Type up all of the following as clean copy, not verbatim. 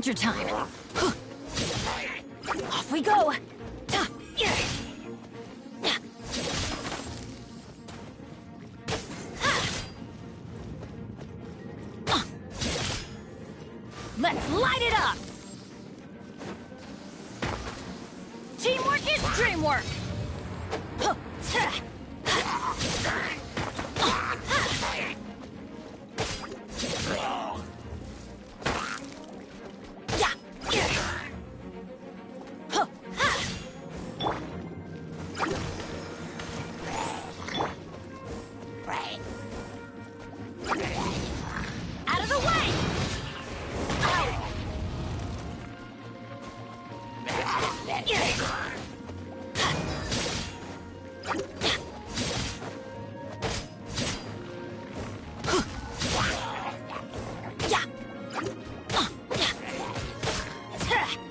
Adventure time! Off we go! Let's light it up! Teamwork is dreamwork! Out of the way!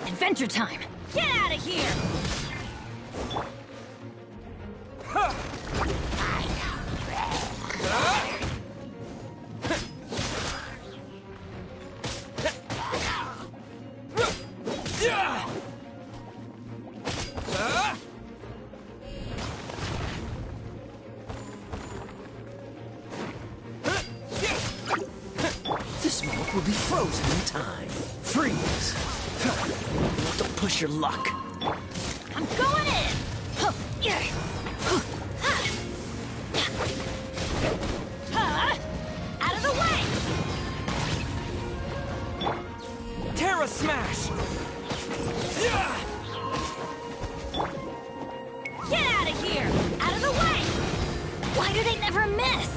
Adventure time! Get out of here! The smoke will be frozen in time. Freeze! Don't push your luck. I'm going in! Out of the way! Terra Smash! Get out of here! Out of the way! Why do they never miss?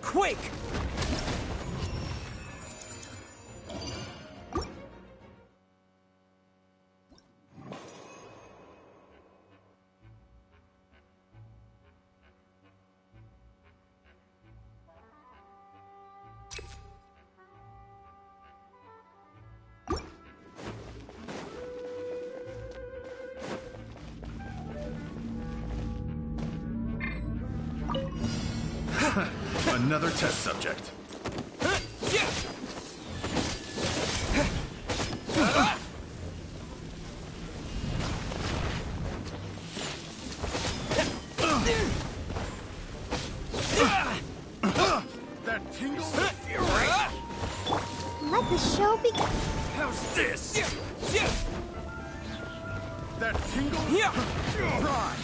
Quake! Another test subject. That tingle? Let the show begin. How's this? That tingle? Right.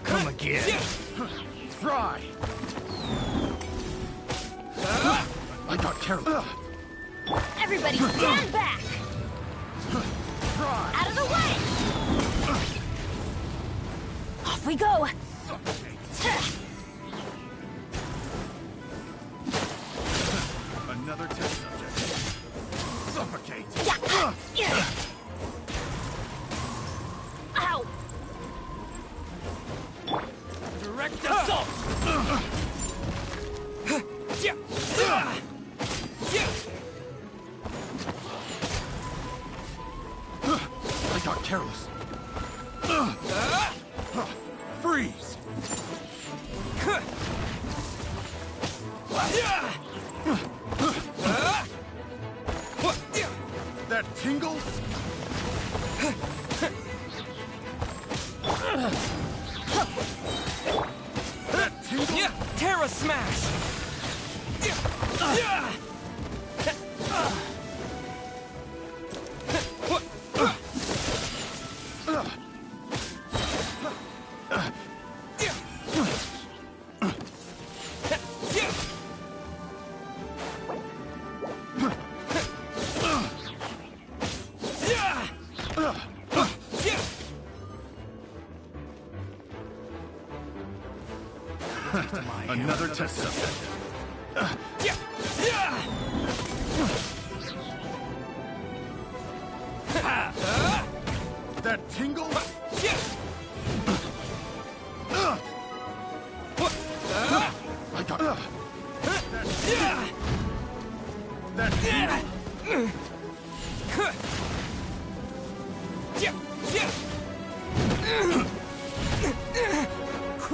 Come again. Try. I got careless. Everybody stand back! Try. Out of the way! Off we go! Another test subject. Suffocate. Ow! Direct assault! I got careless. Freeze. That tingle? That tingle? Terra Smash! Another test subject. That tingle? I got that tingle?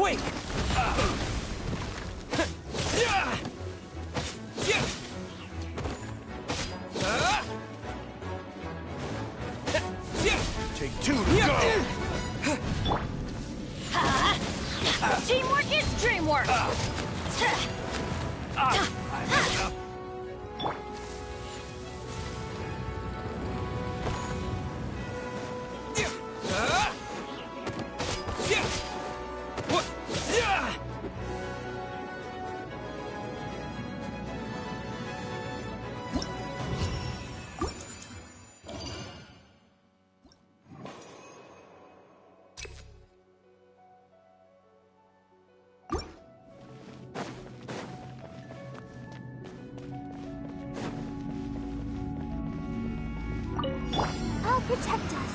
Quake! Take two to go! Teamwork is dreamwork! I'll protect us.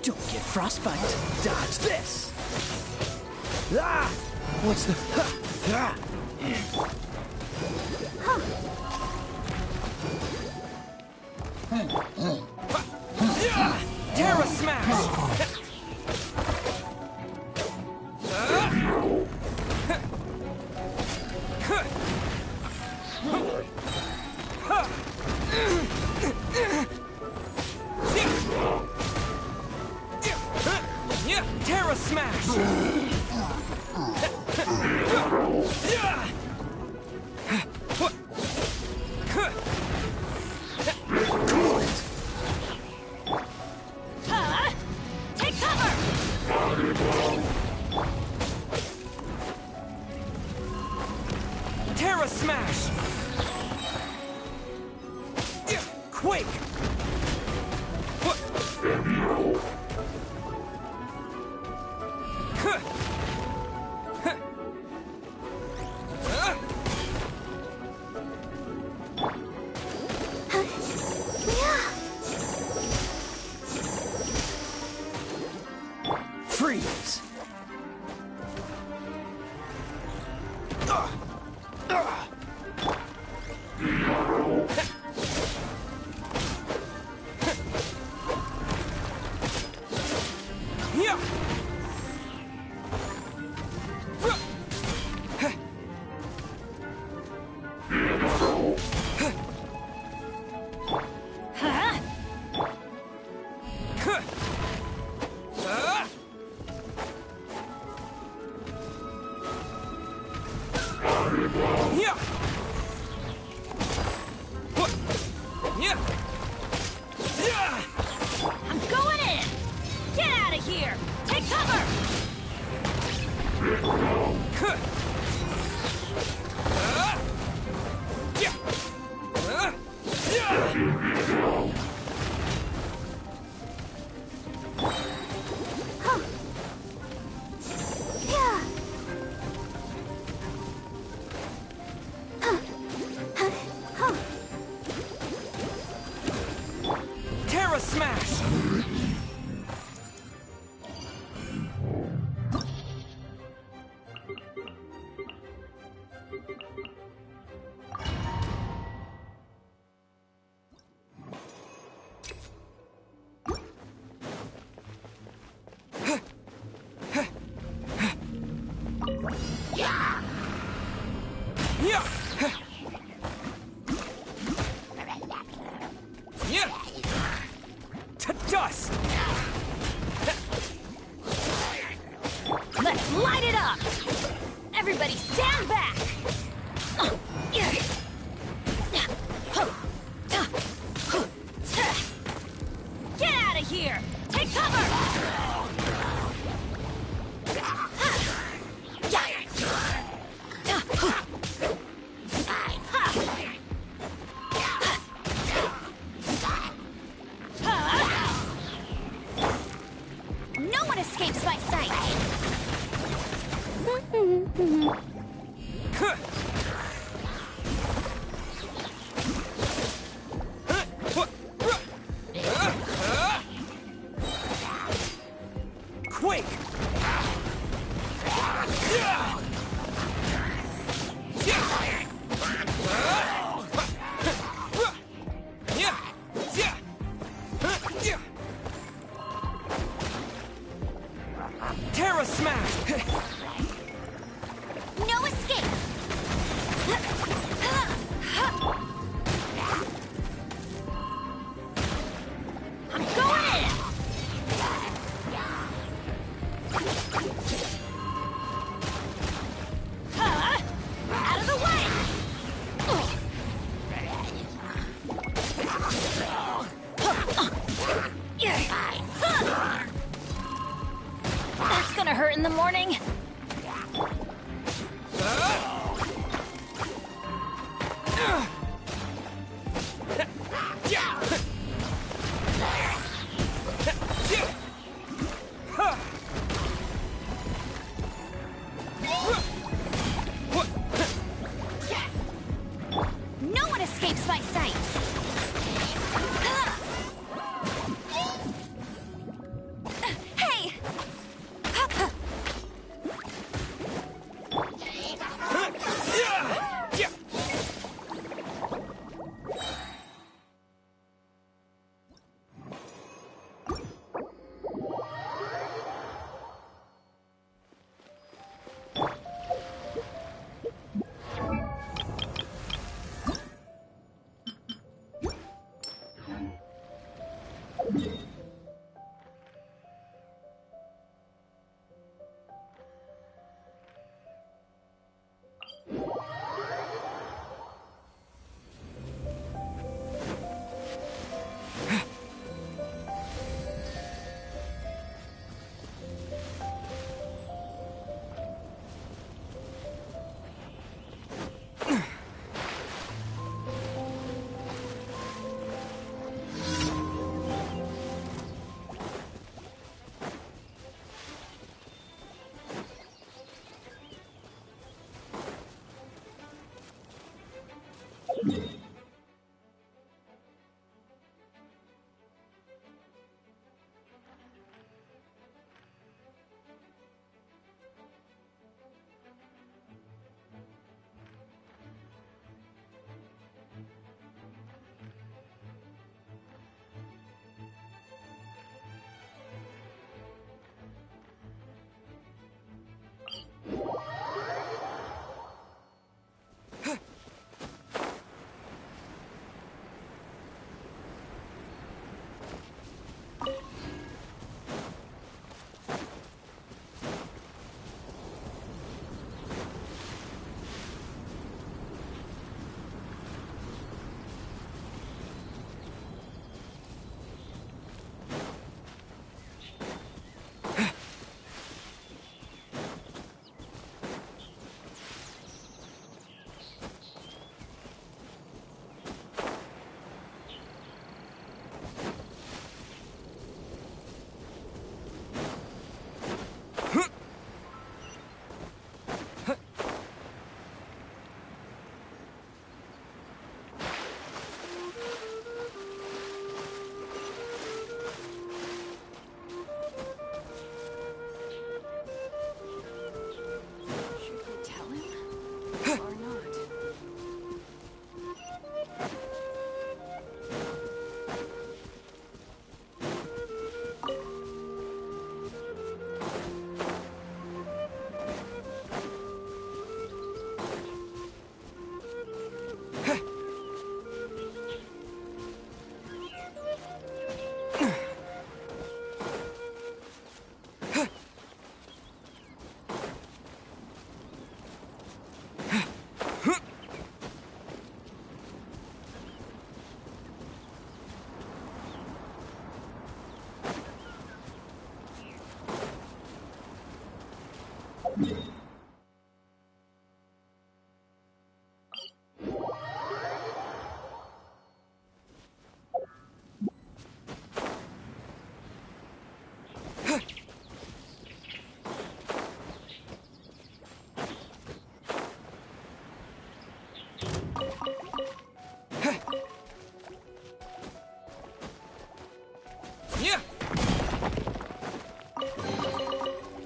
Don't get frostbite. Dodge this. Ah! What's the... Ah! Terra Smash! Terra Smash! Take cover! Terra Smash! Quake! Freeze! Huh? I'm going in! Get out of here! Take cover! Terra Smash! To dust! in the morning. No one escapes my sights. Hey!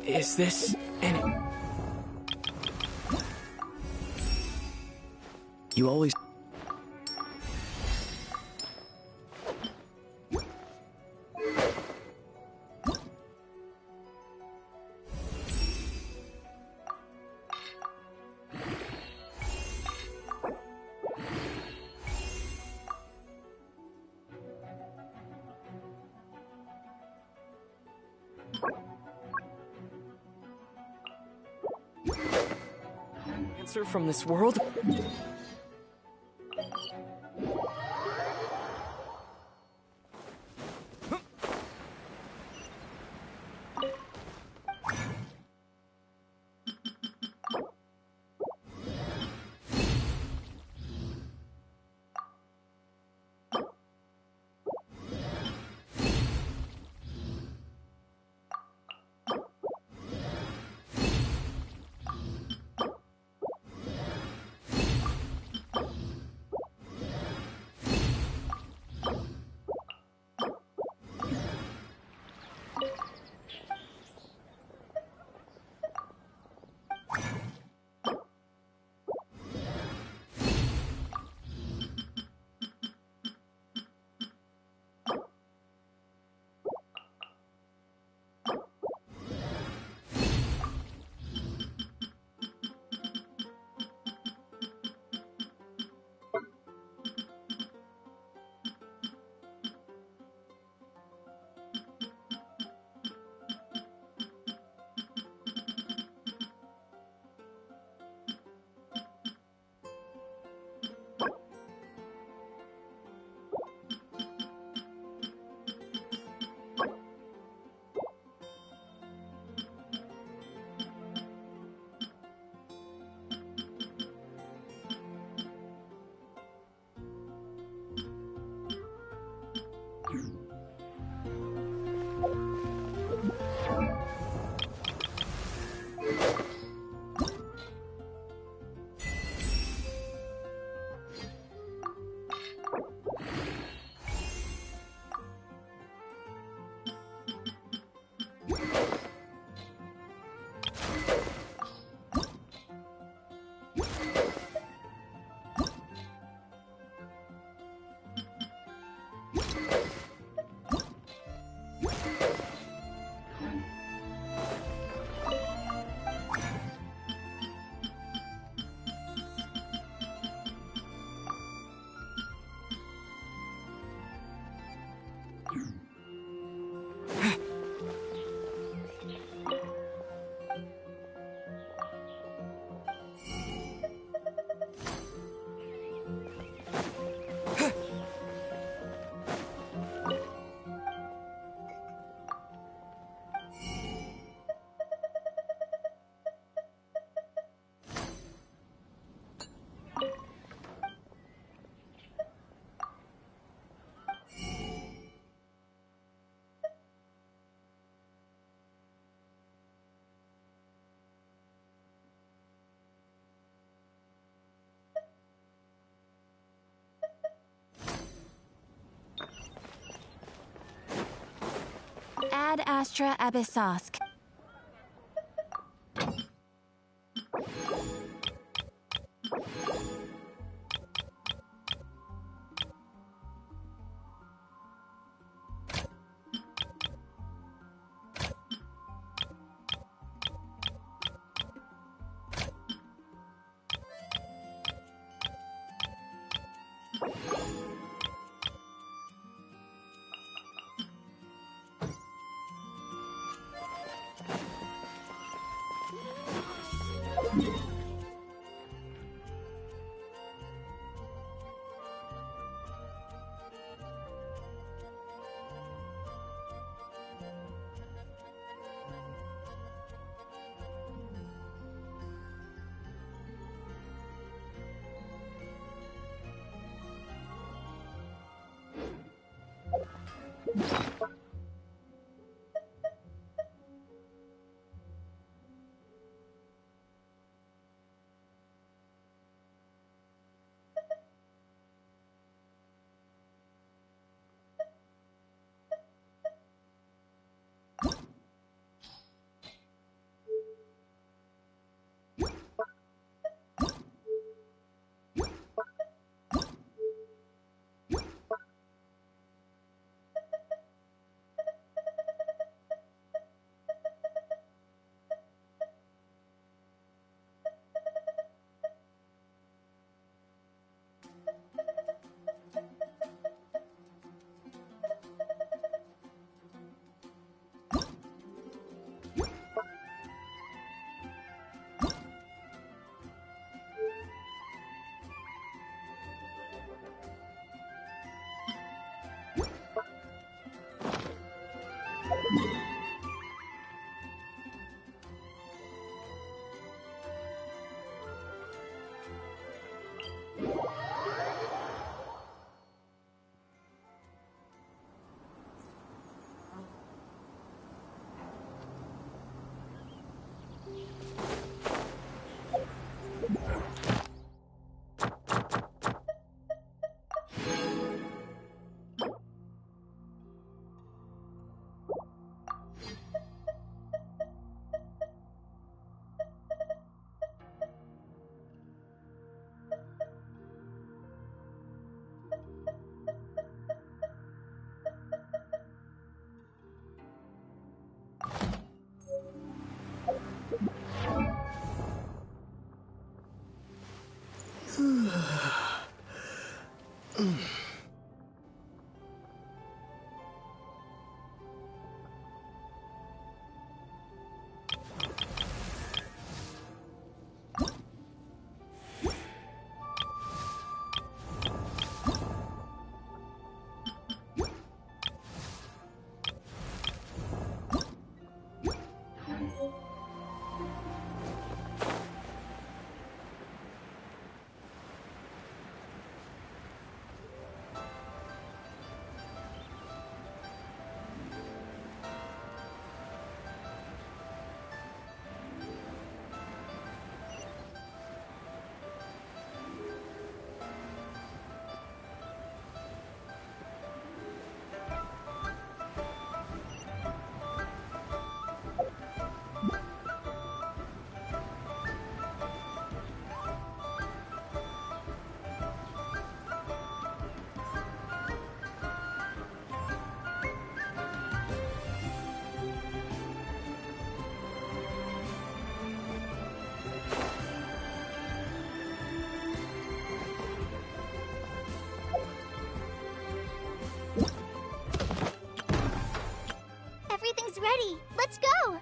Is this any... You always... Answer from this world? Ad Astra Abyssosk. Everything's ready. Let's go!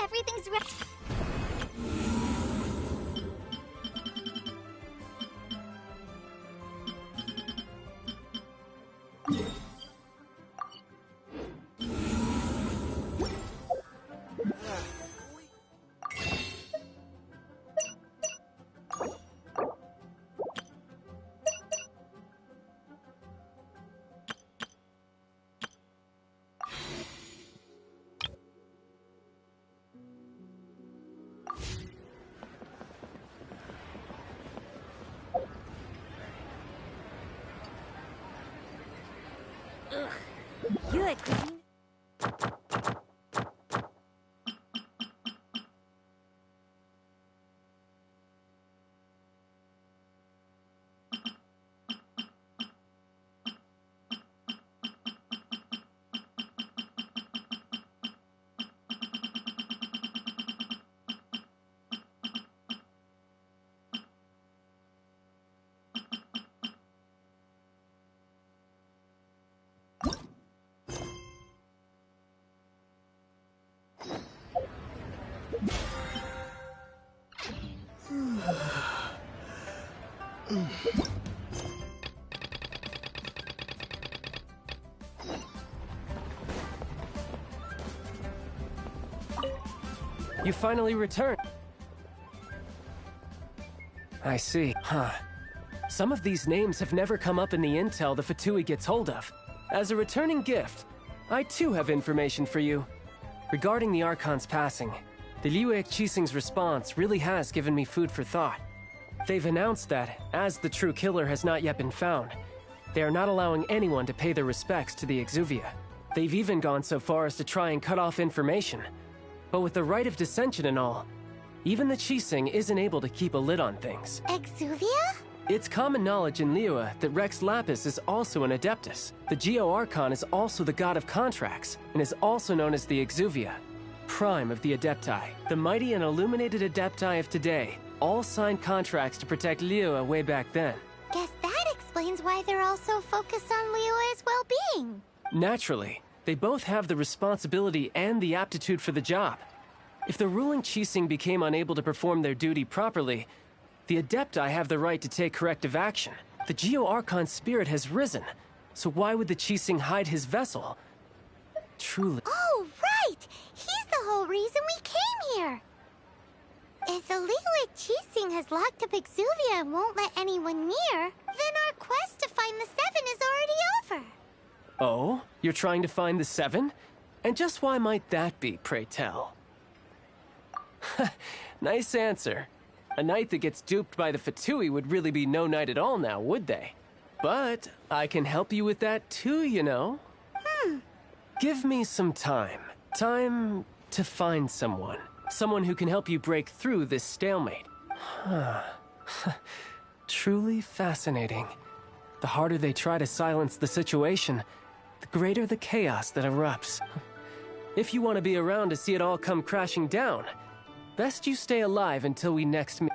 Everything's ready. it, Queen. You finally returned. I see. Huh. Some of these names have never come up in the intel the Fatui gets hold of. As a returning gift, I too have information for you. Regarding the Archon's passing, the Liu Qixing's response really has given me food for thought. They've announced that, as the true killer has not yet been found, they are not allowing anyone to pay their respects to the Exuvia. They've even gone so far as to try and cut off information. But with the right of dissension and all, even the Qixing isn't able to keep a lid on things. Exuvia? It's common knowledge in Liyue that Rex Lapis is also an Adeptus. The Geo-Archon is also the god of contracts, and is also known as the Exuvia, prime of the Adepti. The mighty and illuminated Adepti of today all signed contracts to protect Liyue way back then. Guess that explains why they're all so focused on Liyue's well-being. Naturally, they both have the responsibility and the aptitude for the job. If the ruling Qixing became unable to perform their duty properly, the Adepti have the right to take corrective action. The Geo-Archon's spirit has risen, so why would the Qixing hide his vessel? Truly... Oh, right! He's the whole reason we came here! If the Liyue Qixing has locked up Exuvia and won't let anyone near, then our quest to find the Seven is already over. Oh? You're trying to find the Seven? And just why might that be, pray tell? Nice answer. A knight that gets duped by the Fatui would really be no knight at all now, would they? But I can help you with that too, you know. Give me some time. Time to find someone. Someone who can help you break through this stalemate. Truly fascinating. The harder they try to silence the situation, the greater the chaos that erupts. If you want to be around to see it all come crashing down, best you stay alive until we next meet.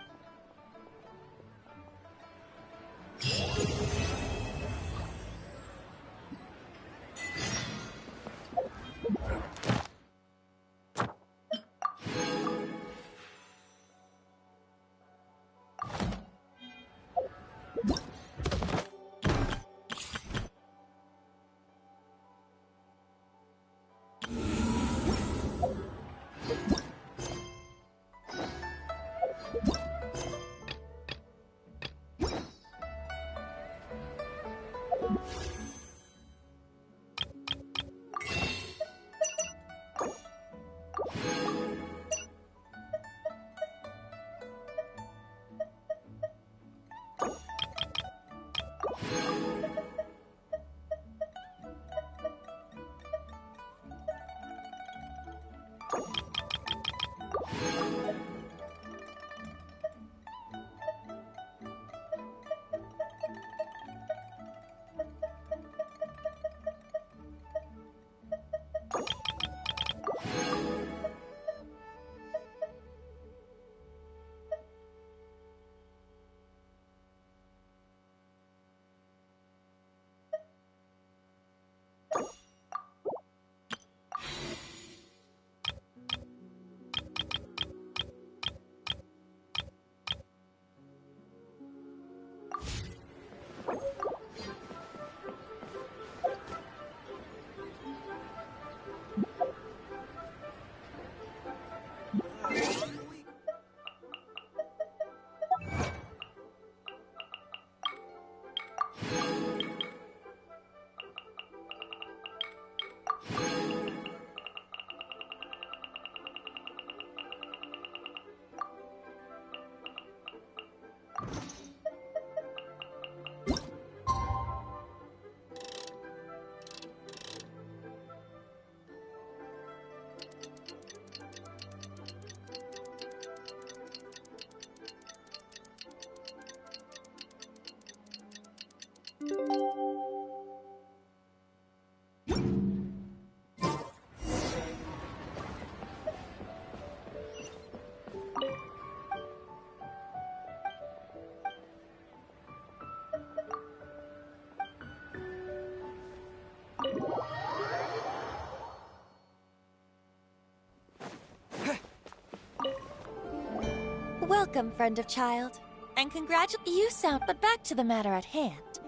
welcome, friend of Child. And you sound, but back to the matter at hand.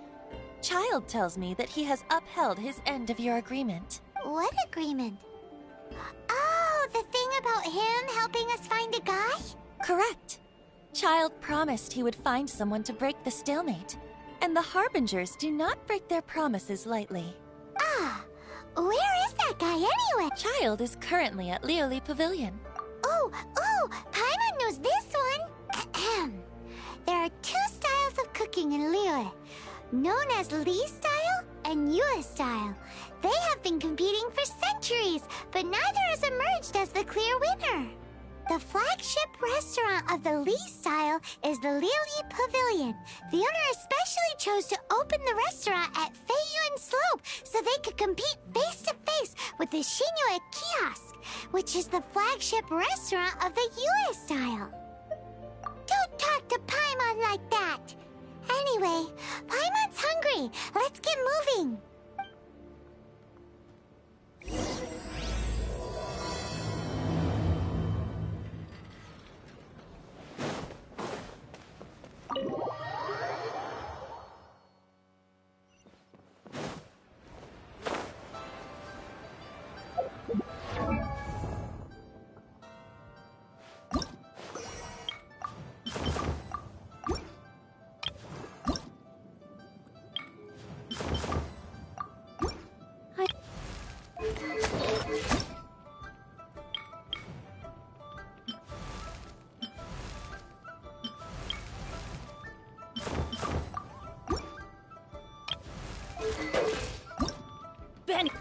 Child tells me that he has upheld his end of your agreement. What agreement? Oh, the thing about him helping us find a guy? Correct. Child promised he would find someone to break the stalemate. And the Harbingers do not break their promises lightly. Ah, where is that guy anyway? Child is currently at Lioli Pavilion. Oh, Paimon knows this one. There are two styles of cooking in Liyue, known as Li style and Yue style. They have been competing for centuries, but neither has emerged as the clear winner. The flagship restaurant of the Li style is the Lioli Pavilion. The owner especially chose to open the restaurant at Feiyuan Slope so they could compete face-to-face with the Shinue Kiosk, which is the flagship restaurant of the Yue style. Don't talk to Paimon like that! Anyway, Paimon's hungry. Let's get moving. Benny!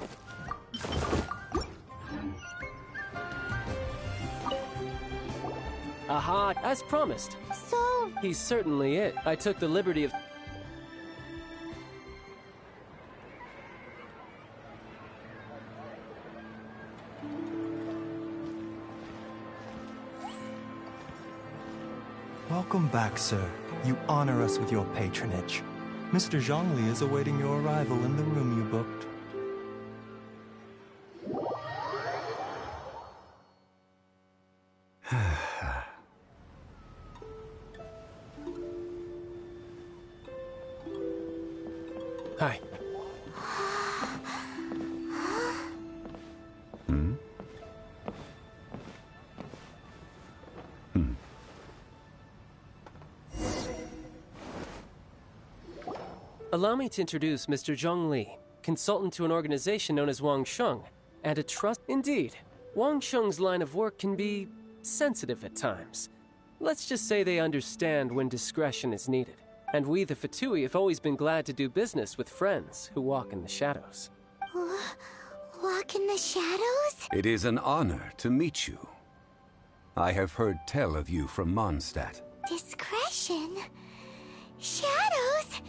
Aha, as promised. So, He's certainly it. I took the liberty of... Welcome back, sir. You honor us with your patronage. Mr. Zhongli is awaiting your arrival in the room you booked. Hi. Allow me to introduce Mr. Zhong Li, consultant to an organization known as Wang Sheng, and a trust... Indeed, Wang Sheng's line of work can be sensitive at times. Let's just say they understand when discretion is needed. And we, the Fatui, have always been glad to do business with friends who walk in the shadows. walk in the shadows? It is an honor to meet you. I have heard tell of you from Mondstadt. Discretion? Shadows?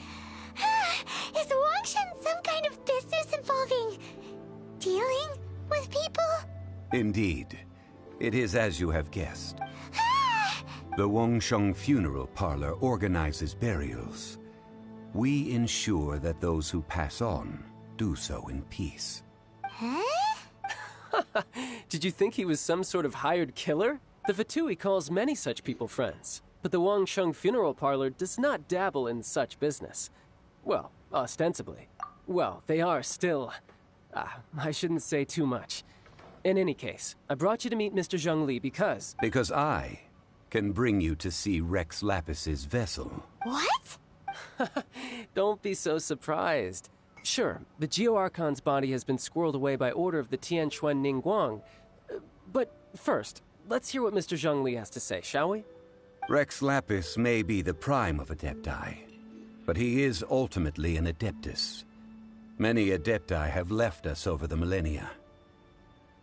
Is Wangshan some kind of business involving dealing with people? Indeed. It is as you have guessed. The Wangsheng Funeral Parlor organizes burials. We ensure that those who pass on do so in peace. Huh? Did you think he was some sort of hired killer? The Fatui calls many such people friends, but the Wangsheng Funeral Parlor does not dabble in such business. Well, ostensibly. Well, they are still... I shouldn't say too much. In any case, I brought you to meet Mr. Zhong Li because... Because I can bring you to see Rex Lapis's vessel. What? Don't be so surprised. Sure, the Geo-Archon's body has been squirreled away by order of the Tianquan Ningguang. But first, let's hear what Mr. Zhong Li has to say, shall we? Rex Lapis may be the prime of Adepti, but he is ultimately an Adeptus. Many Adepti have left us over the millennia.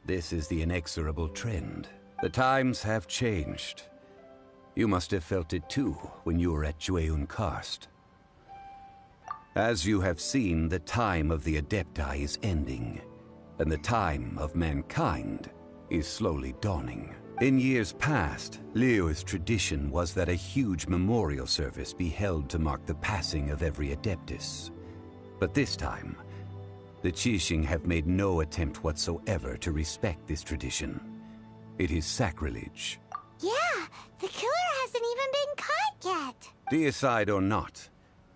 This is the inexorable trend. The times have changed. You must have felt it too when you were at Jueyun Karst. As you have seen, the time of the Adepti is ending, and the time of mankind is slowly dawning. In years past, Liu's tradition was that a huge memorial service be held to mark the passing of every Adeptus. But this time, the Qixing have made no attempt whatsoever to respect this tradition. It is sacrilege. Yeah, The killer hasn't even been caught yet. Deicide or not,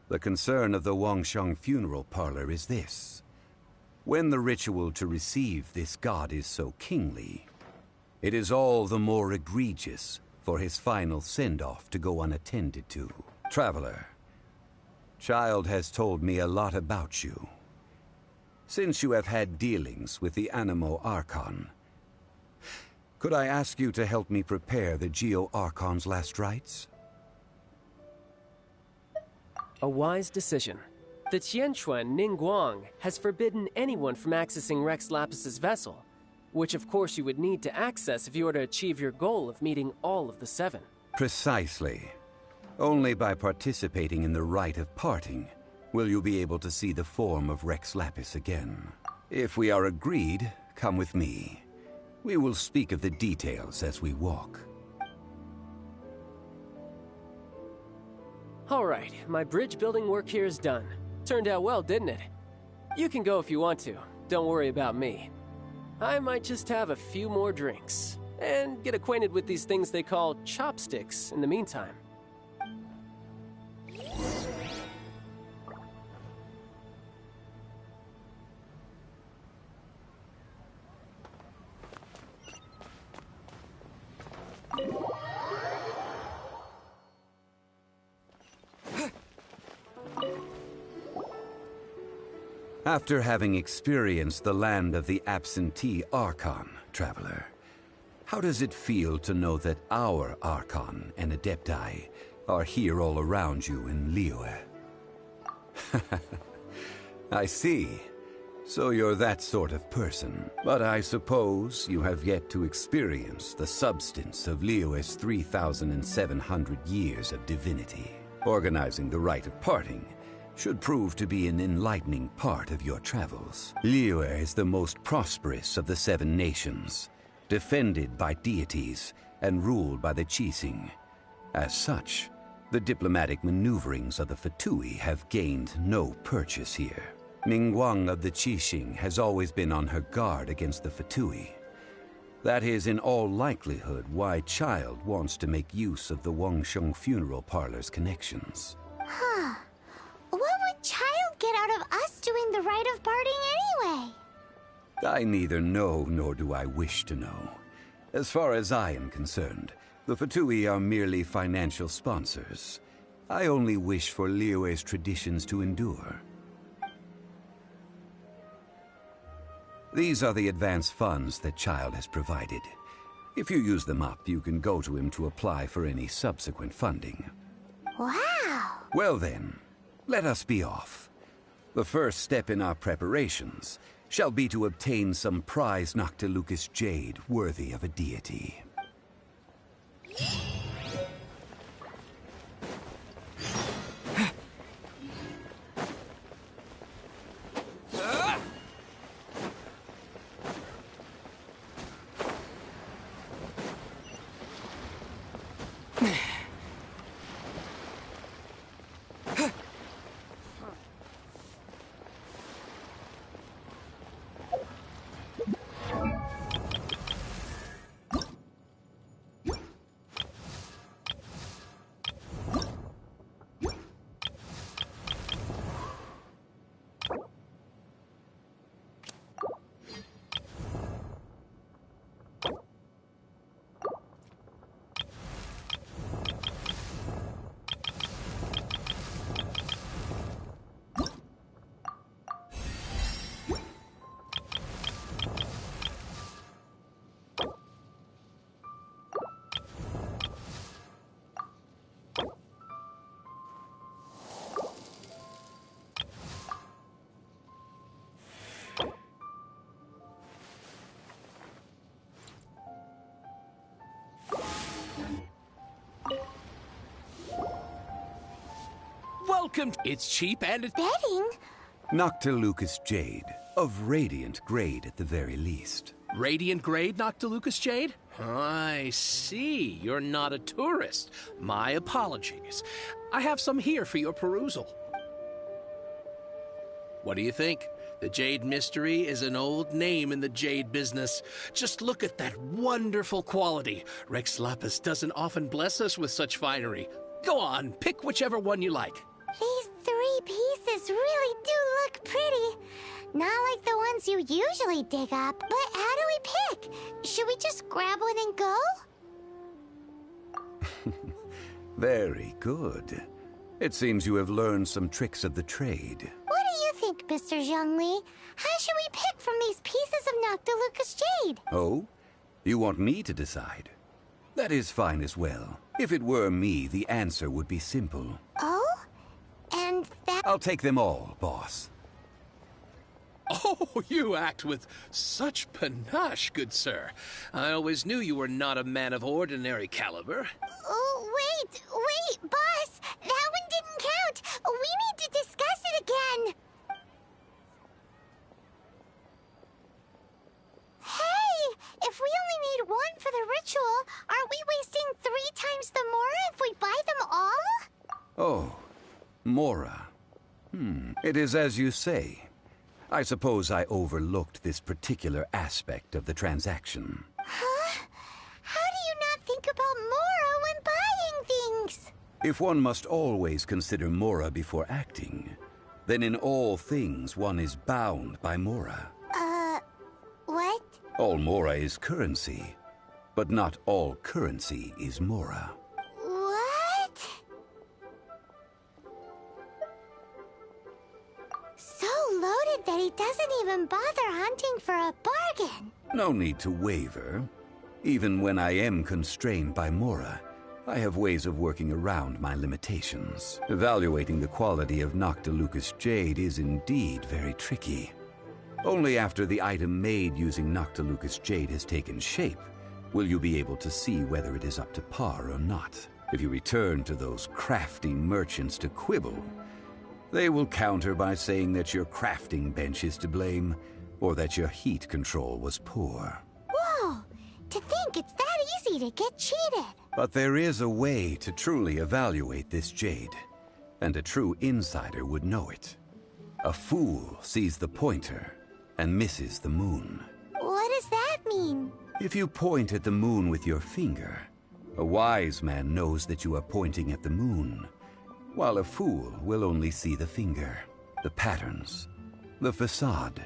the concern of the Wangsheng funeral parlor is this. When the ritual to receive this god is so kingly, it is all the more egregious for his final send-off to go unattended to. Traveler, Child has told me a lot about you. Since you have had dealings with the Animo Archon, could I ask you to help me prepare the Geo Archon's last rites? A wise decision. The Tianquan Ningguang has forbidden anyone from accessing Rex Lapis's vessel, which of course you would need to access if you were to achieve your goal of meeting all of the seven. Precisely. Only by participating in the rite of parting will you be able to see the form of Rex Lapis again. If we are agreed, come with me. We will speak of the details as we walk. Alright, my bridge building work here is done. Turned out well, didn't it? You can go if you want to. Don't worry about me. I might just have a few more drinks, and get acquainted with these things they call chopsticks in the meantime. After having experienced the land of the absentee Archon, Traveler, how does it feel to know that our Archon and Adepti are here all around you in Liyue? I see. So you're that sort of person. But I suppose you have yet to experience the substance of Liyue's 3,700 years of divinity. Organizing the rite of parting should prove to be an enlightening part of your travels. Liyue is the most prosperous of the 7 nations, defended by deities and ruled by the Qixing. As such, the diplomatic maneuverings of the Fatui have gained no purchase here. Ningguang of the Qixing has always been on her guard against the Fatui. That is in all likelihood why Child wants to make use of the Wangsheng funeral parlor's connections. Huh. What would Child get out of us doing the rite of parting anyway? I neither know nor do I wish to know. As far as I am concerned, the Fatui are merely financial sponsors. I only wish for Liyue's traditions to endure. These are the advance funds that Child has provided. If you use them up, you can go to him to apply for any subsequent funding. Wow! Well then, let us be off. The first step in our preparations shall be to obtain some prize Noctilucous jade worthy of a deity. Welcome. It's cheap and it's... Betting? Noctilucous jade, of radiant grade at the very least. Radiant grade Noctilucous jade? I see. You're not a tourist. My apologies. I have some here for your perusal. What do you think? The Jade Mystery is an old name in the jade business. Just look at that wonderful quality. Rex Lapis doesn't often bless us with such finery. Go on, pick whichever one you like. These 3 pieces really do look pretty. Not like the ones you usually dig up. But how do we pick? Should we just grab one and go? Very good. It seems you have learned some tricks of the trade. What do you think, Mr. Zhongli? How should we pick from these pieces of Noctilucous Jade? Oh? You want me to decide? That is fine as well. If it were me, the answer would be simple. Oh? And that... I'll take them all, boss. Oh, you act with such panache, good sir. I always knew you were not a man of ordinary caliber. Oh, wait, boss! That one didn't count! We need to discuss it again! Hey! If we only need one for the ritual, aren't we wasting 3 times the Mora if we buy them all? Oh, Mora. It is as you say. I suppose I overlooked this particular aspect of the transaction. Huh? How do you not think about Mora when buying things? If one must always consider Mora before acting, then in all things one is bound by Mora. What? All Mora is currency, but not all currency is Mora. What? So loaded that he doesn't even bother hunting for a bargain. No need to waver. Even when I am constrained by Mora, I have ways of working around my limitations. Evaluating the quality of Noctilucous Jade is indeed very tricky. Only after the item made using Noctilucous Jade has taken shape will you be able to see whether it is up to par or not. If you return to those crafty merchants to quibble, they will counter by saying that your crafting bench is to blame, or that your heat control was poor. Whoa! To think it's that easy to get cheated. But there is a way to truly evaluate this jade, and a true insider would know it. A fool sees the pointer and misses the moon. What does that mean? If you point at the moon with your finger, a wise man knows that you are pointing at the moon, while a fool will only see the finger, the patterns, the facade.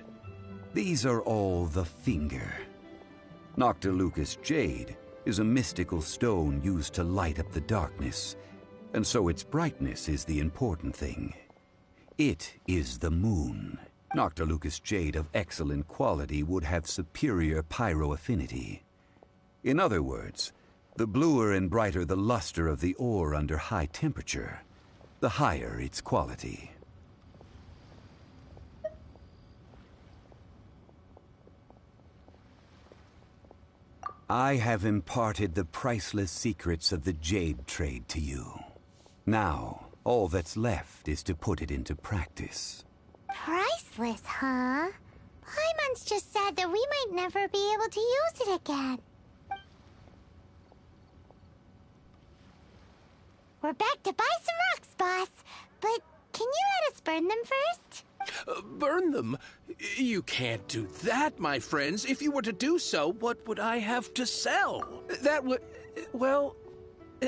These are all the finger. Noctilucous Jade is a mystical stone used to light up the darkness, and so its brightness is the important thing. It is the moon. Noctilucous Jade of excellent quality would have superior pyro-affinity. In other words, the bluer and brighter the luster of the ore under high temperature, the higher its quality. I have imparted the priceless secrets of the jade trade to you. Now, all that's left is to put it into practice. Priceless, huh? Paimon's just said that we might never be able to use it again. We're back to buy some rocks, boss. But can you let us burn them first? Burn them? You can't do that, my friends. If you were to do so, what would I have to sell? That would... well...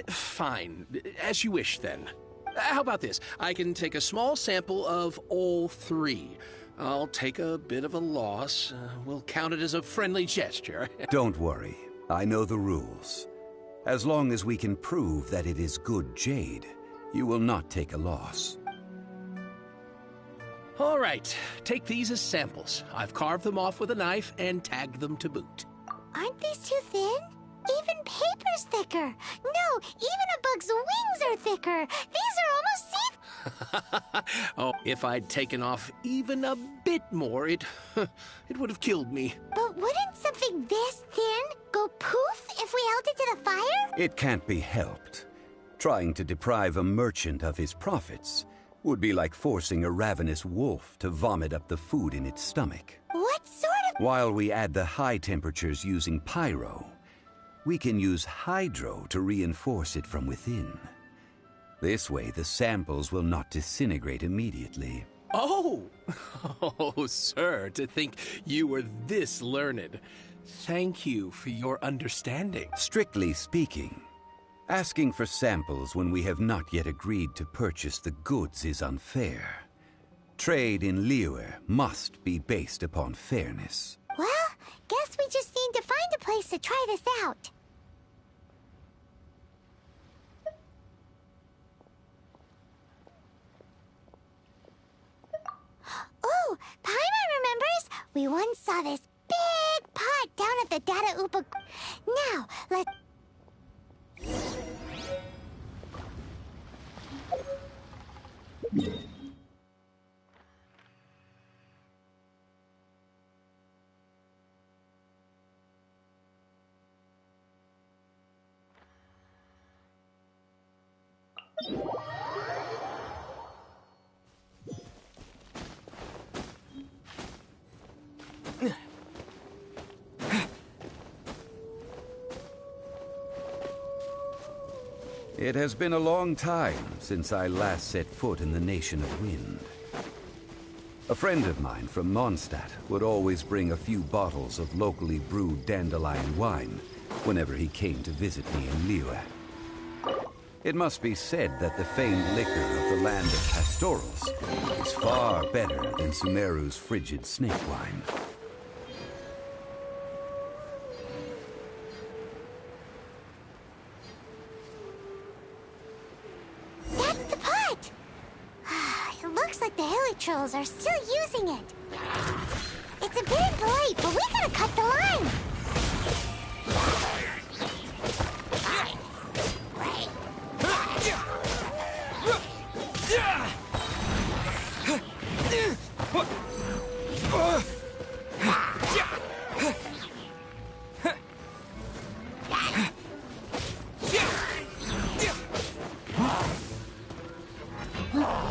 fine. As you wish, then. How about this? I can take a small sample of all 3. I'll take a bit of a loss. We'll count it as a friendly gesture. Don't worry. I know the rules. As long as we can prove that it is good jade, you will not take a loss. All right. Take these as samples. I've carved them off with a knife and tagged them to boot. Aren't these too thin? Even paper's thicker. No, even a bug's wings are thicker. These are almost see-through. Oh, if I'd taken off even a bit more, it would have killed me. But wouldn't something this thin go poof if we held it to the fire? It can't be helped. Trying to deprive a merchant of his profits would be like forcing a ravenous wolf to vomit up the food in its stomach. What sort of... While we add the high temperatures using pyro, we can use hydro to reinforce it from within. This way, the samples will not disintegrate immediately. Oh! Oh, sir, to think you were this learned. Thank you for your understanding. Strictly speaking, asking for samples when we have not yet agreed to purchase the goods is unfair. Trade in Liyue must be based upon fairness. Well, guess we just need to find a place to try this out. Oh, Paimon remembers! We once saw this big pot down at the Data Upa... Now, let's... It has been a long time since I last set foot in the Nation of Wind. A friend of mine from Mondstadt would always bring a few bottles of locally brewed dandelion wine whenever he came to visit me in Liyue. It must be said that the famed liquor of the land of pastorals is far better than Sumeru's frigid snake wine. That's the pot! It looks like the hilly trolls are still using it. It's a bit impolite, but we gotta cut the line.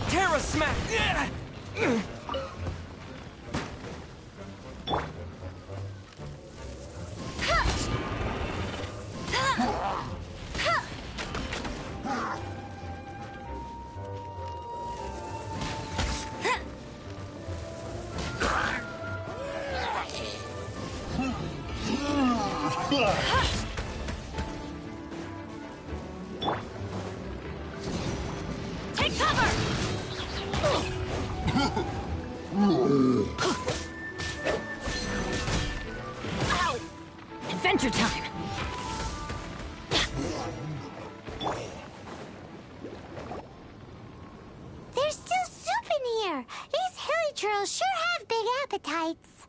Terra smack! Take cover! Ow! Adventure time! There's still soup in here. These hilly trolls sure have big appetites.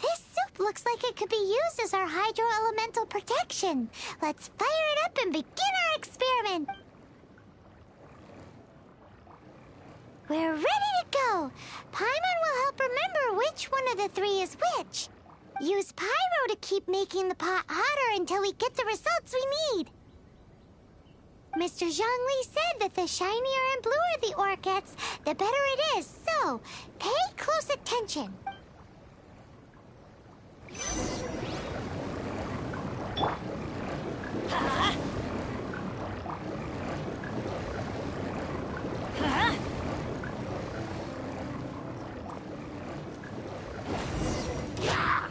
This soup looks like it could be used as our hydro-elemental protection. Let's fire it up and begin our experiment. We're ready to go. Paimon will help remember which one of the three is which. Use pyro to keep making the pot hotter until we get the results we need. Mr. Zhongli said that the shinier and bluer the ore gets, the better it is. So, pay close attention.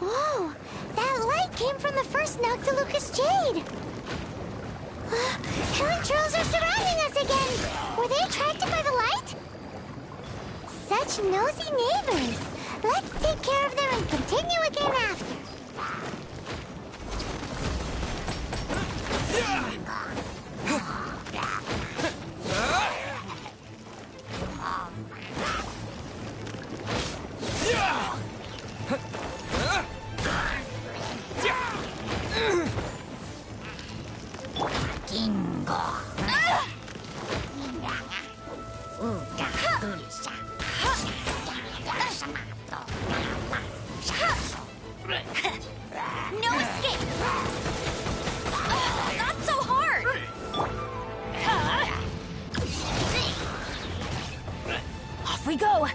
Whoa! That light came from the first Noctilucous Jade! Hilly trolls are surrounding us again! Were they attracted by the light? Such nosy neighbors! Let's take care of them and continue again after. No escape! Not so hard! Off we go!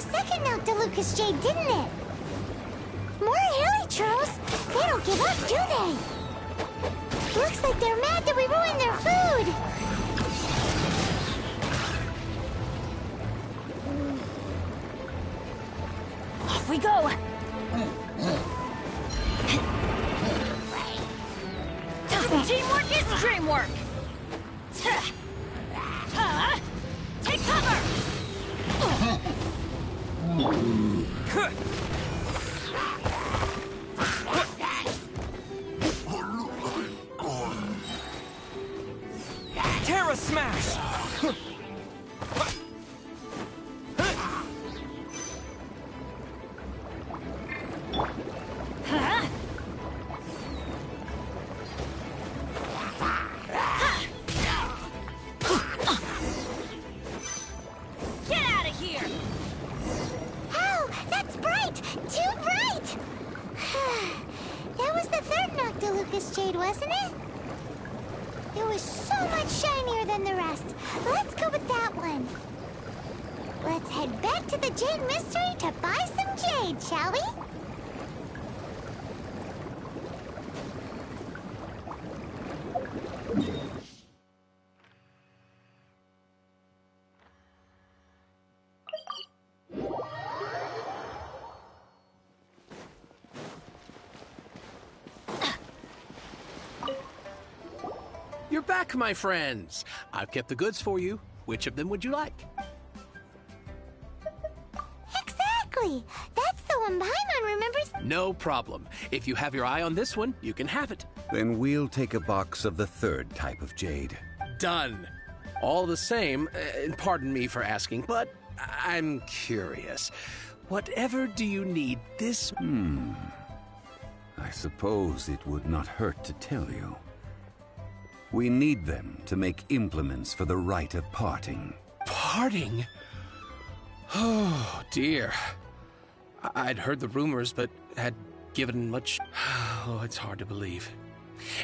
second Noctilucous Jade, didn't it? More hilichurls? They don't give up, do they? Looks like they're mad that we ruined their food. Off we go! Teamwork is dreamwork! Take cover! Terra Smash! Get out of here! Oh, that's bright! Too bright! That was the third Noctilucous Jade, wasn't it? It was so much shinier than the rest. Let's go with that one. Let's head back to the Jade Mystery to buy some jade, shall we? You're back, my friends. I've kept the goods for you. Which of them would you like? Exactly! That's the one Paimon remembers. No problem. If you have your eye on this one, you can have it. Then we'll take a box of the third type of jade. Done. All the same, and pardon me for asking, but I'm curious. Whatever do you need this? I suppose it would not hurt to tell you. We need them to make implements for the rite of parting. Parting? Oh, dear. I'd heard the rumors, but had given much... Oh, it's hard to believe.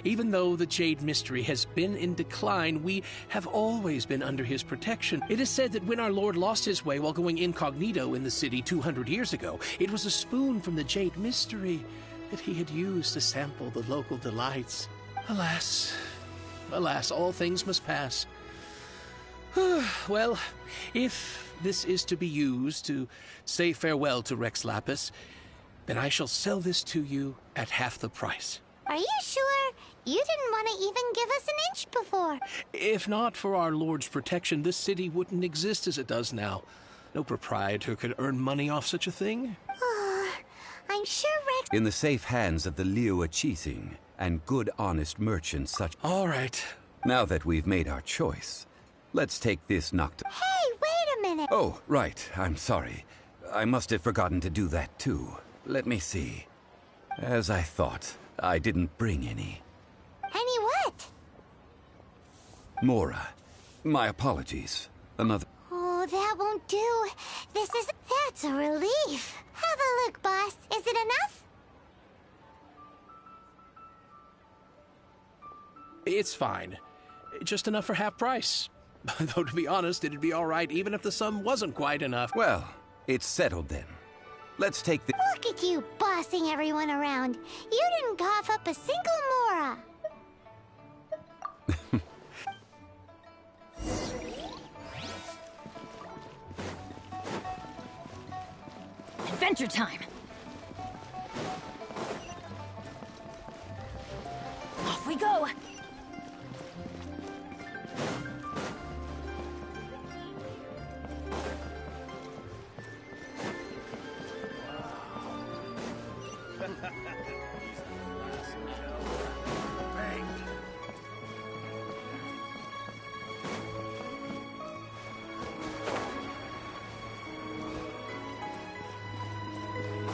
Even though the Jade Mystery has been in decline, we have always been under his protection. It is said that when our Lord lost his way while going incognito in the city 200 years ago, it was a spoon from the Jade Mystery that he had used to sample the local delights. Alas, alas, all things must pass. Well, if this is to be used to say farewell to Rex Lapis, then I shall sell this to you at half the price. Are you sure? You didn't want to even give us an inch before. If not for our Lord's protection, this city wouldn't exist as it does now. No proprietor could earn money off such a thing. I'm sure Rex... In the safe hands of the Liu Chising and good honest merchants such... All right. Now that we've made our choice, let's take this Noct... Hey, wait a minute! Oh, right. I'm sorry. I must have forgotten to do that too. Let me see. As I thought, I didn't bring any. Any what? Mora, my apologies. Another... Oh, that won't do. That's a relief. Have a look, boss. Is it enough? It's fine. Just enough for half price. Though, to be honest, it'd be all right even if the sum wasn't quite enough. Well, it's settled then. Let's take the... Look at you bossing everyone around. You didn't cough up a single Mora. Adventure time! Off we go!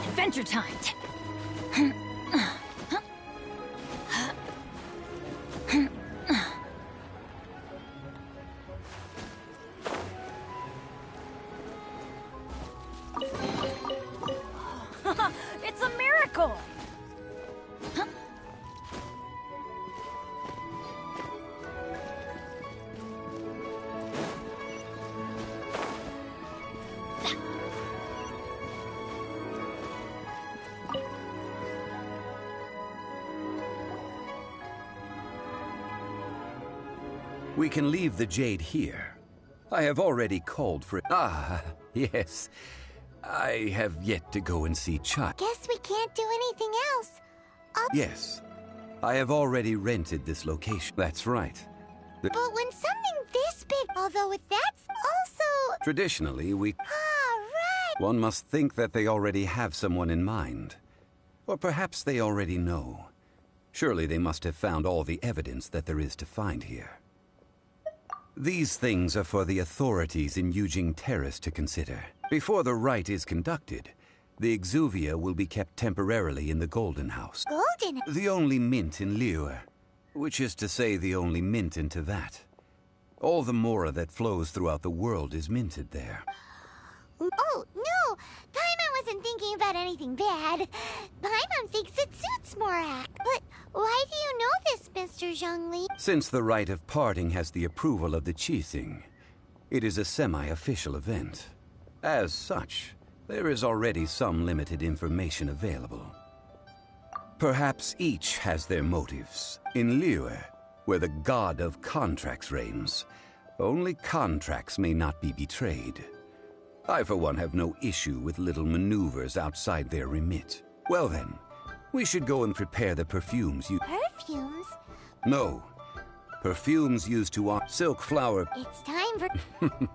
Adventure time! It's a miracle! We can leave the jade here. I have already called for it. Ah, yes. I have yet to go and see Child. Guess we can't do anything else. Yes. I have already rented this location. That's right. But when something this big, although that's also... Traditionally, we... Ah, right. One must think that they already have someone in mind. Or perhaps they already know. Surely they must have found all the evidence that there is to find here. These things are for the authorities in Eugene Terrace to consider. Before the rite is conducted, the Exuvia will be kept temporarily in the Golden House. Golden? The only mint in Liyue, which is to say the only mint in Teyvat. All the mora that flows throughout the world is minted there. Oh, no! Paimon wasn't thinking about anything bad. Paimon thinks it suits Morak. But why do you know this, Mr. Zhongli? Since the rite of parting has the approval of the Qixing, it is a semi-official event. As such, there is already some limited information available. Perhaps each has their motives. In Liyue, where the god of contracts reigns, only contracts may not be betrayed. I, for one, have no issue with little maneuvers outside their remit. Well then, we should go and prepare the perfumes you... Perfumes? No. Perfumes used to... silk flower... It's time for...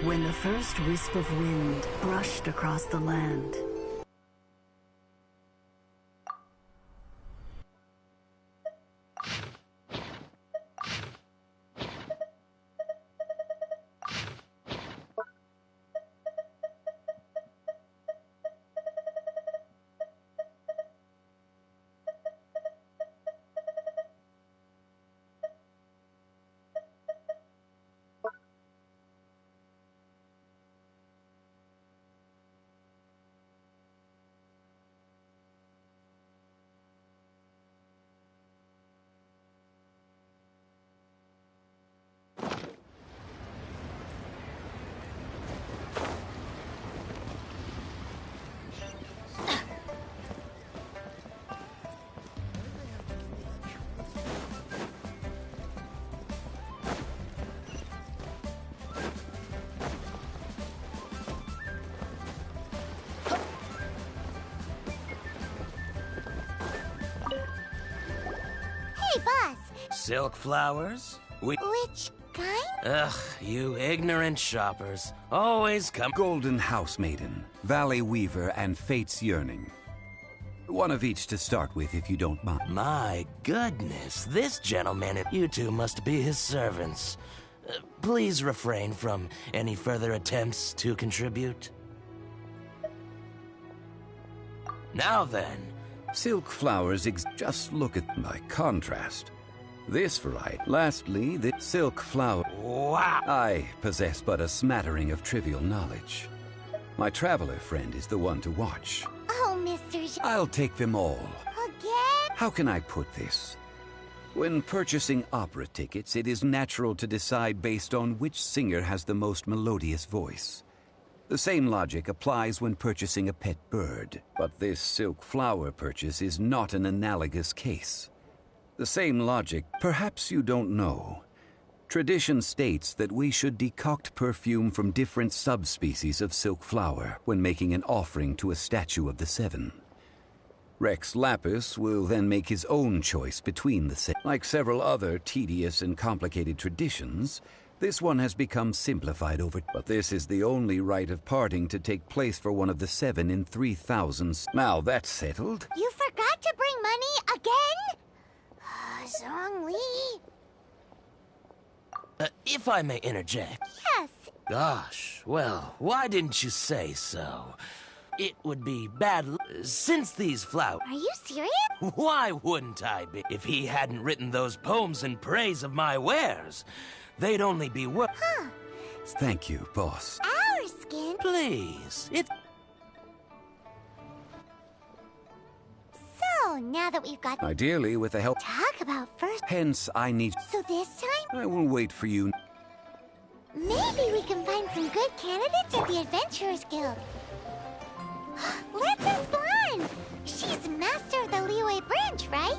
When the first wisp of wind brushed across the land, Silk flowers? Which kind? Ugh, you ignorant shoppers. Always come... Golden House Maiden, Valley Weaver, and Fate's Yearning. One of each to start with, if you don't mind. My goodness, this gentleman... You two must be his servants. Please refrain from any further attempts to contribute. Now then. Silk flowers just look at by contrast. This variety. Lastly, the silk flower. Wow! I possess but a smattering of trivial knowledge. My traveler friend is the one to watch. Oh, Mr. I'll take them all. Again? How can I put this? When purchasing opera tickets, it is natural to decide based on which singer has the most melodious voice. The same logic applies when purchasing a pet bird. But this silk flower purchase is not an analogous case. The same logic, perhaps you don't know. Tradition states that we should decoct perfume from different subspecies of silk flower when making an offering to a statue of the Seven. Rex Lapis will then make his own choice between the seven. Like several other tedious and complicated traditions, this one has become simplified over. But this is the only rite of parting to take place for one of the 7 in 3,000. Now that's settled. You forgot to bring money again? Zhongli. If I may interject. Yes. Gosh, well, why didn't you say so? It would be bad since these flowers. Are you serious? Why wouldn't I be? If he hadn't written those poems in praise of my wares, they'd only be worth. Huh. Thank you, boss. Our skin? Please, it's... So, now that we've got... Ideally, with the help... Talk about first... Hence, I need... So this time? I will wait for you. Maybe we can find some good candidates at the Adventurers Guild. Let's ask Lan! She's master of the Liyue branch, right?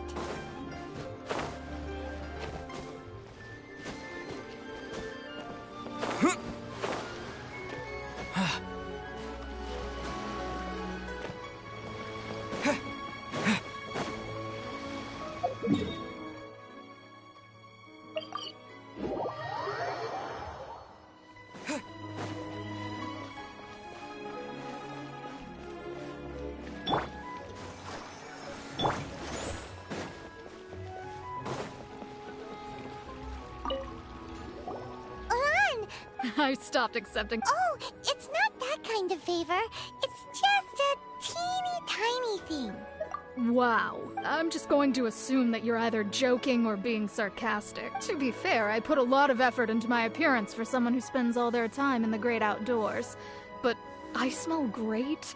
I stopped accepting. Oh, it's not that kind of favor. It's just a teeny tiny thing. Wow. I'm just going to assume that you're either joking or being sarcastic. To be fair, I put a lot of effort into my appearance for someone who spends all their time in the great outdoors. But I smell great?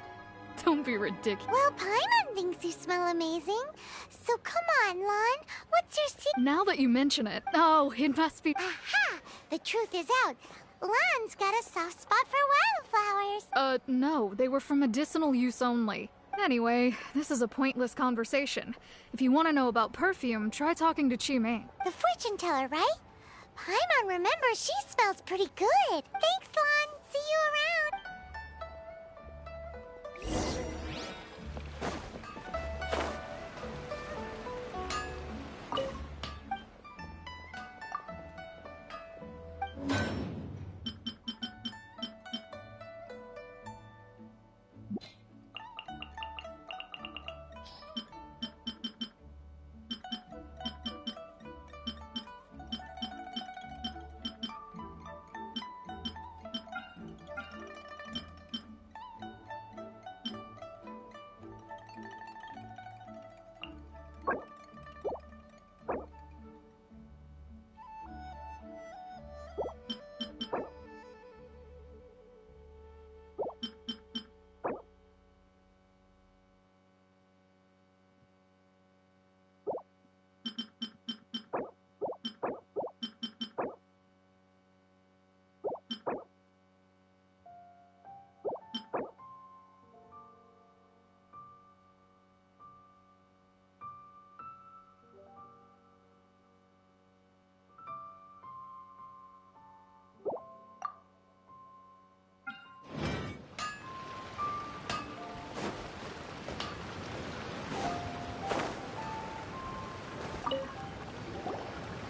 Don't be ridiculous. Well, Paimon thinks you smell amazing. So come on, Lan. What's your secret? Now that you mention it, oh, it must be... Aha! The truth is out. Lan's got a soft spot for wildflowers. No. They were for medicinal use only. Anyway, this is a pointless conversation. If you want to know about perfume, try talking to Qiming. The fortune teller, right? Paimon remembers she smells pretty good. Thanks, Lan. See you around.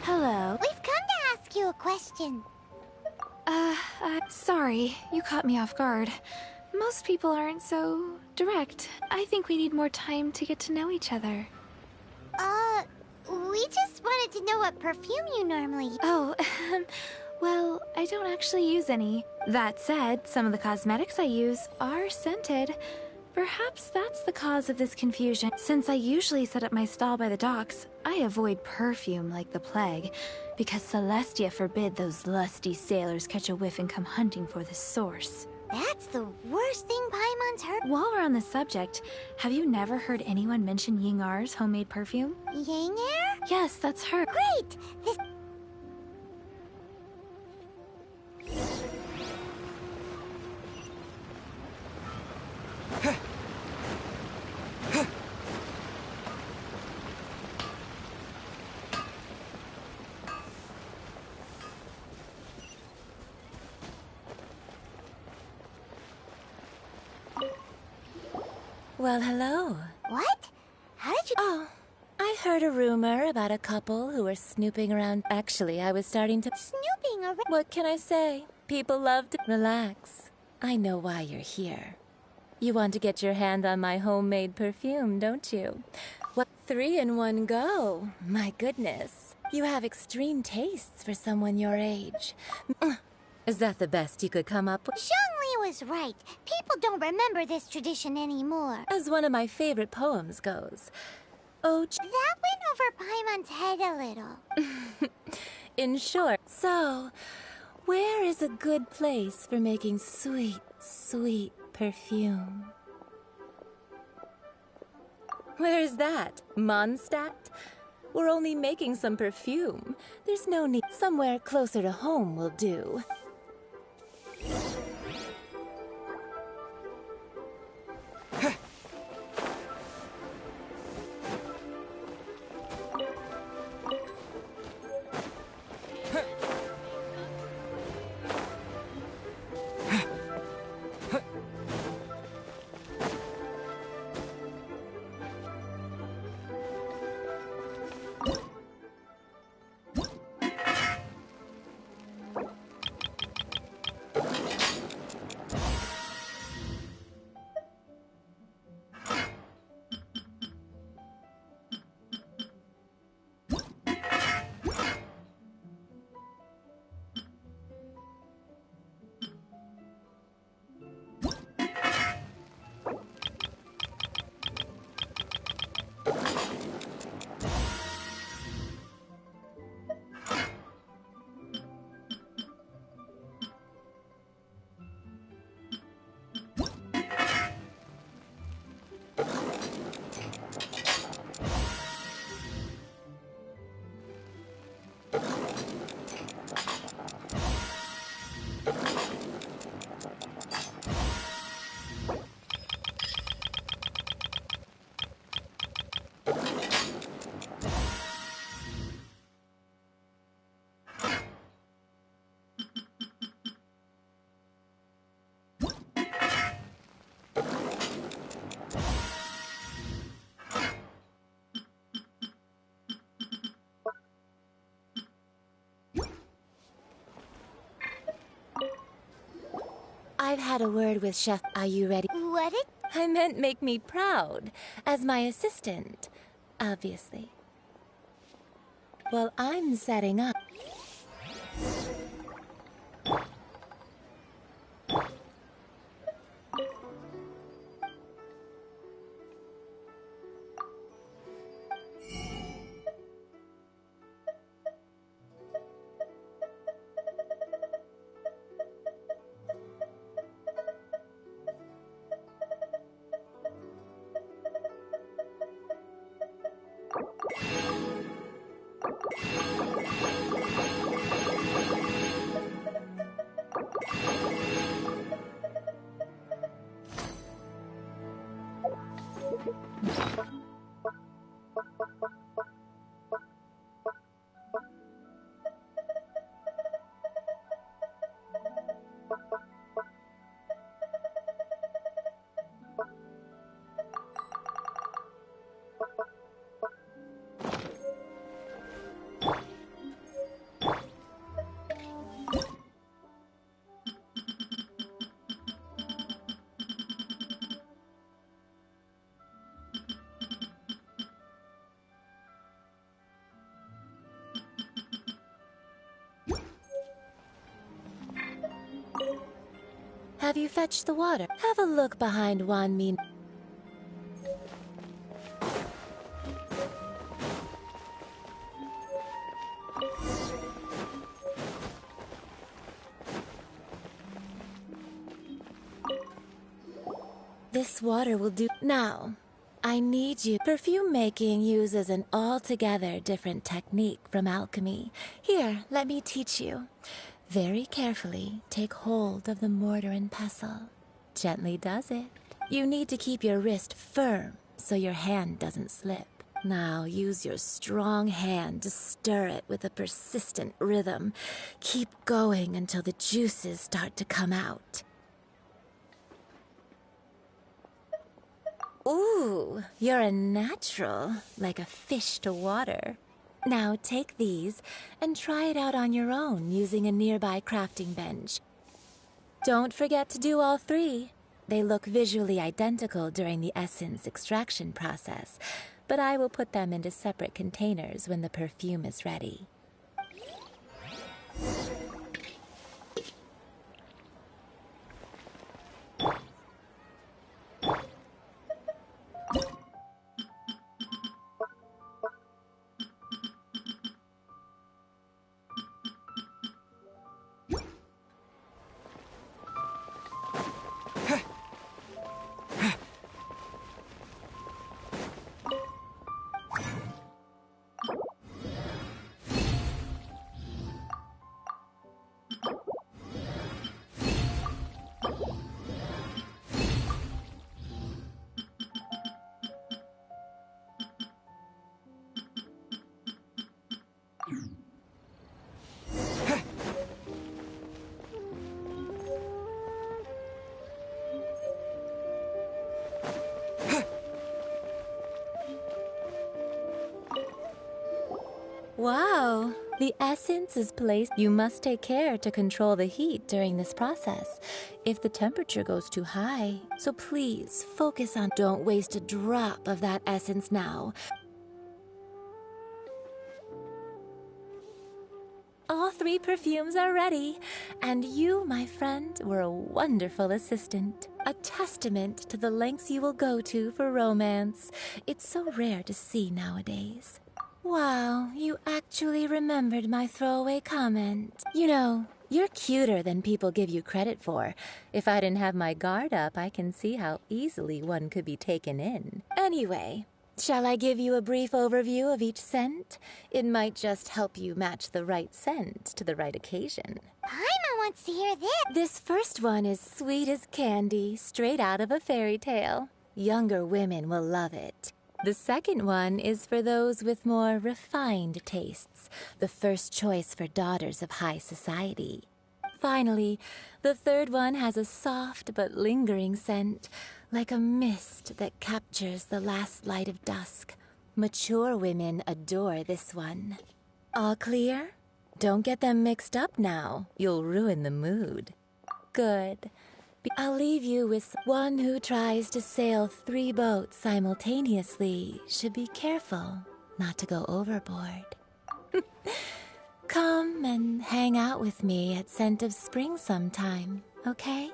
Hello. We've come to ask you a question. Sorry, you caught me off guard. Most people aren't so direct. I think we need more time to get to know each other. We just wanted to know what perfume you normally use. Oh, well, I don't actually use any. That said, some of the cosmetics I use are scented. Perhaps that's the cause of this confusion. Since I usually set up my stall by the docks, I avoid perfume like the plague, because Celestia forbid those lusty sailors catch a whiff and come hunting for the source. That's the worst thing Paimon's heard. While we're on the subject, have you never heard anyone mention Yingar's homemade perfume? Yingar? Yes, that's her. Great! This... Well, hello. What? Heard a rumor about a couple who were snooping around. Actually, I was starting to... Snooping around? What can I say? People love to... Relax. I know why you're here. You want to get your hand on my homemade perfume, don't you? What? 3 in one go. My goodness. You have extreme tastes for someone your age. Is that the best you could come up with? Zhongli was right. People don't remember this tradition anymore. As one of my favorite poems goes. Oh, that went over Paimon's head a little. In short, so, where is a good place for making sweet, sweet perfume? Where is that? Mondstadt? We're only making some perfume. There's no need. Somewhere closer to home will do. I've had a word with Chef. Are you ready? What it? I meant make me proud. As my assistant, obviously. Well, I'm setting up. Have you fetched the water? Have a look behind Wan Min. This water will do. Now, I need you. Perfume making uses an altogether different technique from alchemy. Here, let me teach you. Very carefully, take hold of the mortar and pestle. Gently does it. You need to keep your wrist firm so your hand doesn't slip. Now use your strong hand to stir it with a persistent rhythm. Keep going until the juices start to come out. Ooh, you're a natural, like a fish to water. Now take these and try it out on your own using a nearby crafting bench. Don't forget to do all three. They look visually identical during the essence extraction process, but I will put them into separate containers when the perfume is ready. Wow, the essence is placed. You must take care to control the heat during this process if the temperature goes too high. So please focus on, don't waste a drop of that essence now. All three perfumes are ready, and you, my friend, were a wonderful assistant. A testament to the lengths you will go to for romance. It's so rare to see nowadays. Wow, you actually remembered my throwaway comment. You know, you're cuter than people give you credit for. If I didn't have my guard up, I can see how easily one could be taken in. Anyway, shall I give you a brief overview of each scent? It might just help you match the right scent to the right occasion. Paimon wants to hear this. This first one is sweet as candy, straight out of a fairy tale. Younger women will love it. The second one is for those with more refined tastes, the first choice for daughters of high society. Finally, the third one has a soft but lingering scent, like a mist that captures the last light of dusk. Mature women adore this one. All clear? Don't get them mixed up now. You'll ruin the mood. Good. I'll leave you with one who tries to sail 3 boats simultaneously should be careful not to go overboard. Come and hang out with me at Scent of Spring sometime, okay?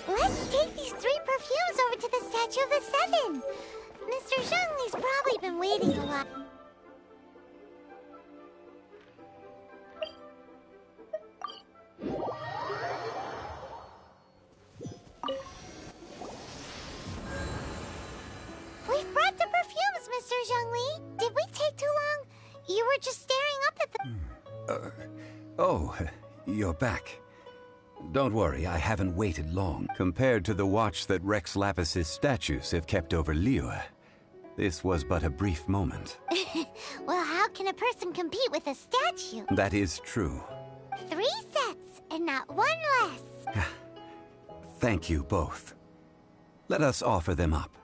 Let's take these 3 perfumes over to the Statue of the Seven. Mr. Zhongli's probably been waiting a while. We've brought the perfumes, Mr. Zhongli. Did we take too long? You were just staring up at the... Oh, you're back. Don't worry, I haven't waited long. Compared to the watch that Rex Lapis's statues have kept over Liyue, this was but a brief moment. Well, how can a person compete with a statue? That is true. 3 sets, and not 1 less. Thank you both. Let us offer them up.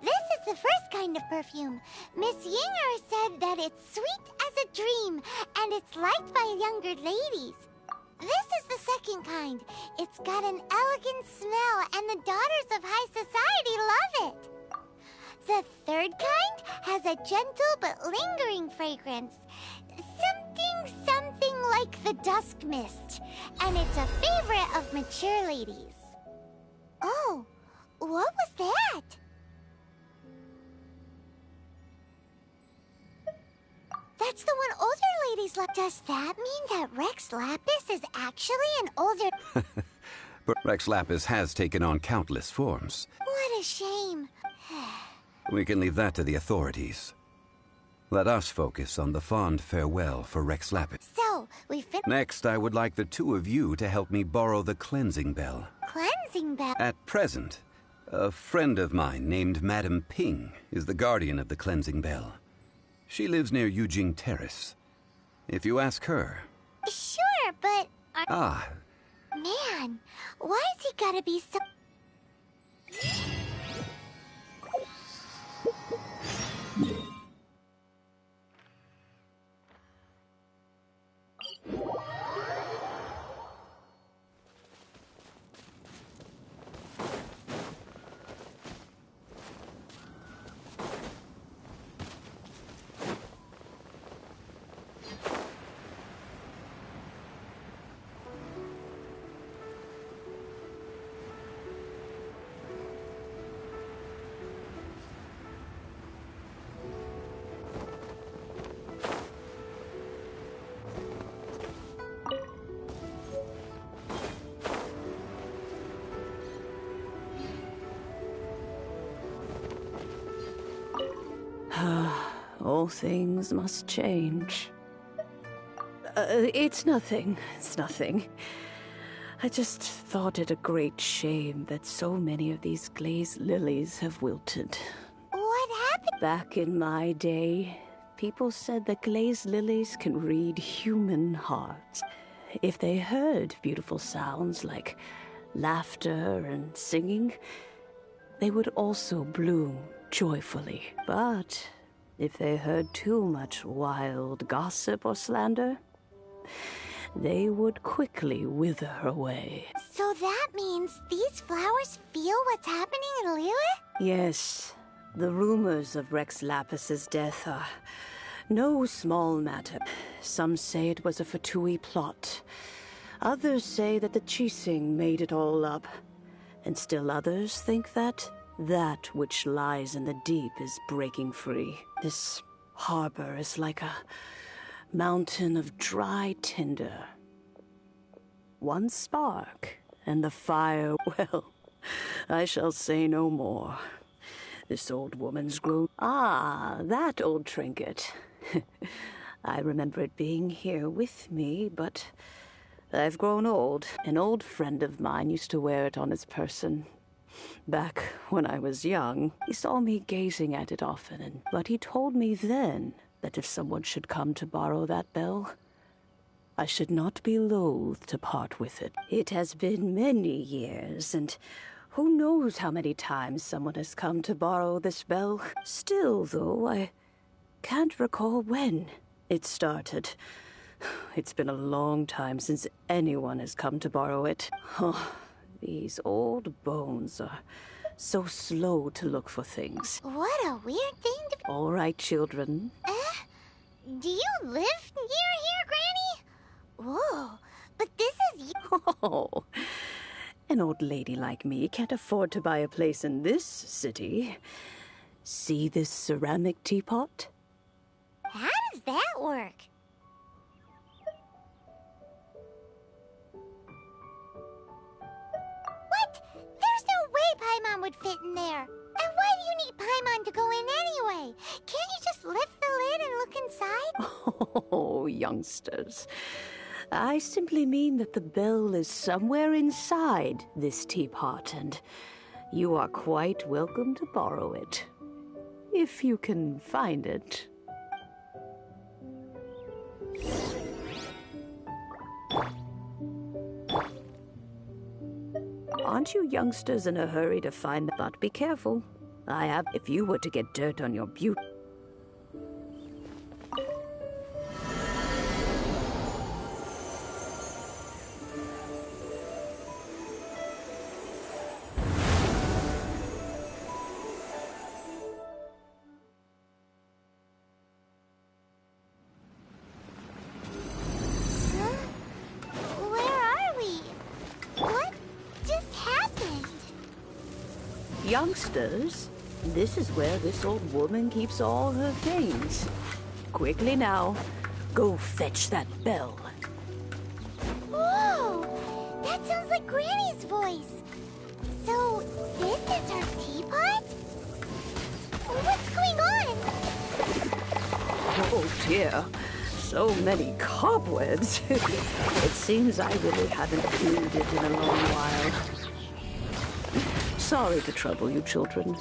This is the first kind of perfume. Miss Yinger said that it's sweet as a dream, and it's liked by younger ladies. This is the second kind. It's got an elegant smell, and the daughters of high society love it. The third kind has a gentle but lingering fragrance. Something like the dusk mist, and it's a favorite of mature ladies. Oh, what was that? That's the one older ladies love. Does that mean that Rex Lapis is actually an older... But Rex Lapis has taken on countless forms. What a shame. We can leave that to the authorities. Let us focus on the fond farewell for Rex Lapis. So, we Next, I would like the 2 of you to help me borrow the cleansing bell. Cleansing bell? At present, a friend of mine named Madame Ping is the guardian of the cleansing bell. She lives near Yujing Terrace. If you ask her... Sure, but... Man, why is he gotta be so... All things must change. It's nothing. It's nothing. I just thought it a great shame that so many of these glazed lilies have wilted. What happened? Back in my day, people said that glazed lilies can read human hearts. If they heard beautiful sounds like laughter and singing, they would also bloom joyfully. But if they heard too much wild gossip or slander, they would quickly wither away. So that means these flowers feel what's happening in Liyue? Yes, the rumors of Rex Lapis's death are no small matter. Some say it was a Fatui plot. Others say that the Chising made it all up. And still others think that which lies in the deep is breaking free. This harbor is like a mountain of dry tinder. One spark, and the fire, well, I shall say no more. This old woman's grown... Ah, that old trinket. I remember it being here with me, but I've grown old. An old friend of mine used to wear it on his person. Back when I was young, he saw me gazing at it often, but he told me then that if someone should come to borrow that bell, I should not be loath to part with it. It has been many years, and who knows how many times someone has come to borrow this bell. Still, though, I can't recall when it started. It's been a long time since anyone has come to borrow it. Oh, these old bones are so slow to look for things. What a weird thing to... All right, children. Do you live near here, Granny? Whoa, but this is... Oh, an old lady like me can't afford to buy a place in this city. See this ceramic teapot? How does that work? What? There's no way Paimon would fit in there. And why do you need Paimon to go in anyway? Can't you just lift the lid and look inside? Oh, youngsters. I simply mean that the bell is somewhere inside this teapot, and you are quite welcome to borrow it. If you can find it. Aren't you youngsters in a hurry to find that? But be careful. If you were to get dirt on your beauty. Youngsters, this is where this old woman keeps all her things. Quickly now, go fetch that bell. Whoa! That sounds like Granny's voice. So, this is her teapot? What's going on? Oh dear, so many cobwebs. It seems I really haven't cleaned it in a long while. Sorry to trouble you, children.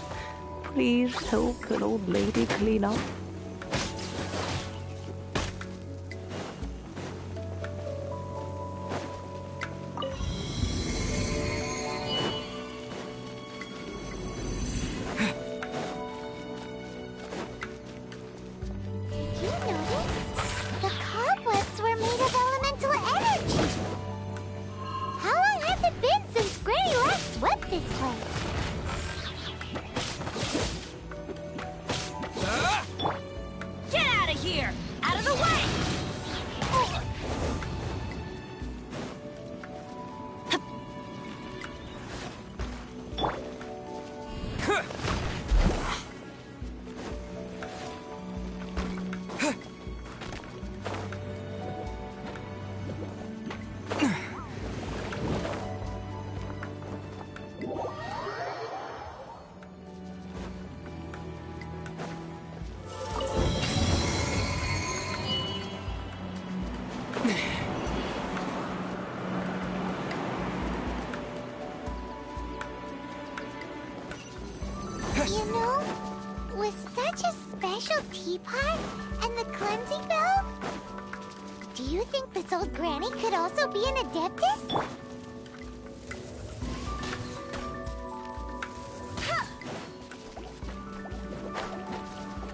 Please help an old lady clean up. With such a special teapot and the cleansing bell? Do you think this old granny could also be an Adeptus?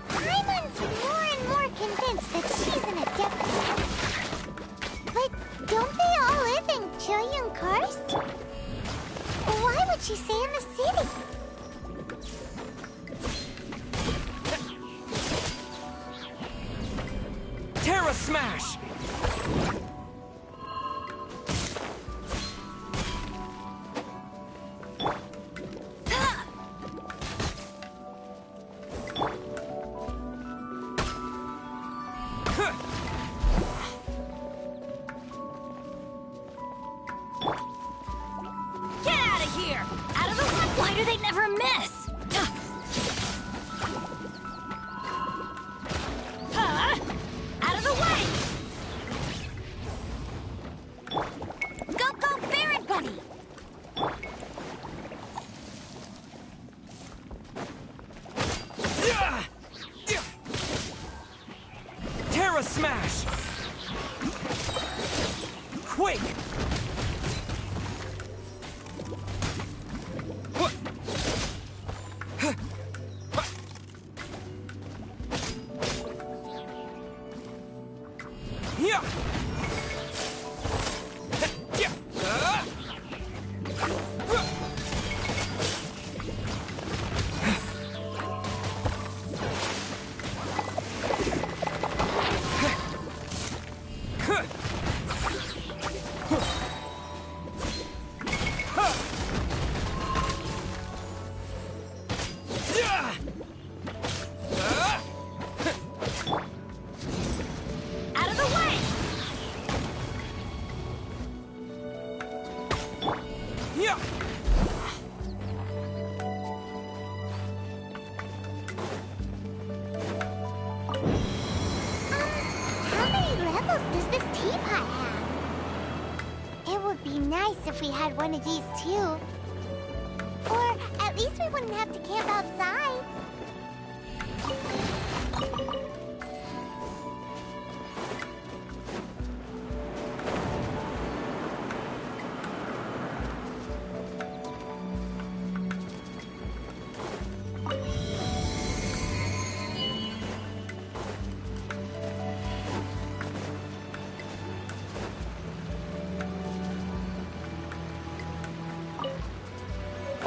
Paimon's more and more convinced that she's an Adeptus. But don't they all live in Chilean Karst? Why would she stay in the city? Terra Smash! Get out of here! Out of the way! Why do they never miss? Huh? Out of the way! Go, go, Barret Bunny! Terra Smash! Quick! Yeah! Out of the way! Yeah! How many levels does this teapot have? It would be nice if we had one of these too. Or at least we wouldn't have to camp outside.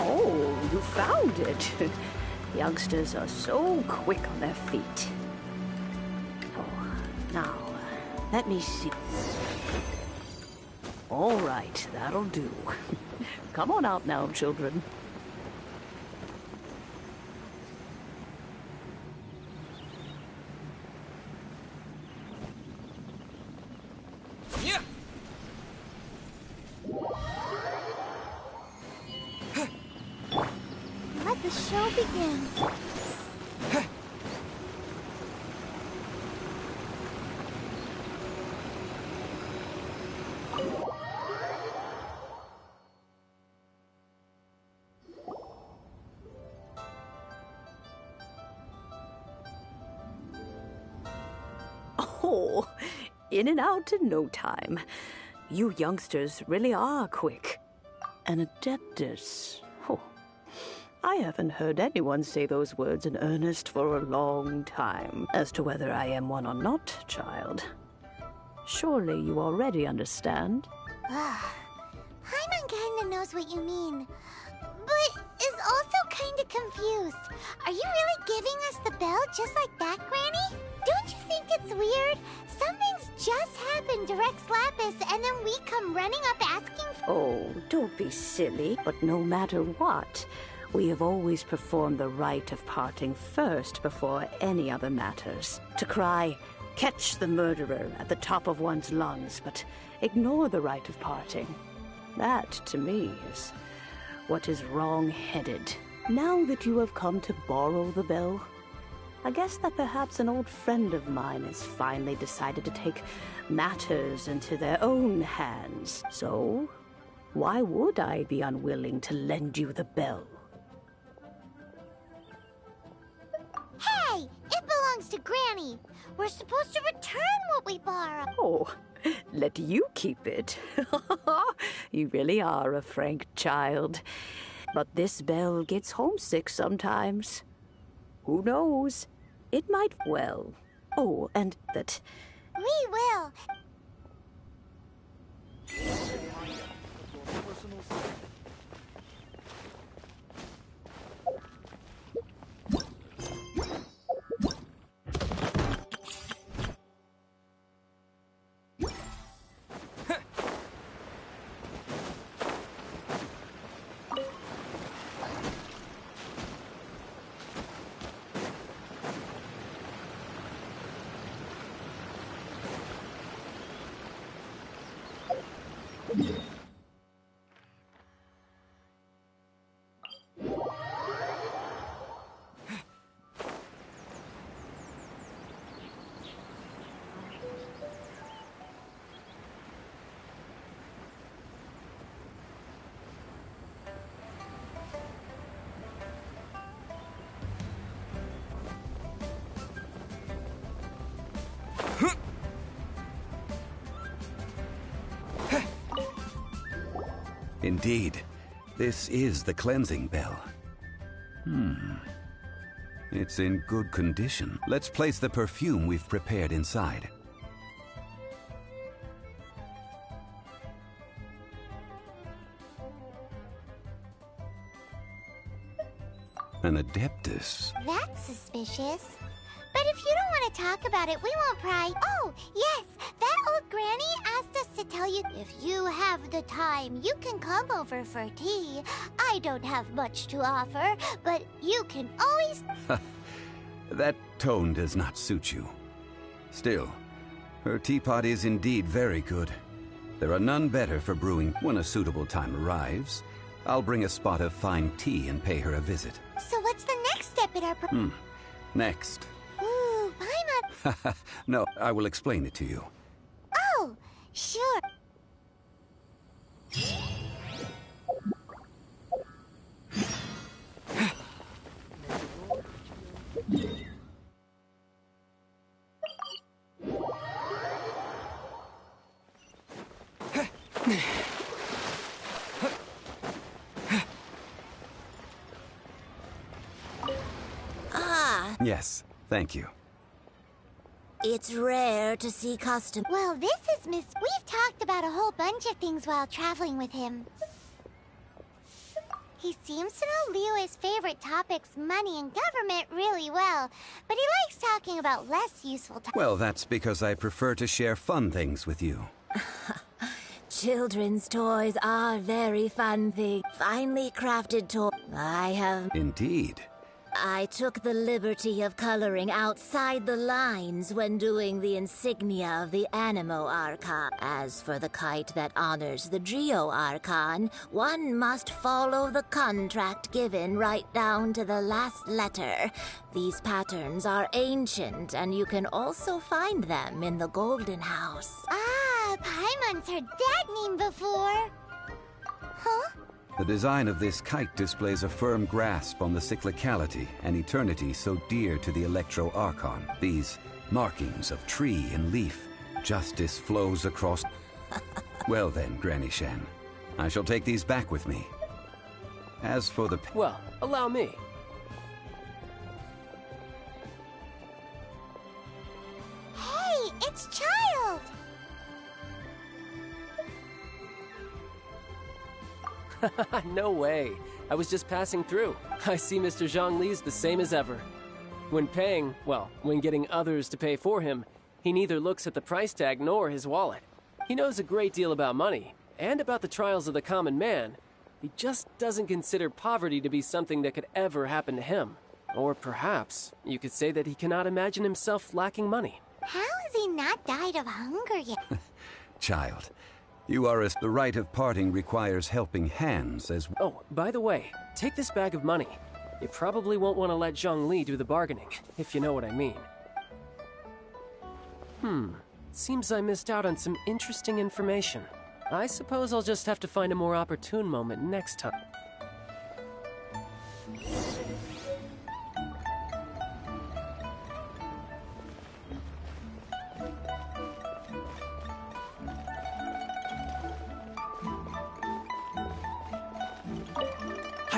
Oh, you found it. Youngsters are so quick on their feet. Oh, now, let me see. All right, that'll do. Come on out now, children. Yeah! Let the show begin. Oh, in and out in no time. You youngsters really are quick. An Adeptus. Oh, I haven't heard anyone say those words in earnest for a long time. As to whether I am one or not, child. Surely you already understand. Paimon kinda knows what you mean, but is also kinda confused. Are you really giving us the bell just like that, Granny? Don't you think it's weird? Something's just happened to Rex Lapis, and then we come running up asking for... Oh, don't be silly. But no matter what, we have always performed the rite of parting first before any other matters. To cry, "Catch the murderer," at the top of one's lungs, but ignore the rite of parting. That, to me, is what is wrong-headed. Now that you have come to borrow the bell, I guess that perhaps an old friend of mine has finally decided to take matters into their own hands. So, why would I be unwilling to lend you the bell? Hey, lie! It belongs to Granny. We're supposed to return what we borrow. Oh, let you keep it. You really are a frank child. But this bell gets homesick sometimes. Who knows? It might well. Oh, and that... We will. Indeed, this is the cleansing bell. It's in good condition. Let's place the perfume we've prepared inside. An Adeptus. That's suspicious. But if you don't want to talk about it, we won't pry. Oh, yes, that old granny asked us to tell you if you have the time, you can come over for tea. I don't have much to offer, but you can always... That tone does not suit you. Still, her teapot is indeed very good. There are none better for brewing. When a suitable time arrives, I'll bring a spot of fine tea and pay her a visit. So what's the next step in our... Next. Ooh, I'm a... No, I will explain it to you. Oh, sure. Yes, thank you. It's rare to see custom. Well, this is Miss... We've talked about a whole bunch of things while traveling with him. He seems to know Liyue's favorite topics, money and government, really well. But he likes talking about less useful topics. Well, that's because I prefer to share fun things with you. Children's toys are very fun things. Finely crafted toys. I have... Indeed. I took the liberty of coloring outside the lines when doing the insignia of the Animo Archon. As for the kite that honors the Geo Archon, one must follow the contract given right down to the last letter. These patterns are ancient, and you can also find them in the Golden House. Ah, Paimon's heard that name before. Huh? The design of this kite displays a firm grasp on the cyclicality and eternity so dear to the Electro Archon. These markings of tree and leaf, justice flows across... Well then, Granny Shan, I shall take these back with me. As for the... Well, allow me. Hey, it's Child! No way. I was just passing through. I see Mr. Zhongli's the same as ever. When paying, well, when getting others to pay for him, he neither looks at the price tag nor his wallet. He knows a great deal about money, and about the trials of the common man. He just doesn't consider poverty to be something that could ever happen to him. Or perhaps, you could say that he cannot imagine himself lacking money. How has he not died of hunger yet? Child, you are as... The rite of parting requires helping hands as... Oh, by the way, take this bag of money. You probably won't want to let Zhongli do the bargaining, if you know what I mean. Seems I missed out on some interesting information. I suppose I'll just have to find a more opportune moment next time.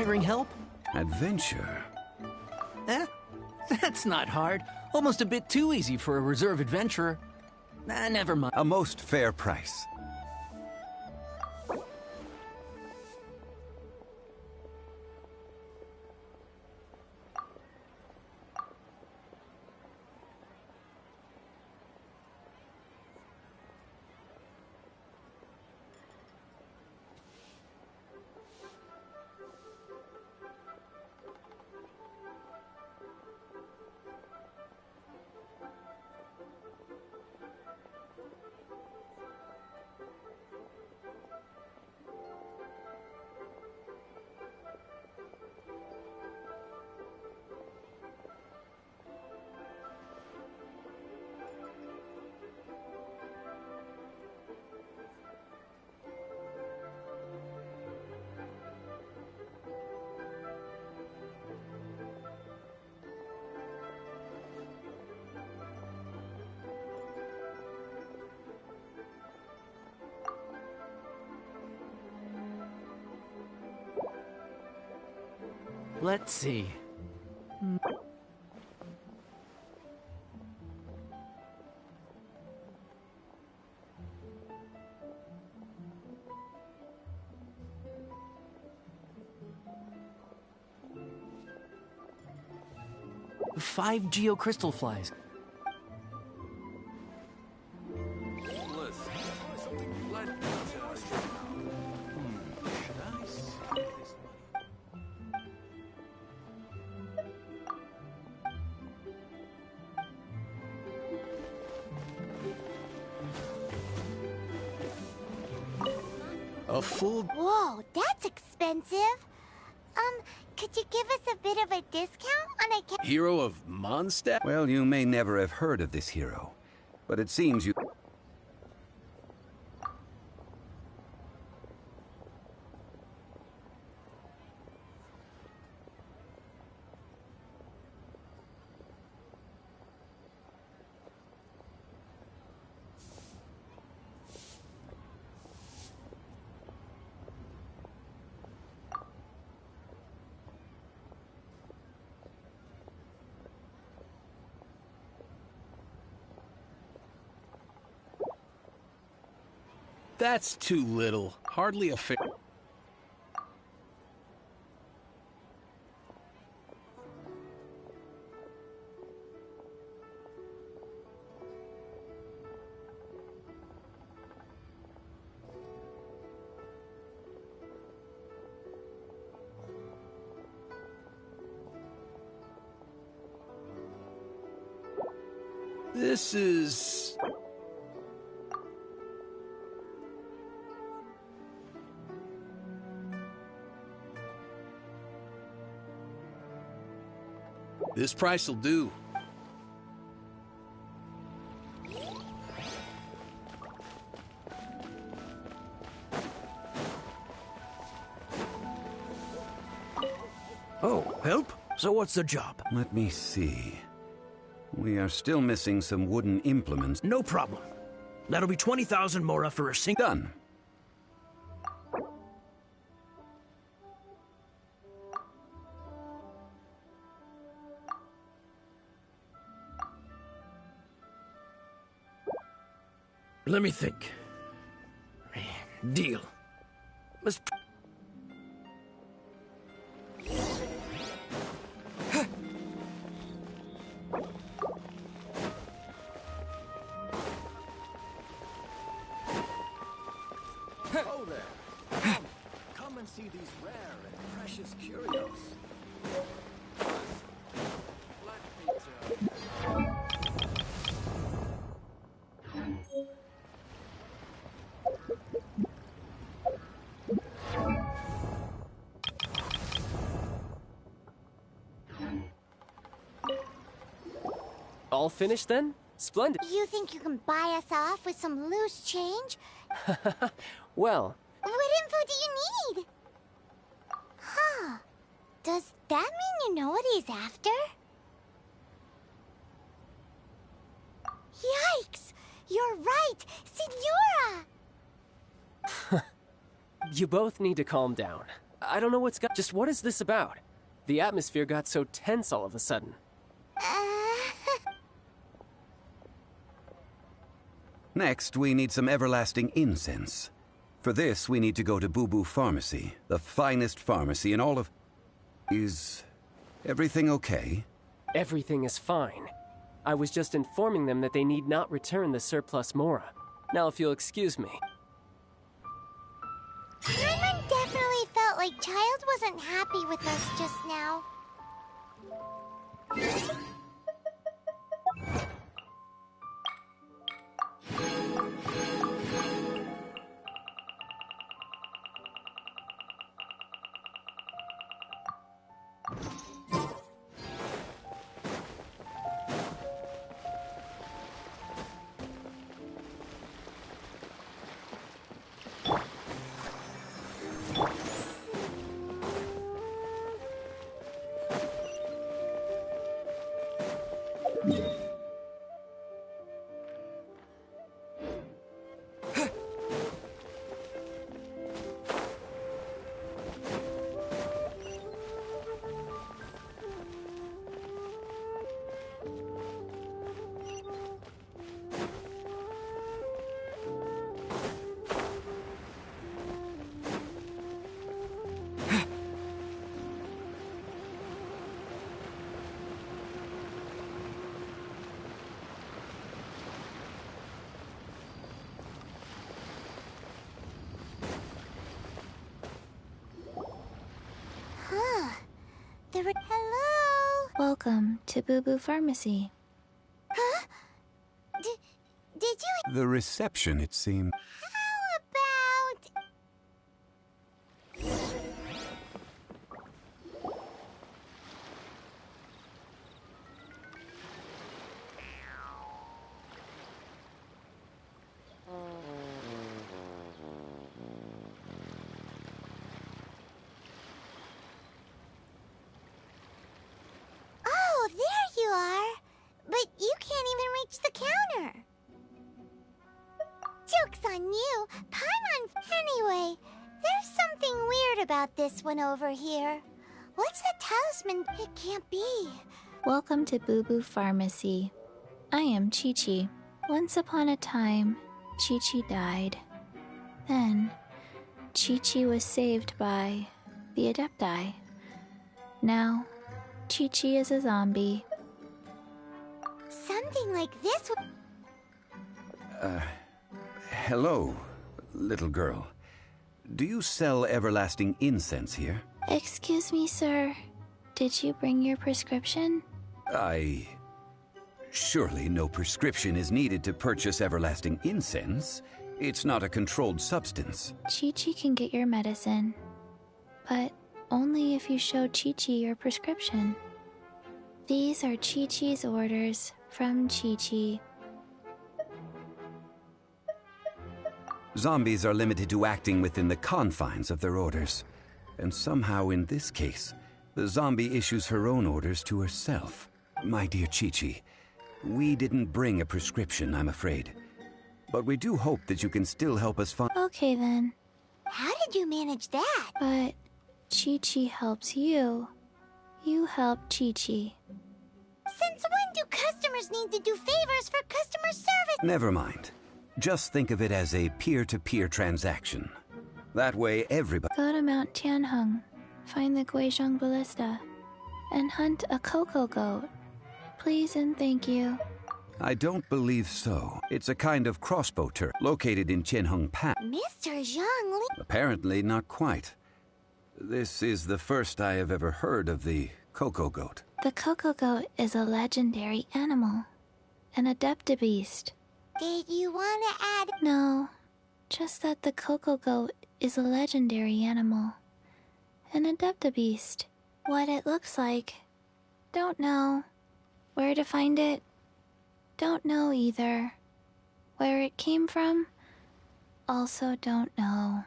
hiring help? Adventure? Eh? That's not hard. Almost a bit too easy for a reserve adventurer. Never mind. A most fair price. Let's see. Five geocrystal flies. A full... Whoa, that's expensive. Could you give us a bit of a discount on a... Hero of Mondstadt? Well, you may never have heard of this hero, but it seems you... That's too little. Hardly a fair... This is... This price will do. Oh, help? So what's the job? Let me see. We are still missing some wooden implements. No problem. That'll be 20,000 mora for a single... Done. Let me think. Deal. Let's... Oh there. Come and see these rare and precious curios. All finished then? Splendid. You think you can buy us off with some loose change? Well, What info do you need? Huh. Does that mean you know what he's after? Yikes! You're right! Signora! you both need to calm down. I don't know what's got... Just what is this about? The atmosphere got so tense all of a sudden. Next, we need some everlasting incense. For this, we need to go to Boo Boo Pharmacy, the finest pharmacy in all of... Is everything okay? Everything is fine. I was just informing them that they need not return the surplus Mora. Now, if you'll excuse me. Paimon definitely felt like Child wasn't happy with us just now. Hello? Welcome to Boo Boo Pharmacy. Huh? Did you... The reception, it seemed... How about... Oh, there you are. But you can't even reach the counter. Joke's on you. Paimon... Anyway, there's something weird about this one over here. What's the talisman? It can't be. Welcome to Boo Boo Pharmacy. I am Chi-Chi. Once upon a time, Chi-Chi died. Then, Chi-Chi was saved by the Adepti. Now, Chi-Chi is a zombie. Something like this would... Hello, little girl. Do you sell everlasting incense here? Excuse me, sir. Did you bring your prescription? Surely no prescription is needed to purchase everlasting incense. It's not a controlled substance. Chi-Chi can get your medicine, but only if you show Chi-Chi your prescription. These are Chi-Chi's orders from Chi-Chi. Zombies are limited to acting within the confines of their orders. And somehow in this case, the zombie issues her own orders to herself. My dear Chi-Chi, we didn't bring a prescription, I'm afraid. But we do hope that you can still help us find... Okay then. How did you manage that? But Chi-Chi helps you. You help Chi-Chi. Since when do customers need to do favors for customer service? Never mind. Just think of it as a peer-to-peer transaction. That way everybody... Go to Mount Tianheng, find the Guizhong Ballista, and hunt a cocoa goat. Please and thank you. I don't believe so. It's a kind of crossbow turret located in Tianheng Pass. Mr. Zhang Li... Apparently not quite. This is the first I have ever heard of the cocoa goat. The cocoa goat is a legendary animal, an adeptibeast. Did you want to add... No, just that the cocoa goat is a legendary animal, an adeptibeast. What it looks like, don't know. Where to find it, don't know either. Where it came from, also don't know.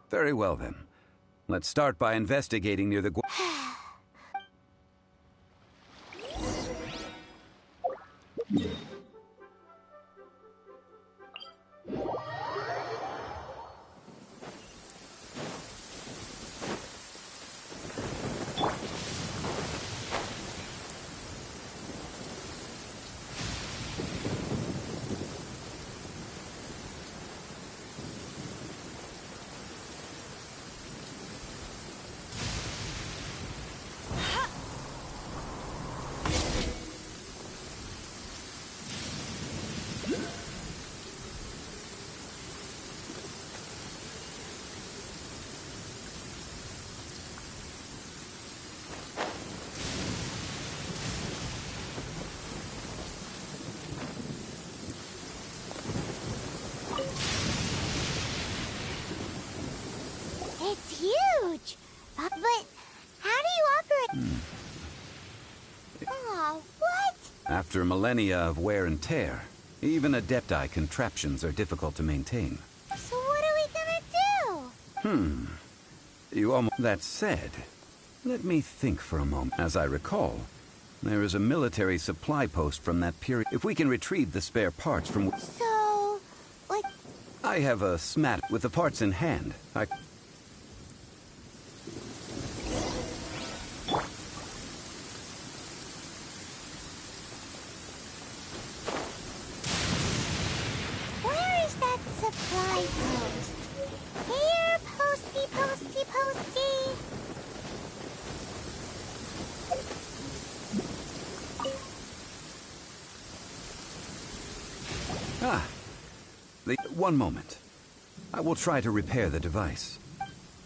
Very well then. Let's start by investigating near the... It's huge! But how do you operate? Aw, what? After millennia of wear and tear, even Adepti contraptions are difficult to maintain. So what are we gonna do? You almost... That said, let me think for a moment. As I recall, there is a military supply post from that period. If we can retrieve the spare parts from... So, like... I have a smat with the parts in hand. Where is that supply post? Here, posty, posty, posty. One moment. I will try to repair the device.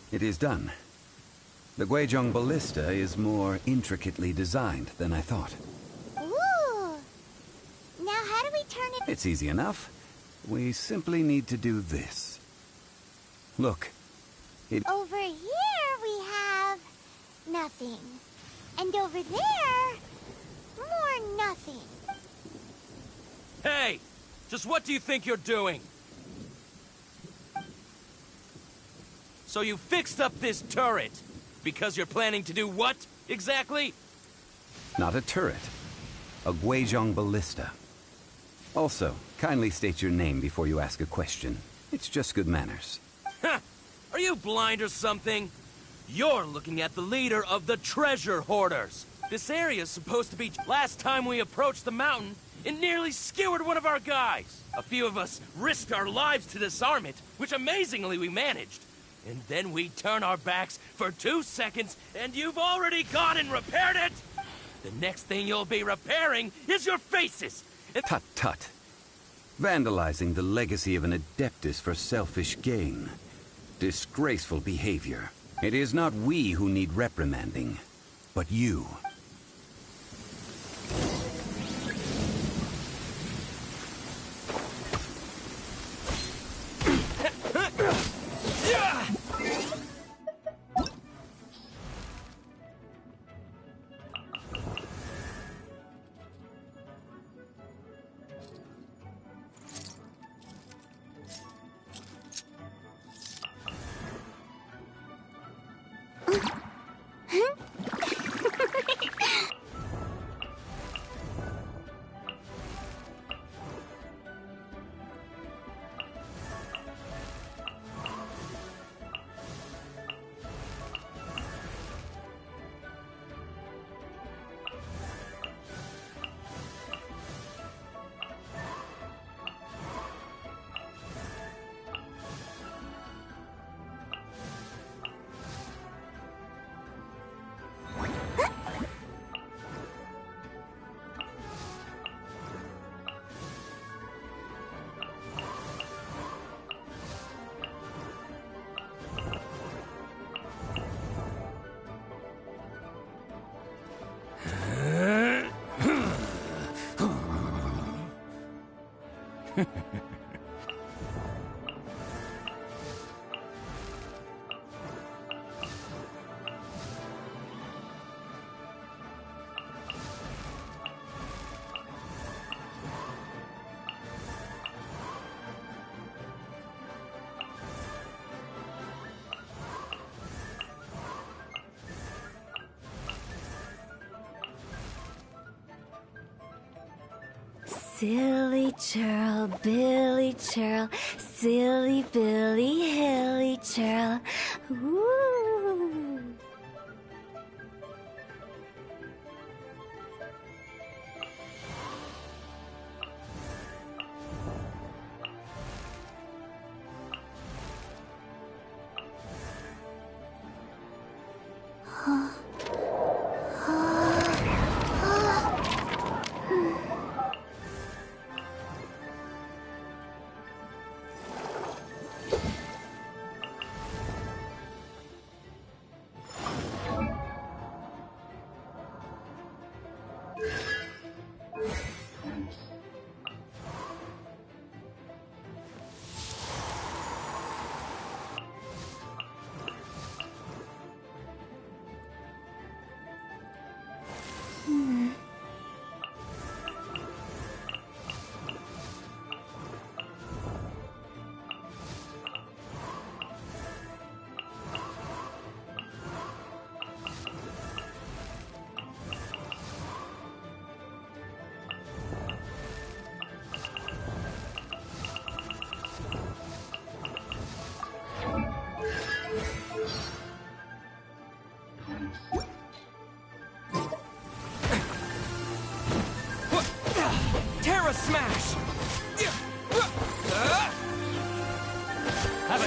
It is done. The Guizhong ballista is more intricately designed than I thought. Ooh. Now how do we turn it? It's easy enough. We simply need to do this. Look. Over here we have nothing. And over there, more nothing. Hey! Just what do you think you're doing? So you fixed up this turret because you're planning to do what, exactly? Not a turret. A Guizhong ballista. Also, kindly state your name before you ask a question. It's just good manners. Ha! Are you blind or something? You're looking at the leader of the treasure hoarders. This area's supposed to be... Last time we approached the mountain, it nearly skewered one of our guys. A few of us risked our lives to disarm it, which amazingly we managed. And then we turn our backs for 2 seconds, and you've already gone and repaired it! The next thing you'll be repairing is your faces! Tut tut. Vandalizing the legacy of an Adeptus for selfish gain. Disgraceful behavior. It is not we who need reprimanding, but you. Silly churl, Billy churl, silly Billy, hilly churl. Ooh. Smash! Have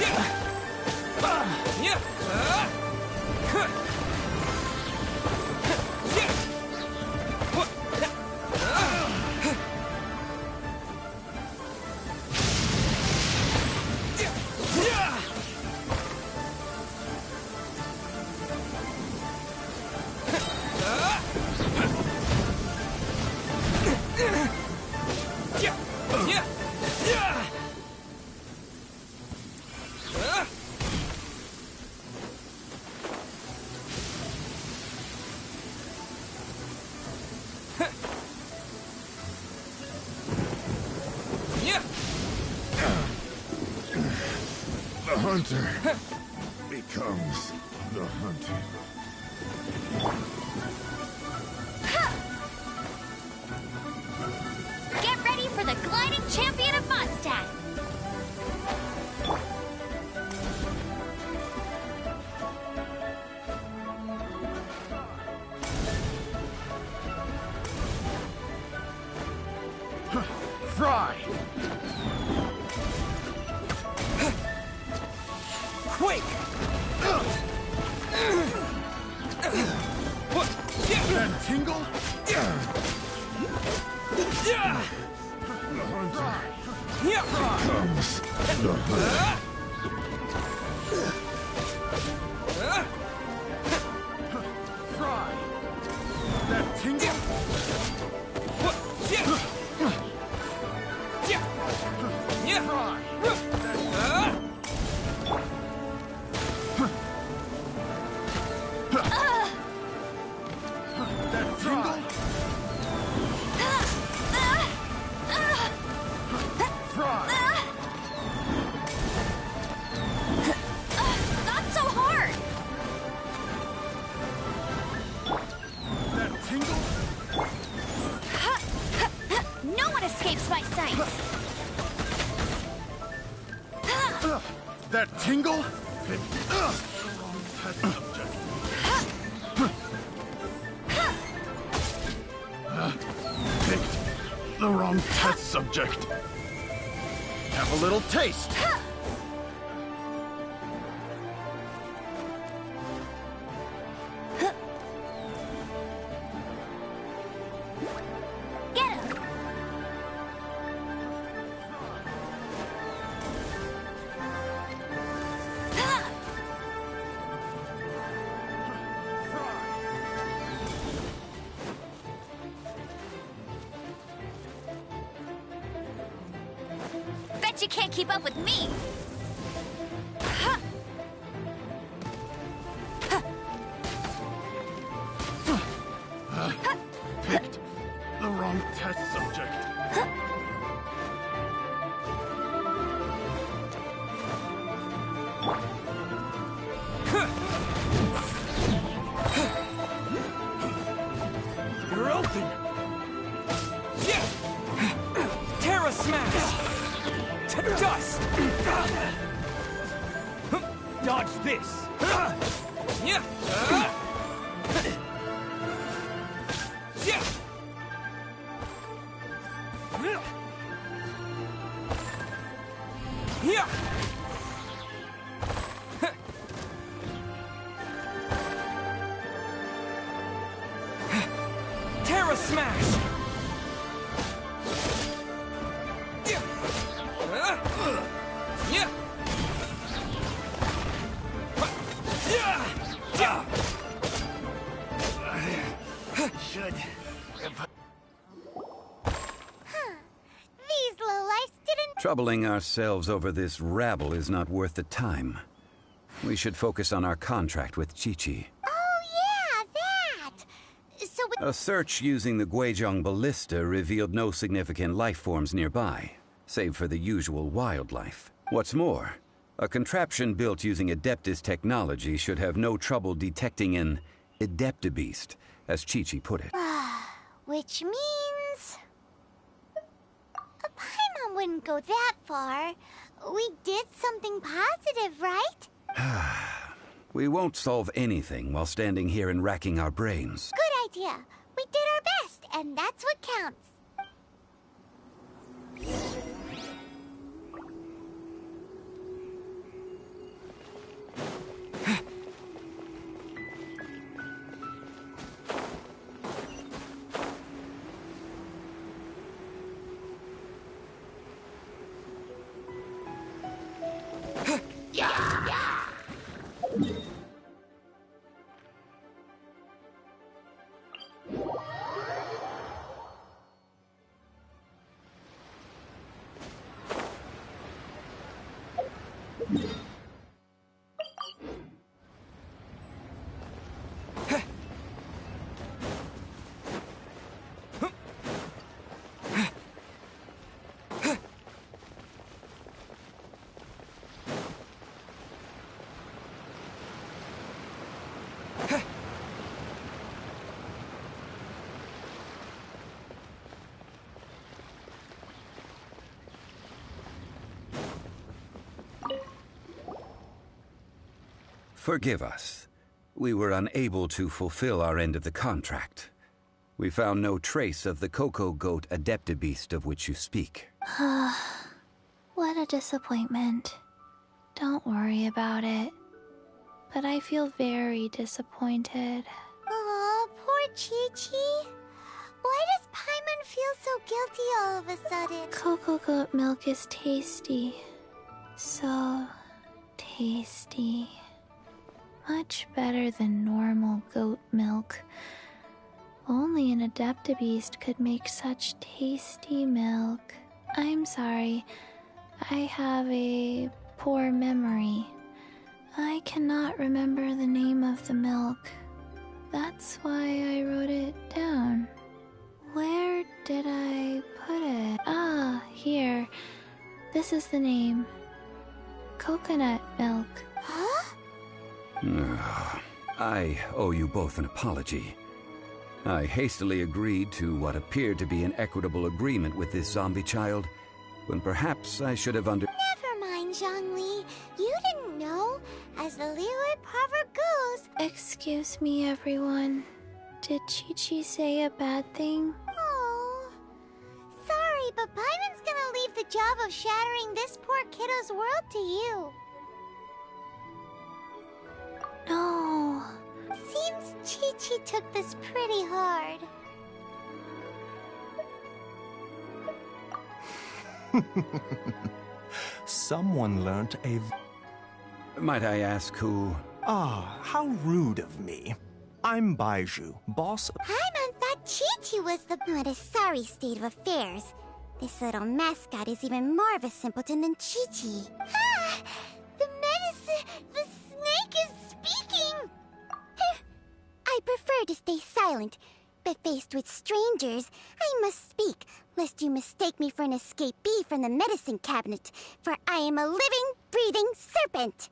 The hunter becomes the hunted. Get ready for the gliding champion of Mondstadt! Fry! Quake! Then tingle? The hunter becomes the hunter. Fry! That tingle? Not so hard! That tingle? No one escapes my sights! That tingle? Picked the wrong test subject. Have a little taste. Get him! Bet you can't keep up with me! Picked the wrong test subject. You're open! Terra Smash! Dust! Dodge this! Terra Smash! Should. These lowlifes didn't... Troubling ourselves over this rabble is not worth the time. We should focus on our contract with Chi-Chi. Oh, yeah, that! So we... A search using the Guizhong ballista revealed no significant life forms nearby, save for the usual wildlife. What's more, a contraption built using Adeptus technology should have no trouble detecting an Adeptabeast, as Chi-Chi put it. Which means... Paimon wouldn't go that far. We did something positive, right? We won't solve anything while standing here and racking our brains. Good idea. We did our best, and that's what counts. Forgive us. We were unable to fulfill our end of the contract. We found no trace of the Cocoa Goat Adeptabeast of which you speak. What a disappointment. Don't worry about it. But I feel very disappointed. Aw, poor Chi-Chi. Why does Paimon feel so guilty all of a sudden? Cocoa goat milk is tasty. So tasty. Much better than normal goat milk. Only an Adeptabeast could make such tasty milk. I'm sorry. I have a poor memory. I cannot remember the name of the milk. That's why I wrote it down. Where did I put it? Ah, here. This is the name. Coconut milk. Huh? I owe you both an apology. I hastily agreed to what appeared to be an equitable agreement with this zombie child, when perhaps I should have Never mind, Zhongli. You didn't know. As the Liyue proverb goes... Excuse me, everyone. Did Chi-Chi say a bad thing? Oh, sorry, but Paimon's gonna leave the job of shattering this poor kiddo's world to you. No. Seems Chi-Chi took this pretty hard. Someone learnt a... Might I ask who? Ah, how rude of me. I'm Baiju, boss of... Paimon thought Chi-Chi was the... What a sorry state of affairs. This little mascot is even more of a simpleton than Chi-Chi. Ah! The medicine... The snake is speaking! I prefer to stay silent, but faced with strangers, I must speak, lest you mistake me for an escapee from the medicine cabinet, for I am a living, breathing serpent!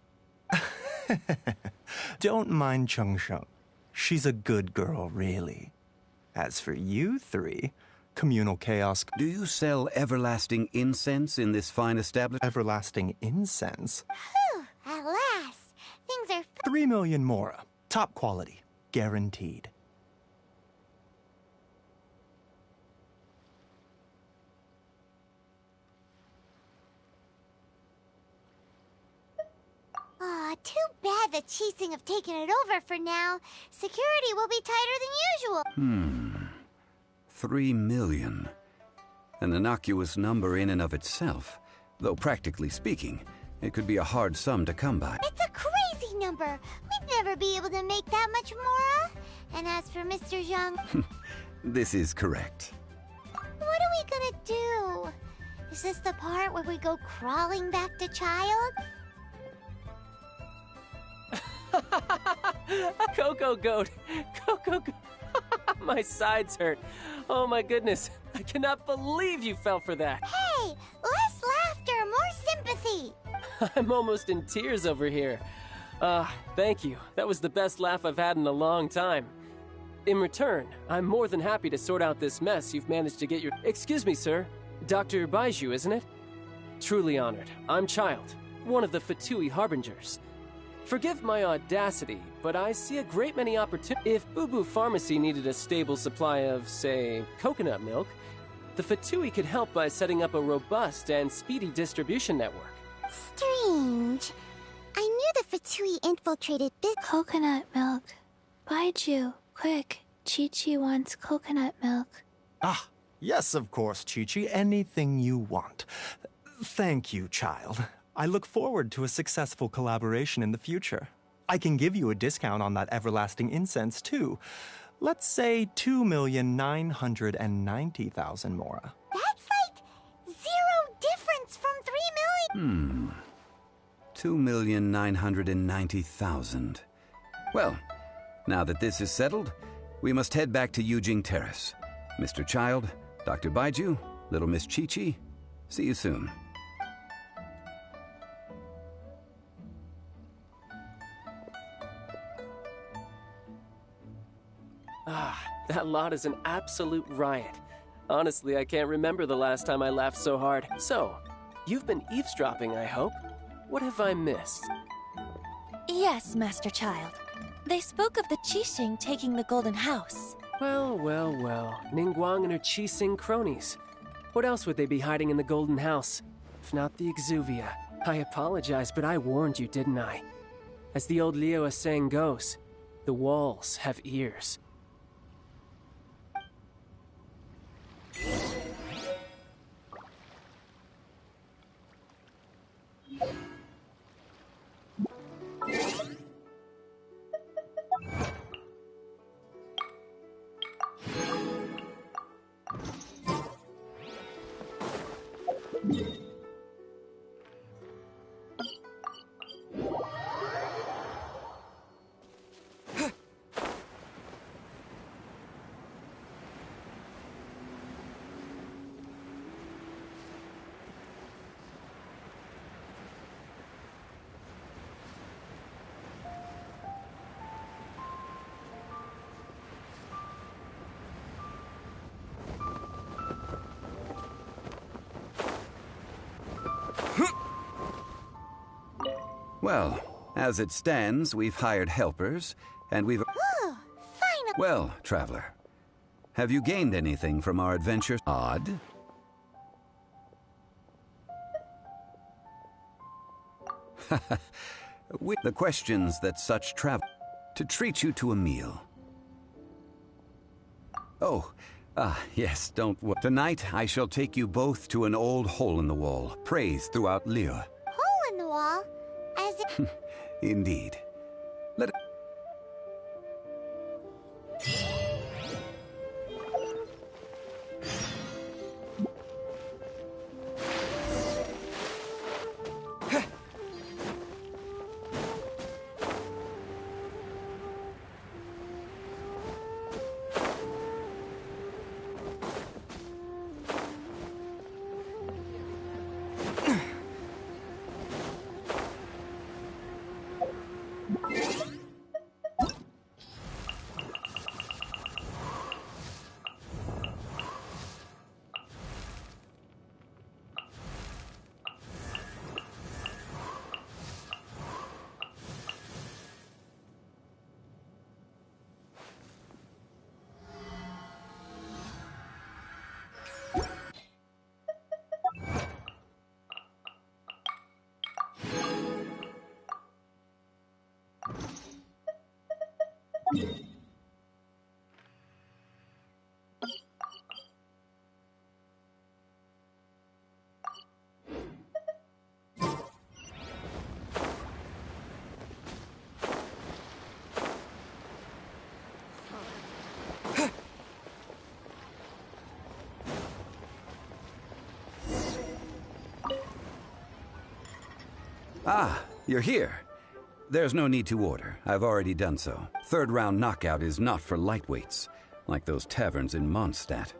Don't mind Chung Sheng. She's a good girl, really. As for you three, communal chaos... Do you sell everlasting incense in this fine establishment? Everlasting incense? Whew, at last! Things are... 3 million mora. Top quality. Guaranteed. Aw, too bad the Qixing have taken it over for now. Security will be tighter than usual. 3 million. An innocuous number in and of itself. Though practically speaking, it could be a hard sum to come by. It's a crazy number. We'd never be able to make that much more. And as for Mr. Zhang... This is correct. What are we gonna do? Is this the part where we go crawling back to child? Cocoa Goat! Cocoa Goat! My sides hurt. Oh my goodness. I cannot believe you fell for that. Hey! Less laughter, more sympathy! I'm almost in tears over here. Thank you. That was the best laugh I've had in a long time. In return, I'm more than happy to sort out this mess you've managed to get your... Excuse me, sir. Dr. Baiju, isn't it? Truly honored. I'm Child, one of the Fatui Harbingers. Forgive my audacity, but I see a great many opportunities. If Boo Boo Pharmacy needed a stable supply of, say, coconut milk, the Fatui could help by setting up a robust and speedy distribution network. Strange. I knew the Fatui infiltrated this... Coconut milk. Baiju, quick. Chi-Chi wants coconut milk. Ah, yes, of course, Chi-Chi. Anything you want. Thank you, child. I look forward to a successful collaboration in the future. I can give you a discount on that everlasting incense, too. Let's say 2,990,000 mora. That's like 0 difference from 3 million. 2,990,000. Well, now that this is settled, we must head back to Yujing Terrace. Mr. Child, Dr. Baiju, little Miss Chi-Chi, see you soon. That lot is an absolute riot. Honestly, I can't remember the last time I laughed so hard. So, you've been eavesdropping, I hope? What have I missed? Yes, Master Child. They spoke of the Qixing taking the Golden House. Well, well, well. Ningguang and her Qixing cronies. What else would they be hiding in the Golden House? If not the Exuvia. I apologize, but I warned you, didn't I? As the old Liyue saying goes, the walls have ears. Well, as it stands, we've hired helpers, and we've... Ooh, finally! Well, Traveler, have you gained anything from our adventure? Odd? With the questions that such travel... To treat you to a meal. Oh, yes, don't worry. Tonight, I shall take you both to an old hole-in-the-wall, praised throughout Liyue. Hole in the wall? As if... Indeed. Let it... Ah, you're here. There's no need to order. I've already done so. Third round knockout is not for lightweights, like those taverns in Mondstadt.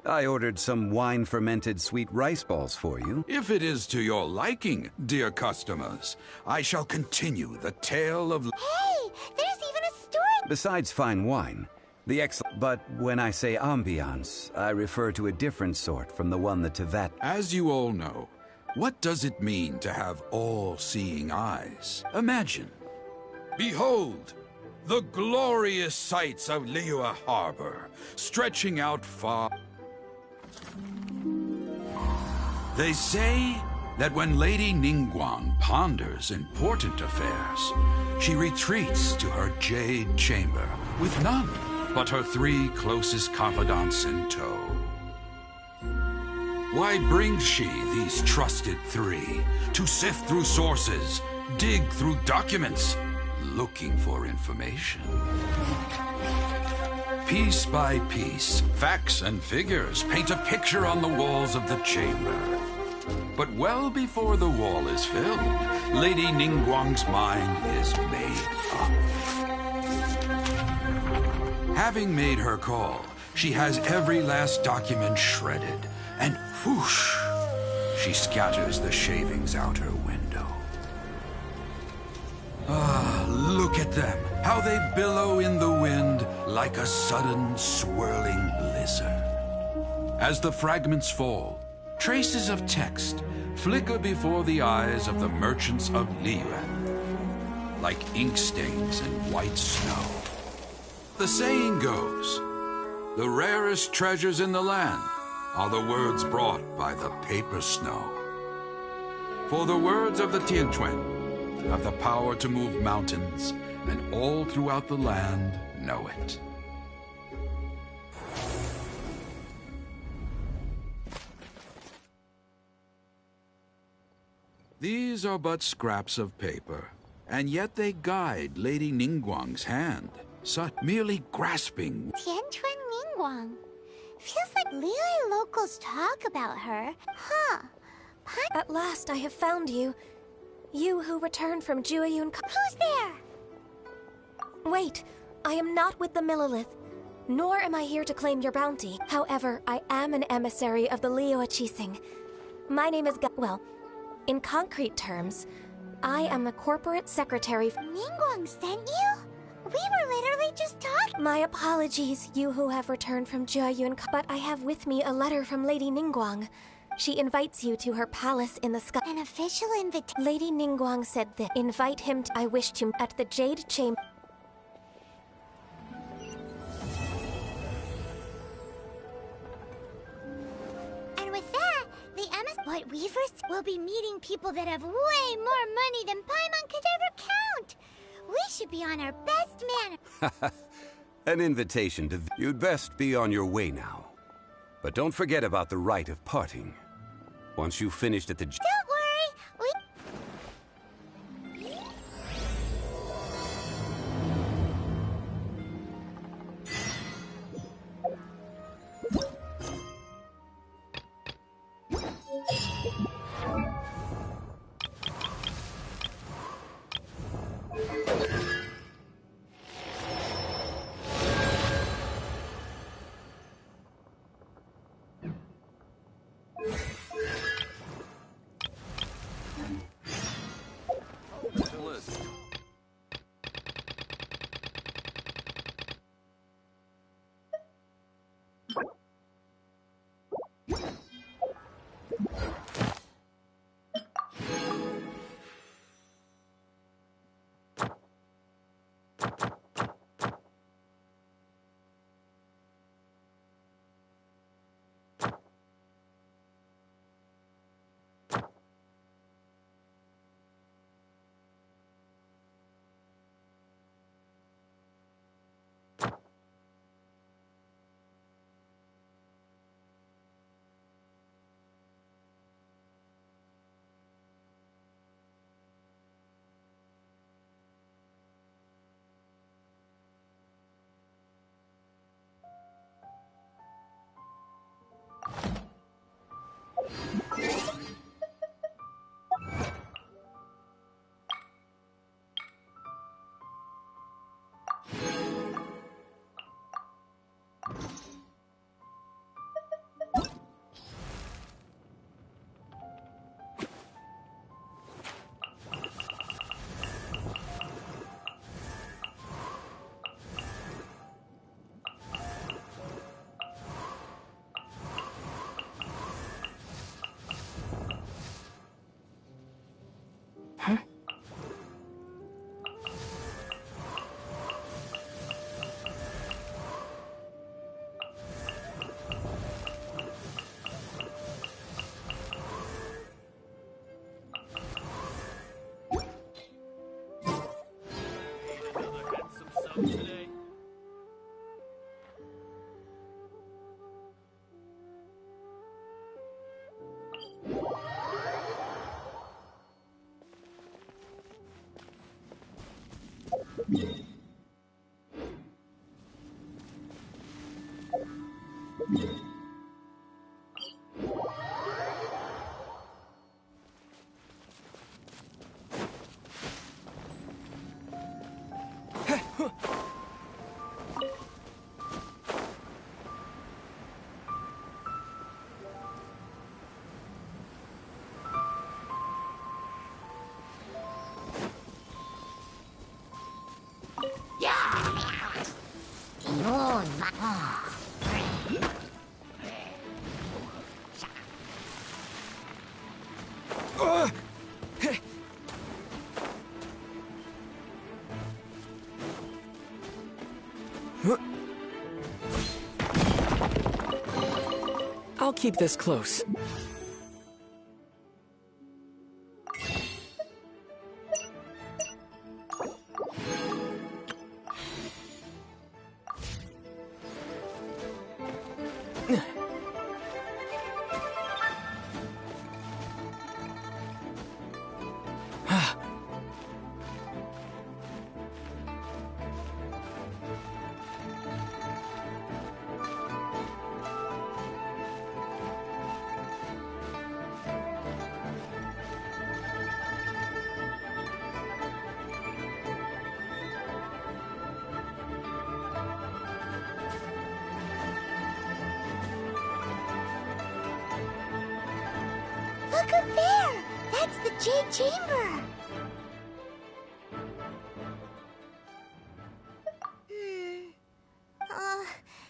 I ordered some wine-fermented sweet rice balls for you. If it is to your liking, dear customers, I shall continue the tale of... Hey, there's even a story! Besides fine wine, the but when I say ambiance, I refer to a different sort from the one the Tevat... As you all know, what does it mean to have all-seeing eyes? Imagine. Behold, the glorious sights of Liyue Harbor, stretching out far. They say that when Lady Ningguang ponders important affairs, she retreats to her jade chamber with none but her 3 closest confidants in tow. Why brings she these trusted 3 to sift through sources, dig through documents, looking for information? Piece by piece, facts and figures paint a picture on the walls of the chamber. But well before the wall is filled, Lady Ningguang's mind is made up. Having made her call, she has every last document shredded, and whoosh, she scatters the shavings out her window. Ah, look at them, how they billow in the wind like a sudden swirling blizzard. As the fragments fall, traces of text flicker before the eyes of the merchants of Liyue. like ink stains and white snow. The saying goes, the rarest treasures in the land are the words brought by the paper snow. For the words of the Tianquan have the power to move mountains, and all throughout the land know it. These are but scraps of paper, and yet they guide Lady Ningguang's hand, such merely grasping. Tianquan Ningguang. Feels like Liyue locals talk about her. Huh. At last I have found you. You who returned from Jueyun. Who's there? Wait, I am not with the Millelith, nor am I here to claim your bounty. However, I am an emissary of the Liyue Qixing. My name is well, in concrete terms, I am the corporate secretary. Ningguang sent you? We were literally just talking. My apologies, you who have returned from Jueyun, but I have with me a letter from Lady Ningguang. She invites you to her palace in the sky. An official invitation. Lady Ningguang said that invite him to I wish to at the Jade Chamber. And with that, the White Weavers will be meeting people that have way more money than Paimon could ever count. We should be on our best manner. An invitation to... You'd best be on your way now. But don't forget about the rite of parting. Once you've finished at the... Don't worry, I'll keep this close. Look up there! That's the Jade Chamber!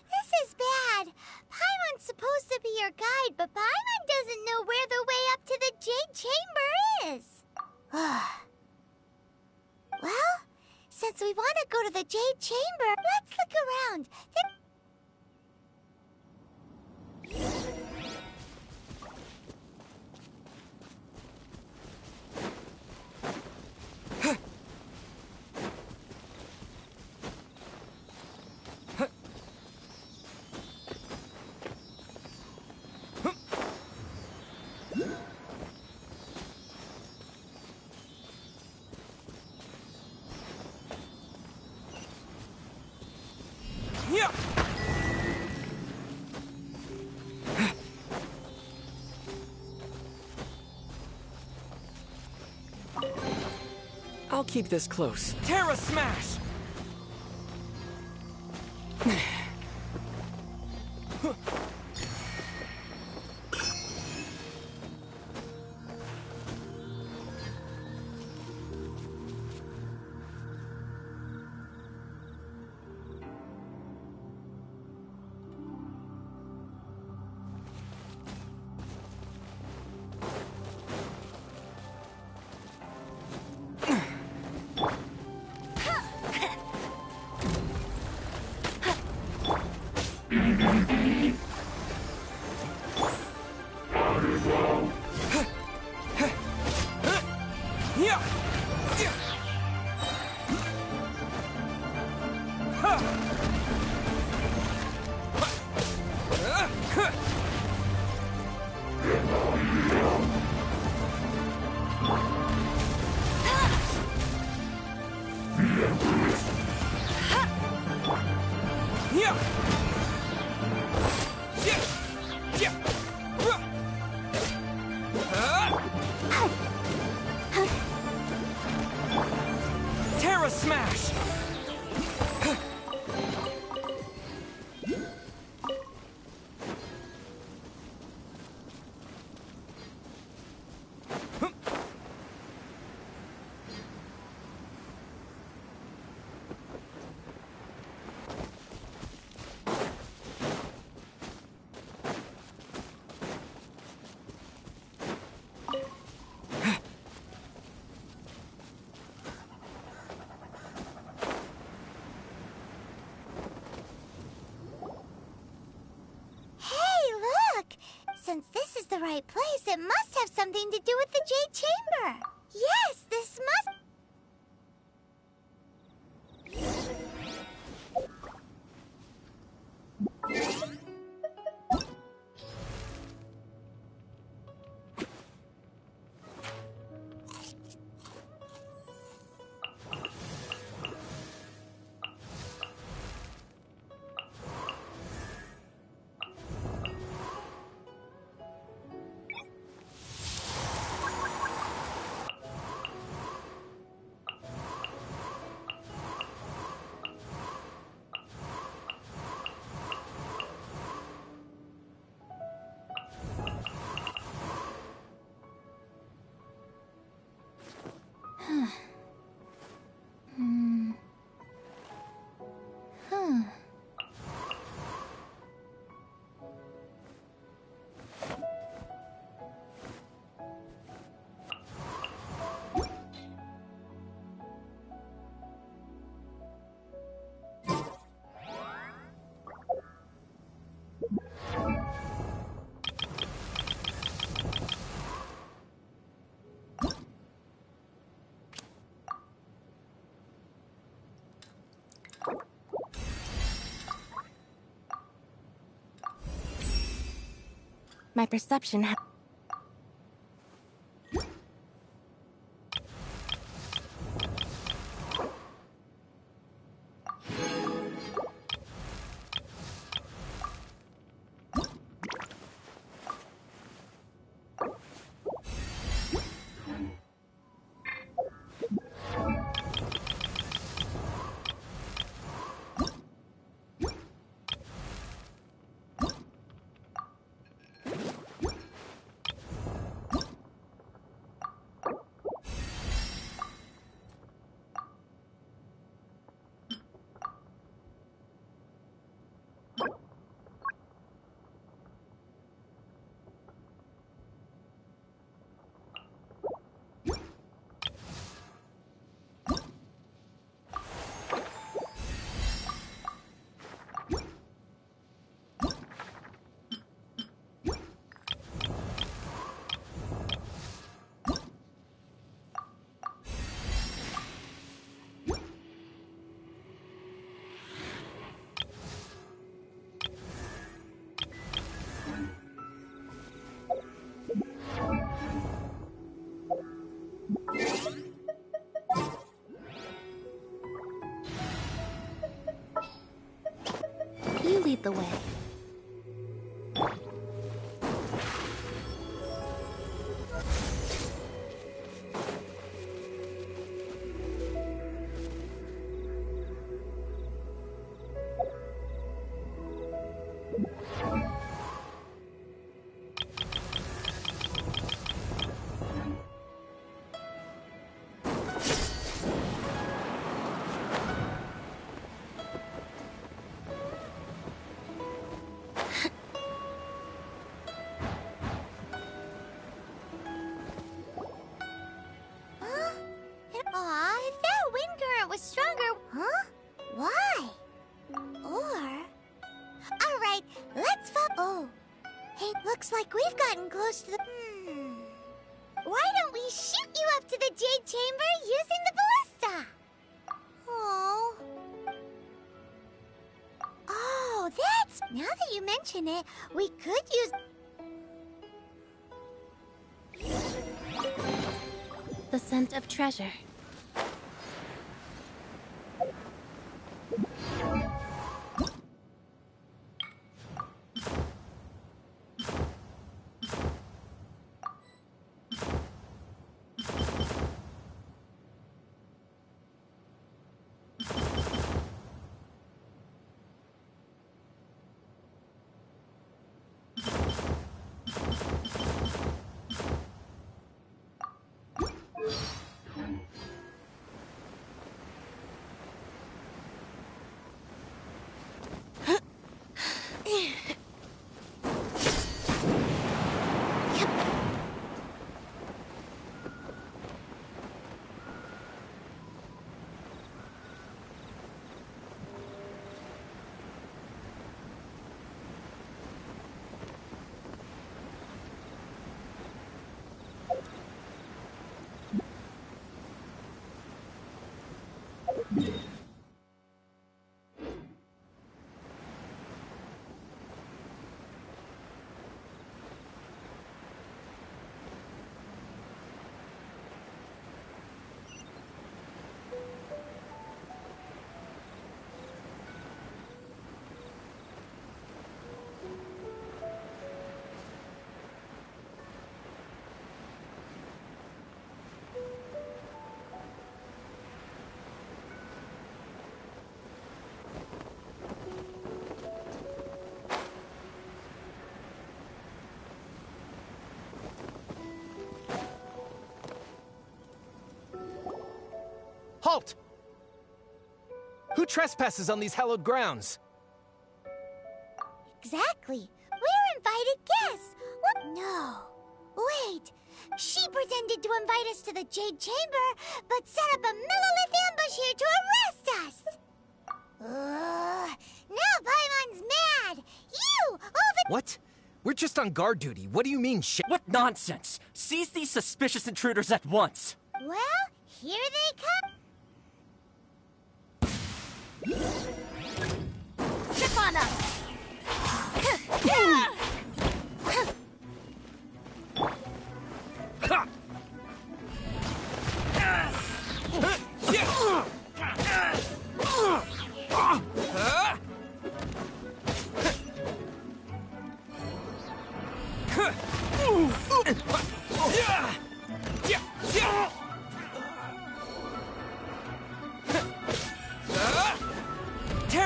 This is bad. Paimon's supposed to be your guide, but Paimon doesn't know where the way up to the Jade Chamber is. Well, since we want to go to the Jade Chamber, let's look around. I'll keep this close. Terra Smash! Terra Smash! Since this is the right place, it must have something to do with the Jade Chamber. Yes, this must... My perception You lead the way. was stronger. Huh? Why? Alright, let's Oh. Hey, looks like we've gotten close to the... Why don't we shoot you up to the Jade Chamber using the ballista? Oh. Oh, that's... Now that you mention it, we could use... The scent of treasure. Halt! Who trespasses on these hallowed grounds? Exactly. We're invited guests. What? No. Wait. She pretended to invite us to the Jade Chamber, but set up a Millilith ambush here to arrest us. Now Paimon's mad. You, all the... What? We're just on guard duty. What do you mean, What nonsense! Seize these suspicious intruders at once! Well, here they come. Step on up!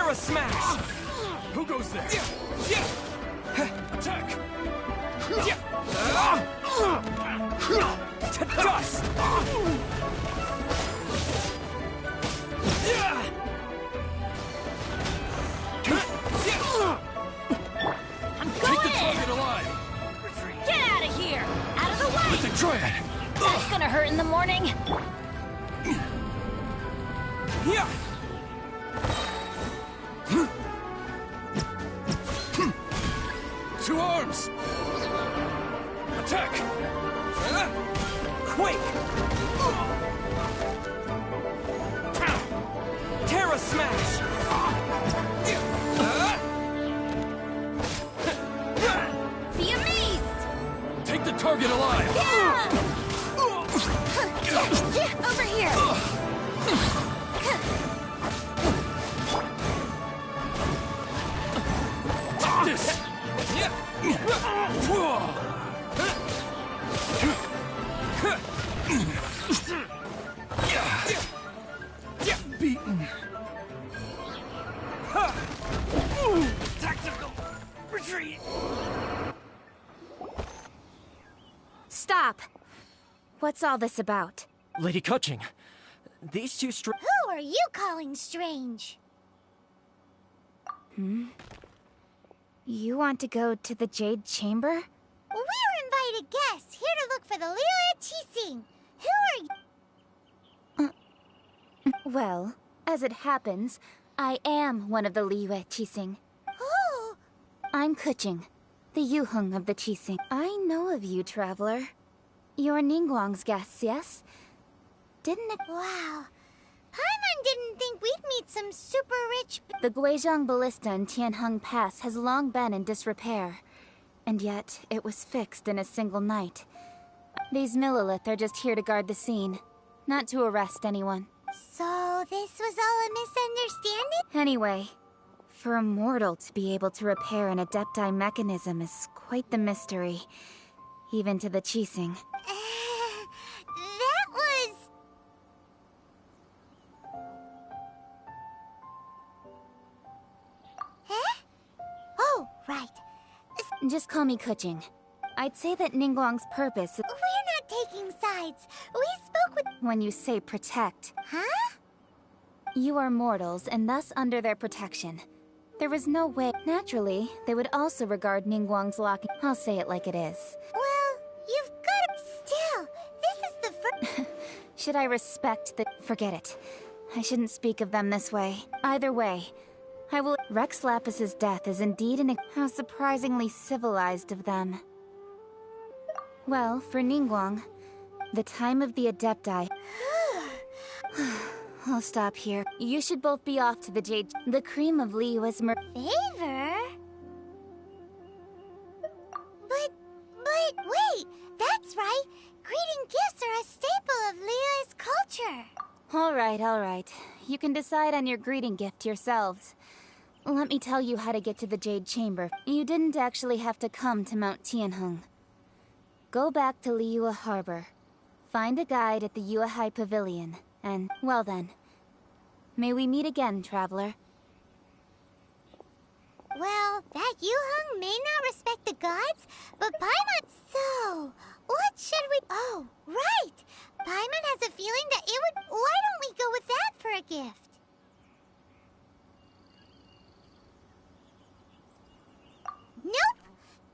Terra Smash! Who goes there? Attack! To dust! I'm Take going the in! target alive! Get out of here! Out of the way! With the Triad! That's gonna hurt in the morning. Yeah! Two arms! Attack! Quake! Terra Smash! Be amazed! Take the target alive! Over here! Take this! Beaten. Tactical retreat. Stop! What's all this about? Lady Kuching, these two Who are you calling strange? You want to go to the Jade Chamber? We're invited guests here to look for the Liyue Qixing. Who are you? Well, as it happens, I am one of the Liyue Qixing. Who? I'm Kuching, the Yuheng of the Qixing. I know of you, traveler. You're Ningguang's guests, yes? Didn't it? Wow. Paimon didn't think we'd meet some super rich... The Guizhong Ballista in Tianheng Pass has long been in disrepair. And yet, it was fixed in a single night. These Millilith are just here to guard the scene, not to arrest anyone. So this was all a misunderstanding? Anyway, for a mortal to be able to repair an Adepti mechanism is quite the mystery, even to the Qixing. That was... Huh? Oh, right. Just call me Kuching. I'd say that Ningguang's purpose... We're not taking sides. We spoke with... When you say protect... Huh? You are mortals, and thus under their protection. There was no way... Naturally, they would also regard Ningguang's locking... I'll say it like it is. Well, you've got... Still, this is the first... Should I respect the... Forget it. I shouldn't speak of them this way. Either way, I will... Rex Lapis's death is indeed an... How surprisingly civilized of them. Well, for Ningguang, the time of the Adepti... I'll stop here. You should both be off to the Jade... The cream of Liyue's Favor? But wait, that's right. Greeting gifts are a staple of Liyue's culture. Alright. You can decide on your greeting gift yourselves. Let me tell you how to get to the Jade Chamber. You didn't actually have to come to Mount Tianheng. Go back to Liyue Harbor. Find a guide at the Yuehai Pavilion. And, well then, may we meet again, traveler. Well, that Yuheng may not respect the gods, but Paimon... So, what should we... Oh, right! Paimon has a feeling that it would... Why don't we go with that for a gift? Nope!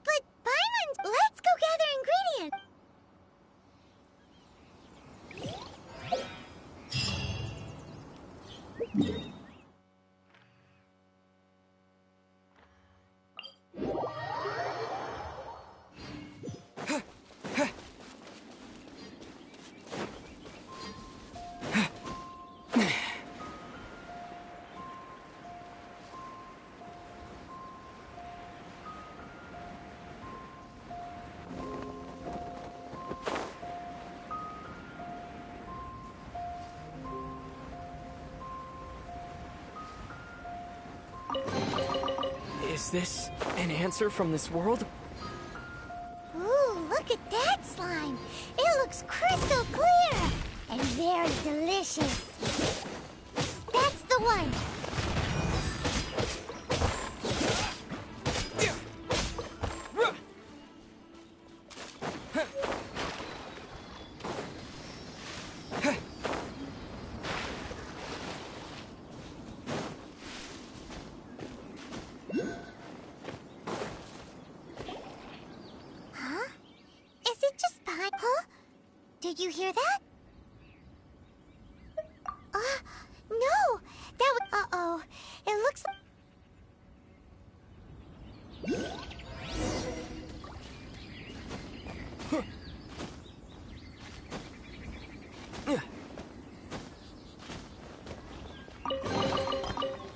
But Paimon... Let's go gather ingredients! Is this an answer from this world? Ooh, look at that slime! It looks crystal clear! And very delicious. That's the one! Did you hear that? No! That was... Uh-oh. It looks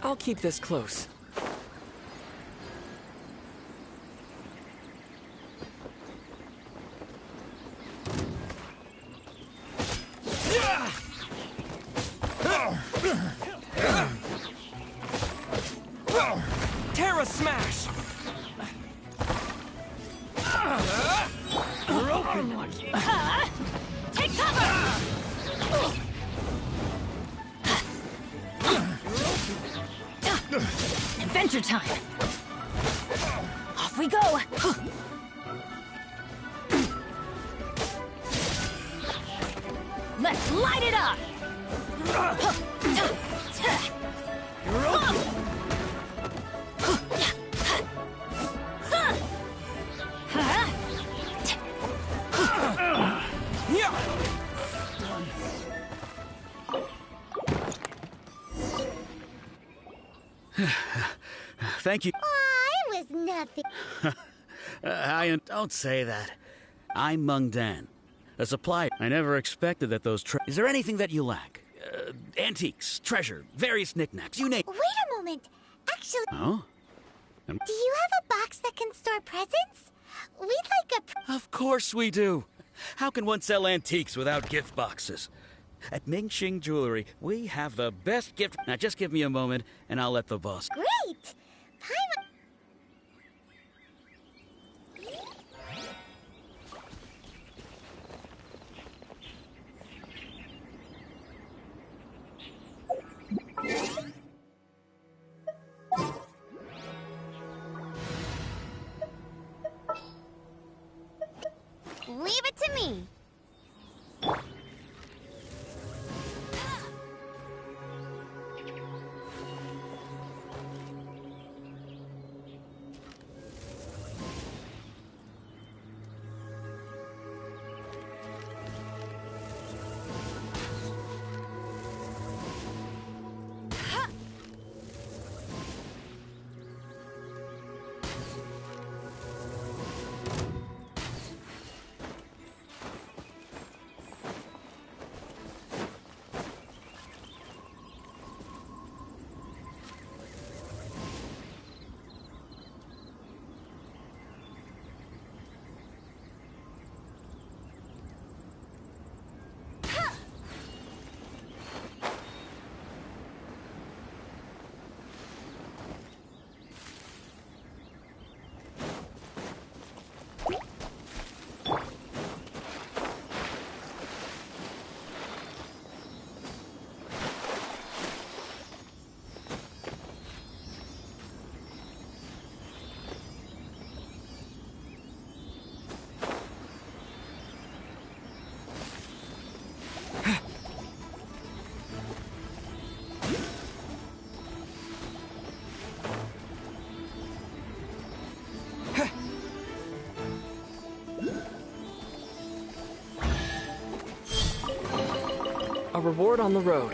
I'll keep this close. Terra Smash! You're open. Take cover! Adventure time! Off we go! Let's light it up! You're open! Thank you. Aw, it was nothing. Don't say that. I'm Mung Dan, a supplier. I never expected that those Is there anything that you lack? Antiques, treasure, various knickknacks, you name. Wait a moment. Actually... Oh? Do you have a box that can store presents? We'd like a... Of course we do. How can one sell antiques without gift boxes? At Ming Xing Jewelry, we have the best gift... Now just give me a moment, and I'll let the boss... Great! Leave it to me. A reward on the road.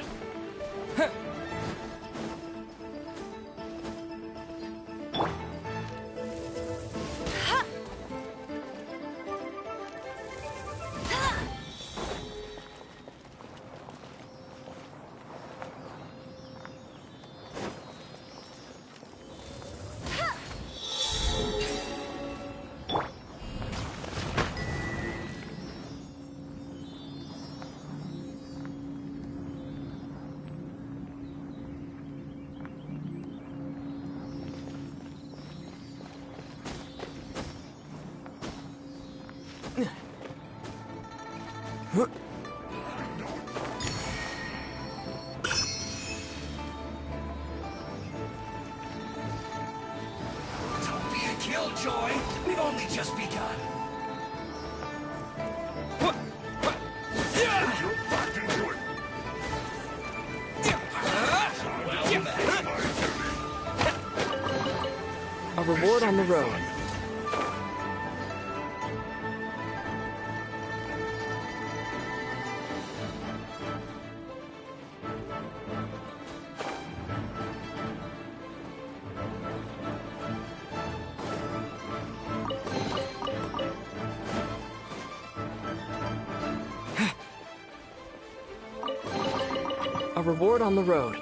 Don't be a killjoy. We've only just begun. A reward on the road. reward on the road.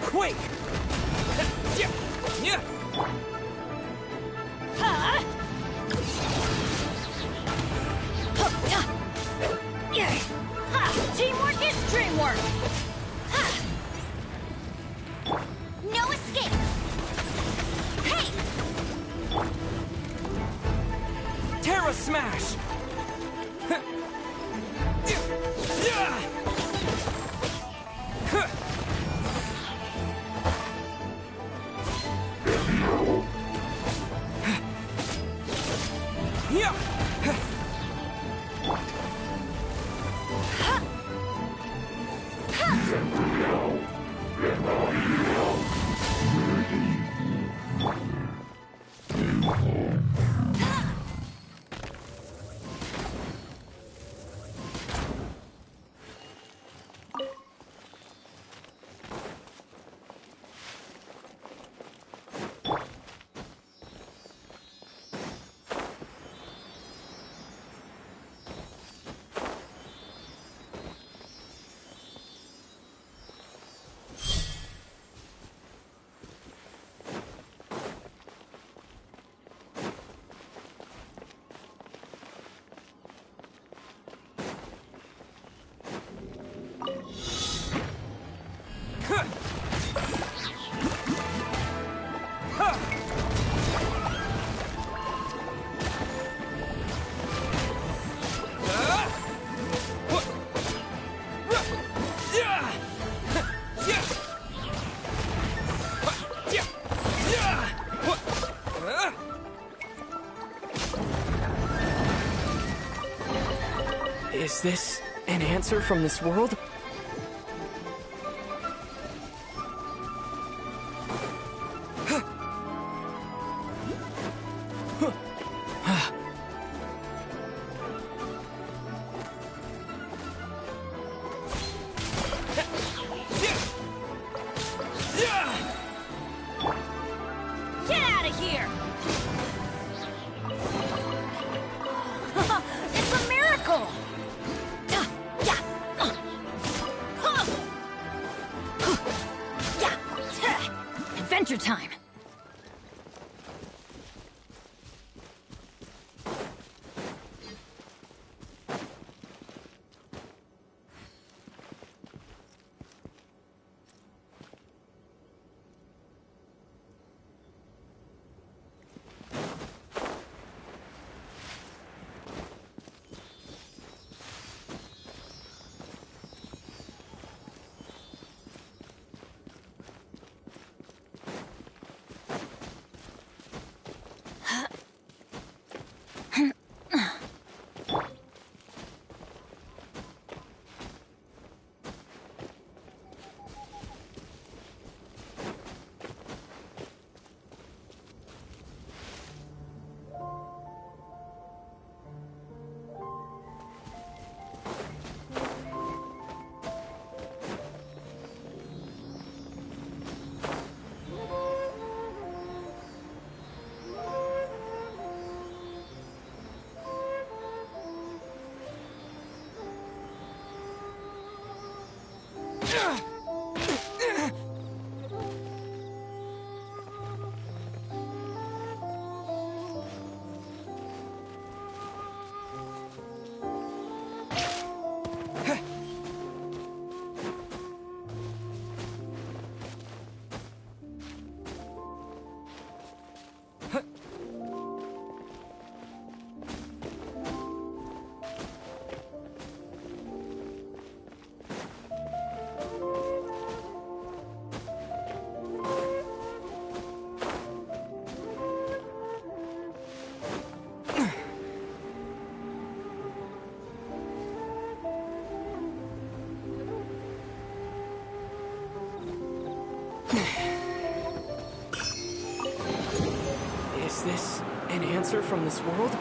Quake! Teamwork is dreamwork! No escape! Hey! Terra Smash! Is this an answer from this world? Get out of here! It's a miracle! Adventure time! Is this an answer from this world?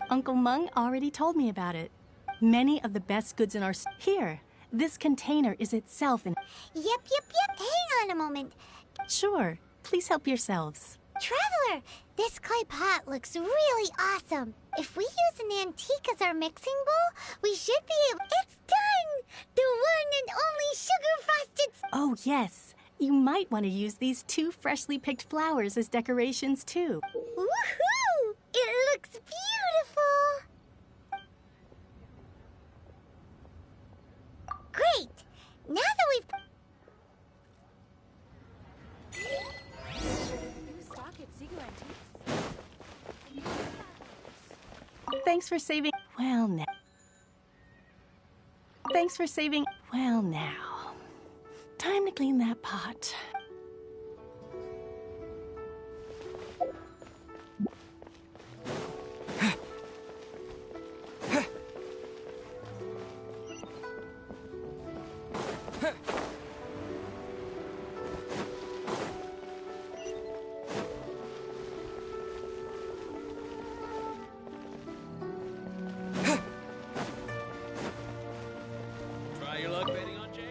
Uncle Mung already told me about it. Many of the best goods in our... Here, this container is itself an... Yep. Hang on a moment. Sure, please help yourselves. Traveler, this clay pot looks really awesome. If we use an antique as our mixing bowl, we should be able... It's done! The one and only sugar-frosted... Oh, yes. You might want to use these 2 freshly picked flowers as decorations, too. Woohoo! It looks beautiful! Great! Now that we've... Thanks for saving... Well, now... Thanks for saving... Well, now... Time to clean that pot. Try your luck betting on Jay?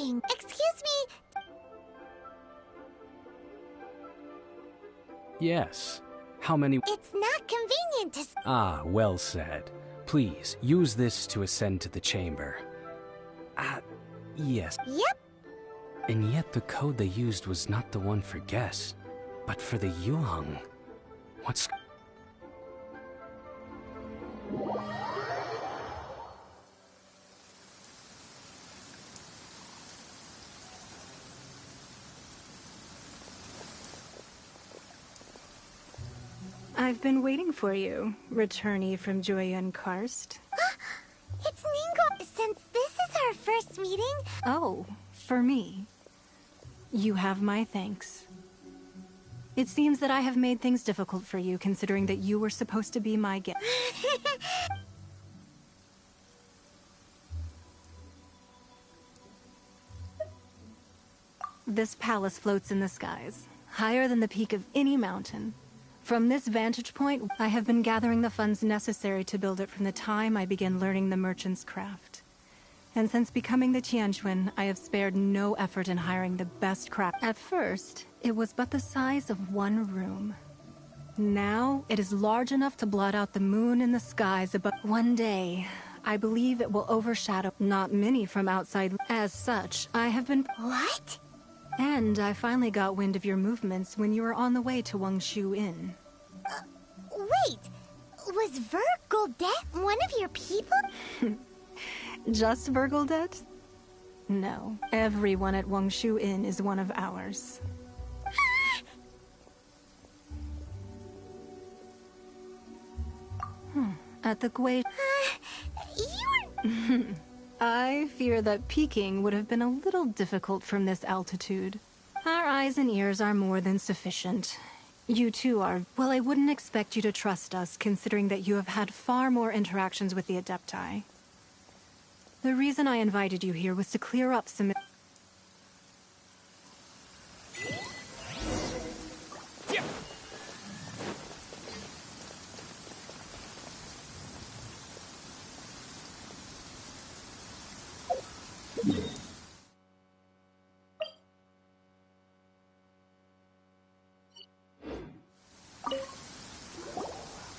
meeting. Excuse me. Yes. How many? It's not convenient to... Ah, well said. Please, use this to ascend to the chamber. Yes. Yep. And yet the code they used was not the one for guess, but for the Yuheng. What's... I've been waiting for you, returnee from Joyun Karst. It's Ningguang. Since this is our first meeting... Oh, for me. You have my thanks. It seems that I have made things difficult for you, considering that you were supposed to be my guest. This palace floats in the skies, higher than the peak of any mountain. From this vantage point, I have been gathering the funds necessary to build it from the time I began learning the merchant's craft. And since becoming the Tianquan, I have spared no effort in hiring the best craft. At first, it was but the size of one room. Now, it is large enough to blot out the moon in the skies above. One day, I believe it will overshadow not many from outside. As such, I have been... What? And I finally got wind of your movements when you were on the way to Wangshu Inn. Wait! Was Vergoldet one of your people? Just Vergoldet? No. Everyone at Wangshu Inn is one of ours. At the Gui... I fear that peeking would have been a little difficult from this altitude. Our eyes and ears are more than sufficient. You too are... Well, I wouldn't expect you to trust us, considering that you have had far more interactions with the Adepti. The reason I invited you here was to clear up some...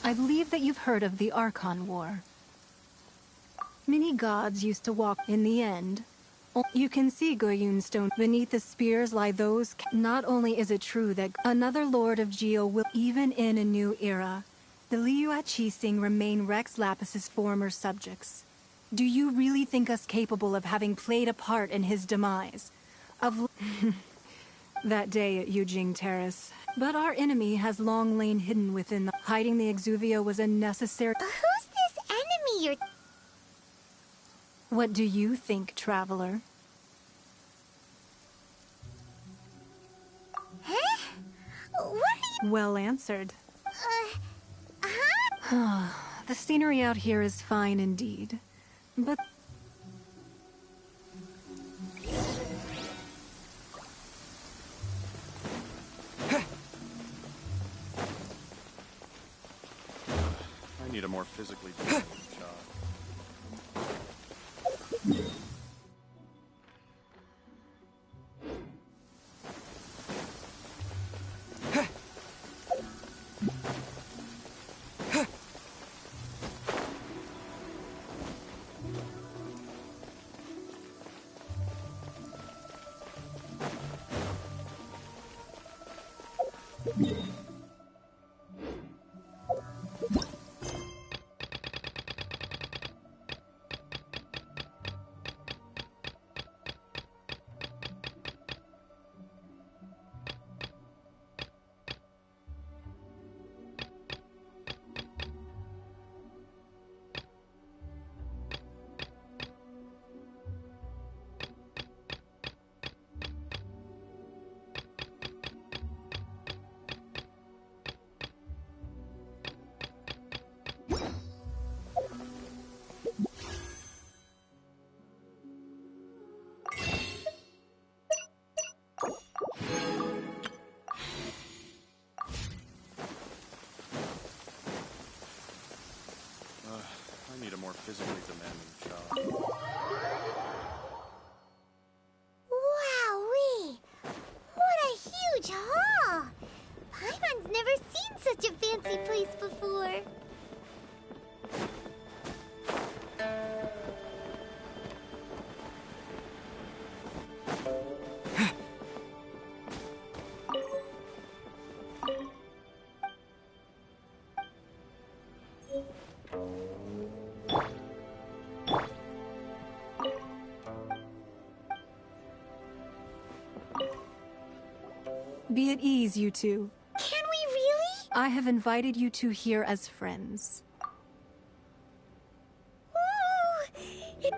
I believe that you've heard of the Archon War. Many gods used to walk. In the end, you can see Goyun Stone. Beneath the spears lie those... Not only is it true that another Lord of Geo will... Even in a new era, the Liyue Qixing remain Rex Lapis's former subjects. Do you really think us capable of having played a part in his demise? Of... that day at Yujing Terrace. But our enemy has long lain hidden within the... Hiding the Exuvia was a necessary... Who's this enemy you're... What do you think, traveler? Huh? What are you... Well answered. Huh? The scenery out here is fine indeed. But... I need a more physically demanding job. I need a more physically demanding job. Be at ease, you two. Can we really? I have invited you two here as friends. Ooh,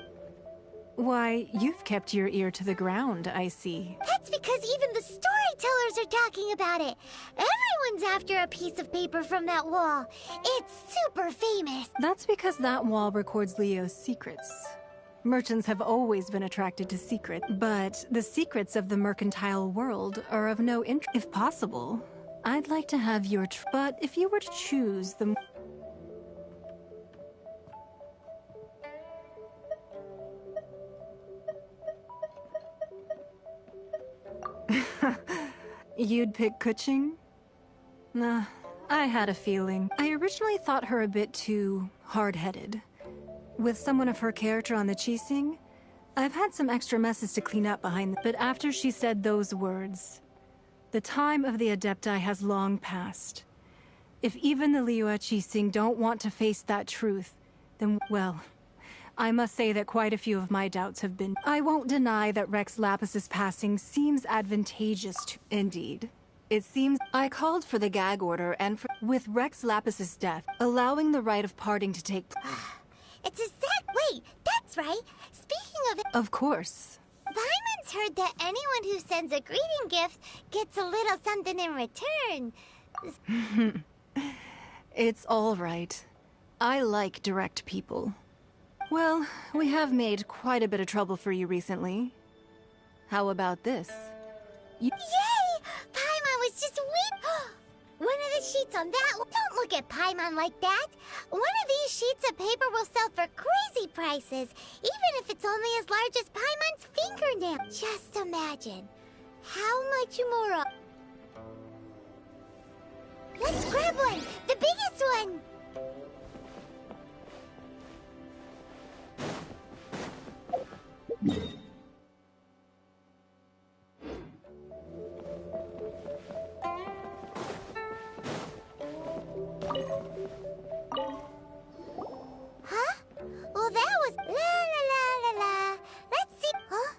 Why, you've kept your ear to the ground, I see. That's because even the storytellers are talking about it. Everyone's after a piece of paper from that wall. It's super famous. That's because that wall records Leo's secrets. Merchants have always been attracted to secrets, but the secrets of the mercantile world are of no interest. If possible, I'd like to have your but if you were to choose the You'd pick Kuching? Nah, I had a feeling. I originally thought her a bit too hard-headed. With someone of her character on the Qixing, I've had some extra messes to clean up behind but after she said those words, the time of the Adepti has long passed. If even the Liyue Qixing don't want to face that truth, then, well, I must say that quite a few of my doubts have been. I won't deny that Rex Lapis's passing seems advantageous to. Indeed. It seems I called for the gag order and with Rex Lapis's death, allowing the rite of parting to take place. It's a sec. Wait, that's right. Speaking of it. Of course. Paimon's heard that anyone who sends a greeting gift gets a little something in return. It's all right. I like direct people. Well, we have made quite a bit of trouble for you recently. How about this? Yay! Paimon was just one of the sheets on that. Don't look at Paimon like that. One of these sheets of paper will sell for crazy prices, even if it's only as large as Paimon's fingernail. Just imagine how much more. Let's grab one, the biggest one. Huh? Well, that was la la la la la. Let's see. Huh?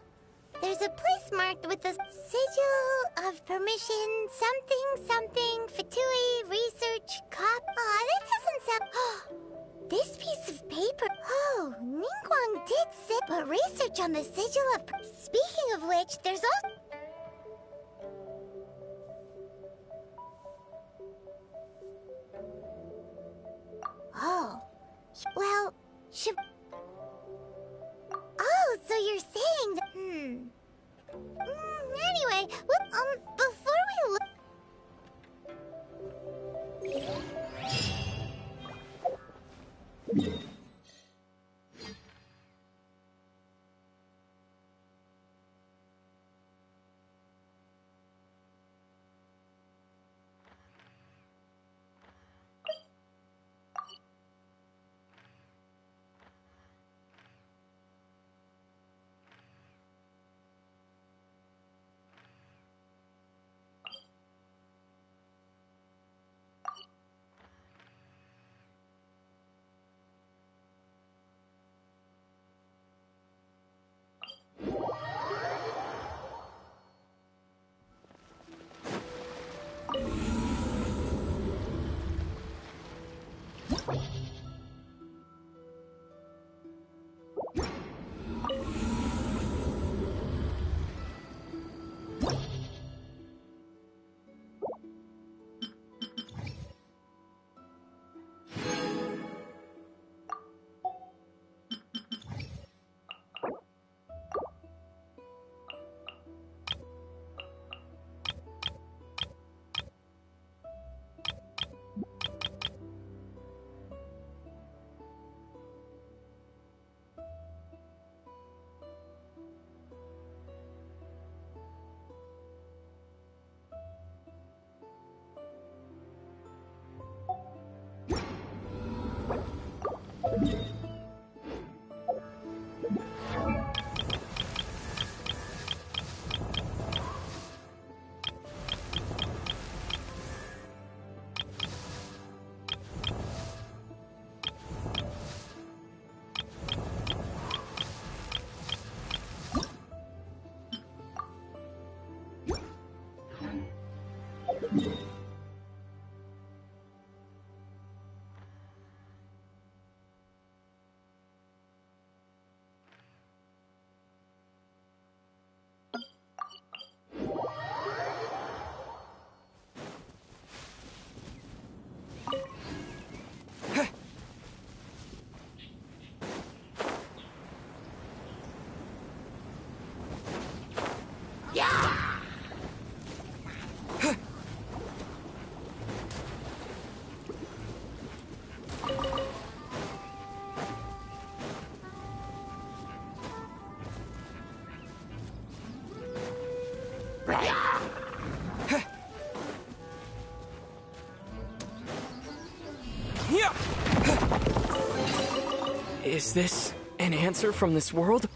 There's a place marked with a sigil of permission, something, Fatui, research, cop. Aw, that doesn't sound. This piece of paper. Oh, Ningguang did sit, but research on the sigil of. Speaking of which, there's also. Oh, well, should. Oh, so you're saying that. Anyway, before we look. Is this an answer from this world?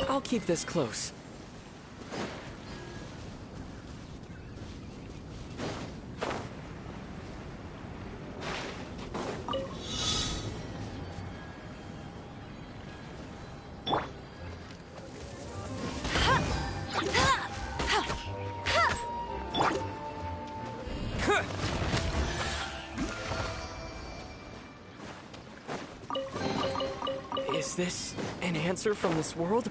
I'll keep this close. Is this an answer from this world?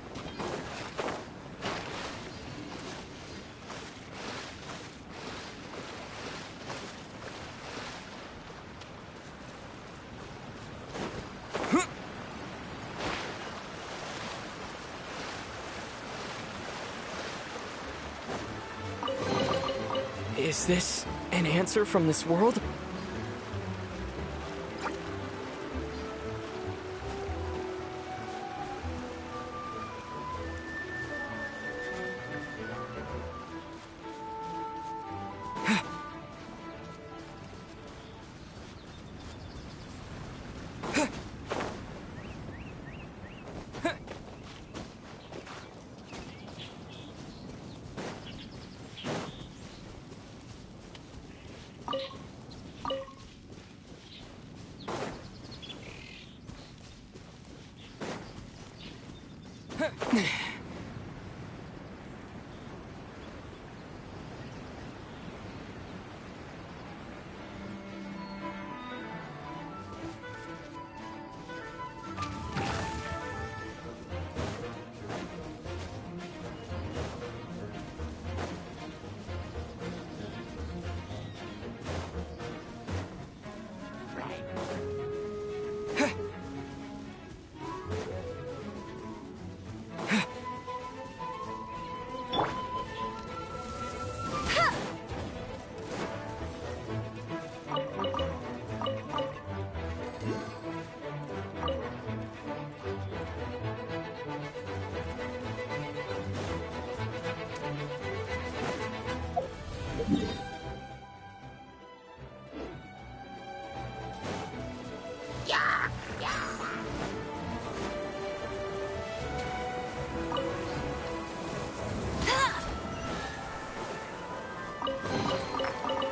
Is this an answer from this world?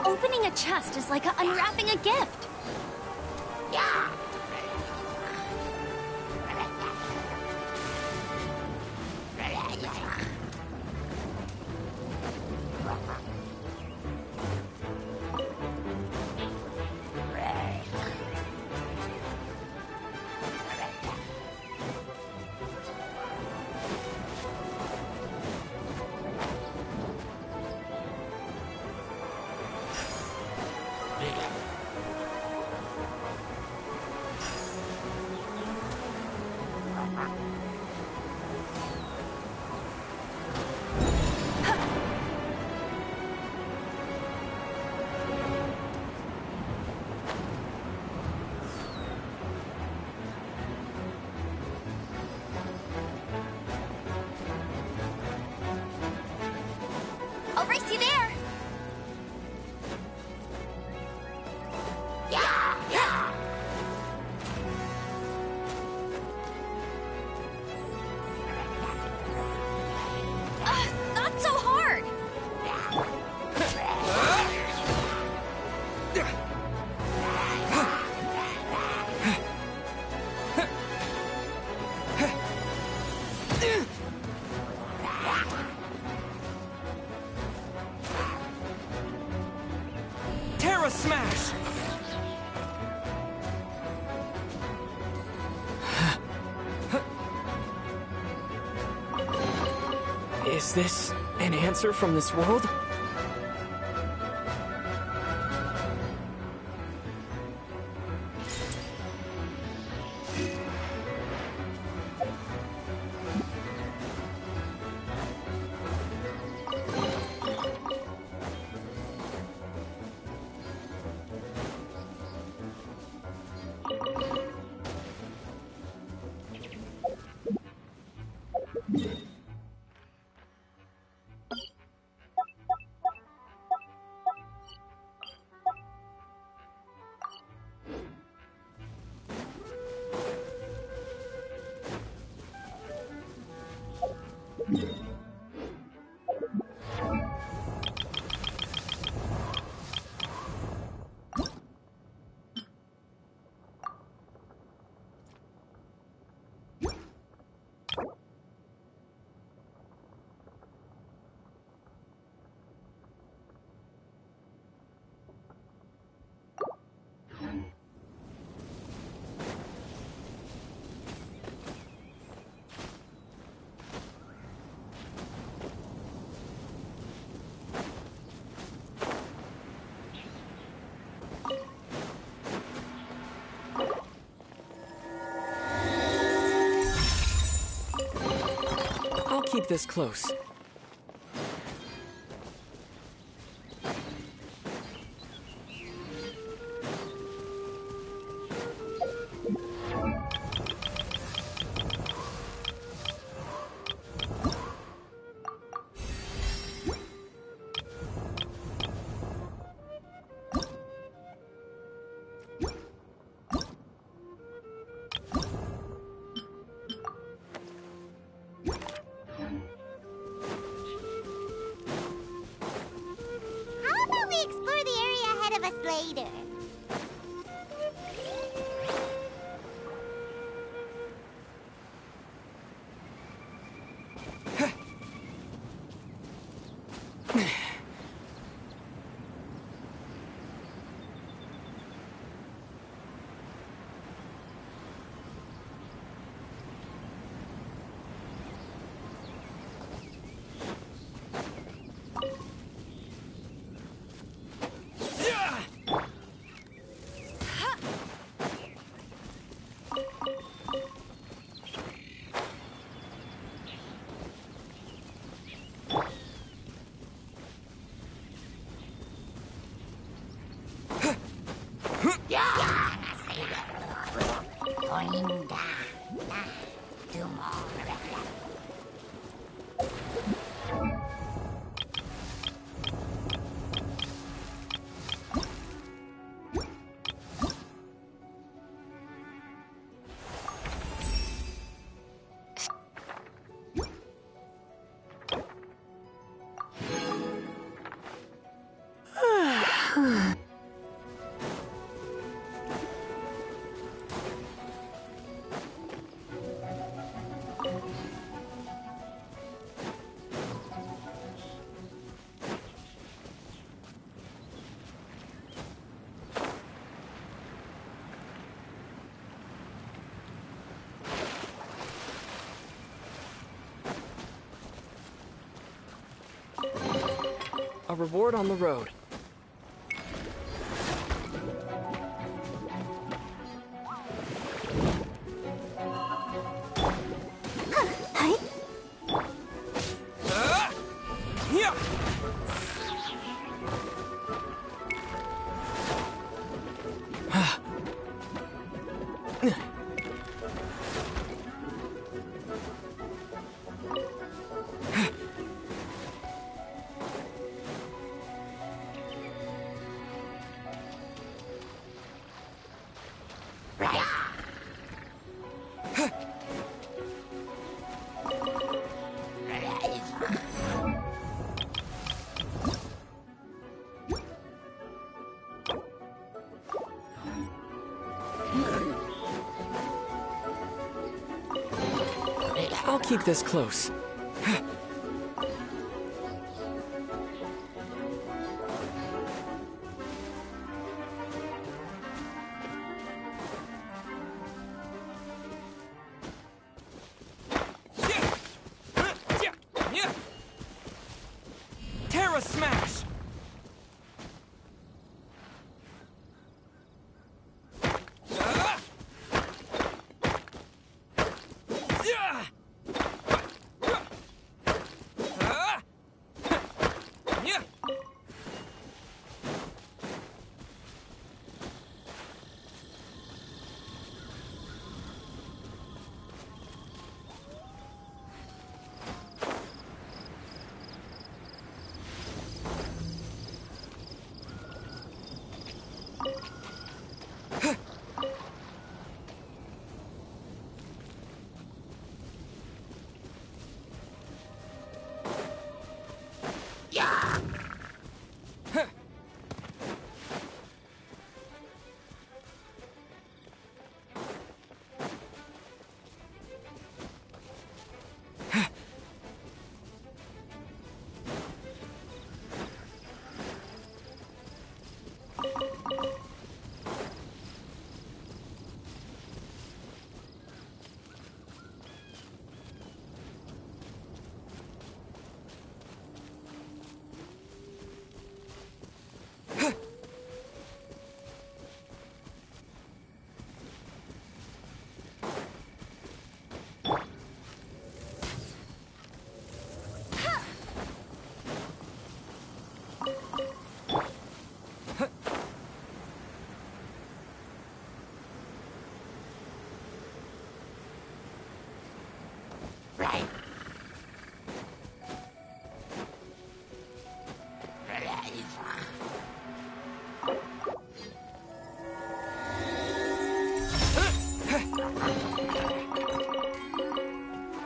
Opening a chest is like unwrapping a gift. I'll race you there! Not so hard! Terra Smash! Is this an answer from this world? keep this close. How about we explore the area ahead of us later? A reward on the road. I'll keep this close. Terra Smash!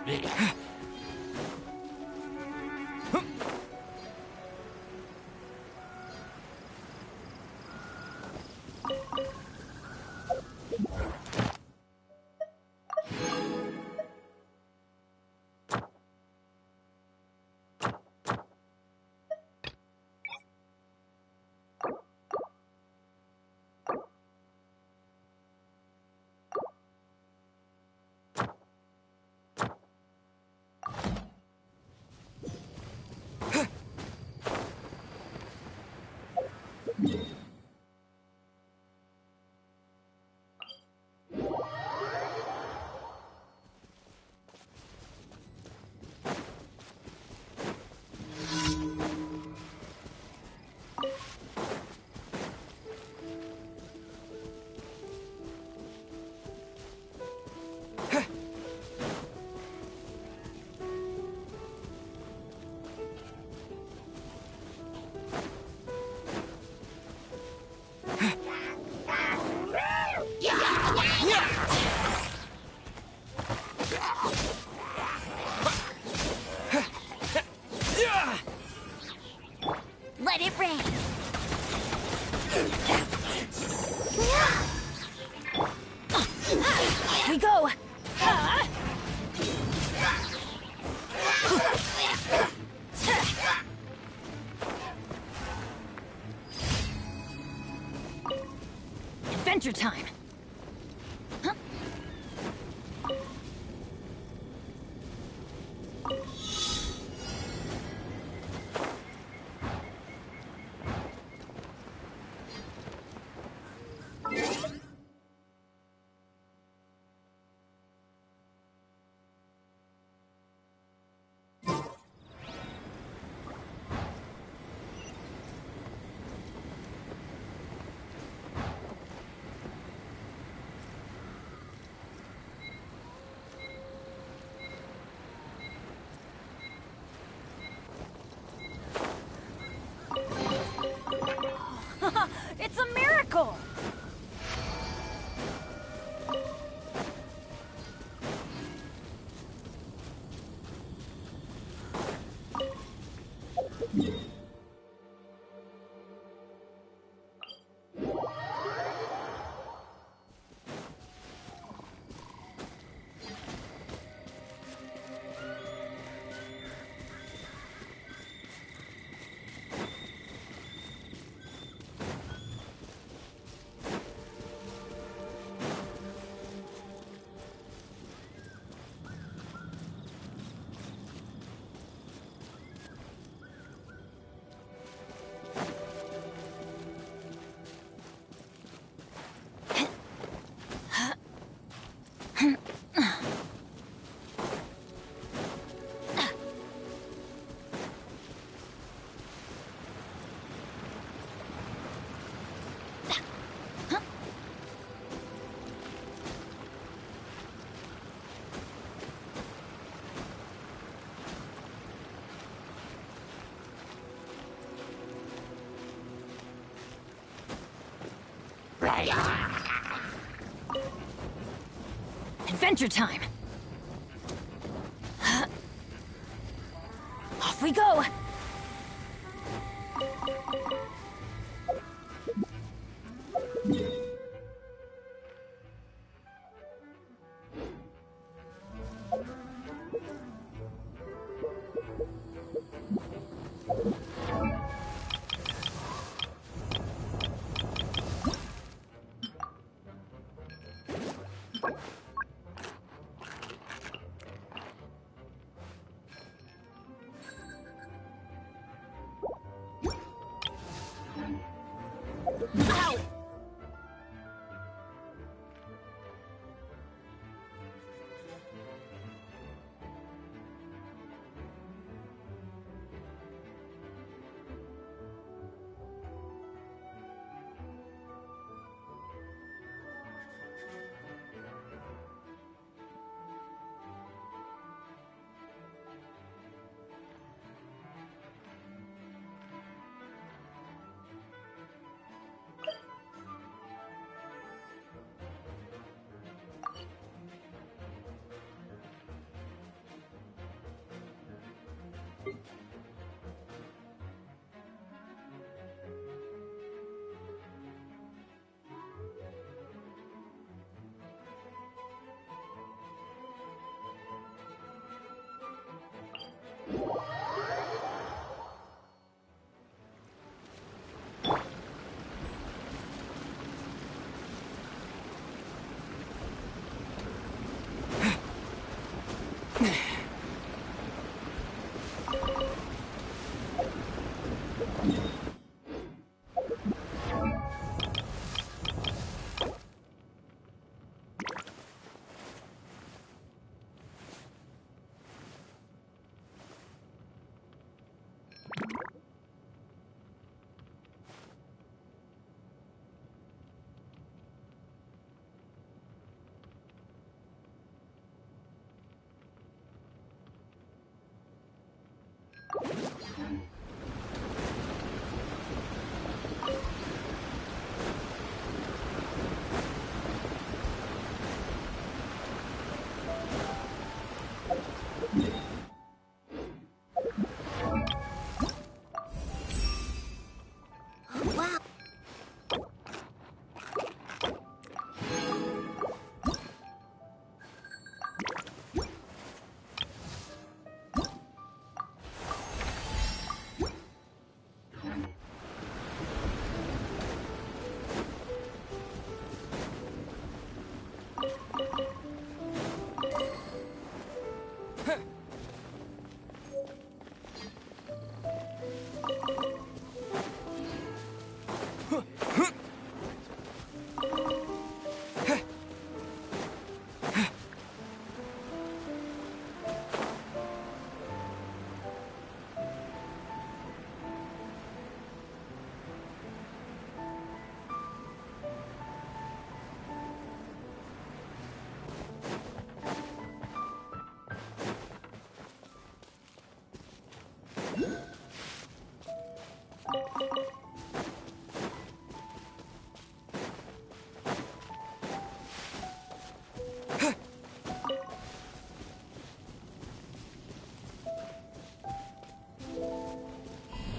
Let it rain. We go. Adventure time. It's a miracle! Adventure time! Off we go! Ow!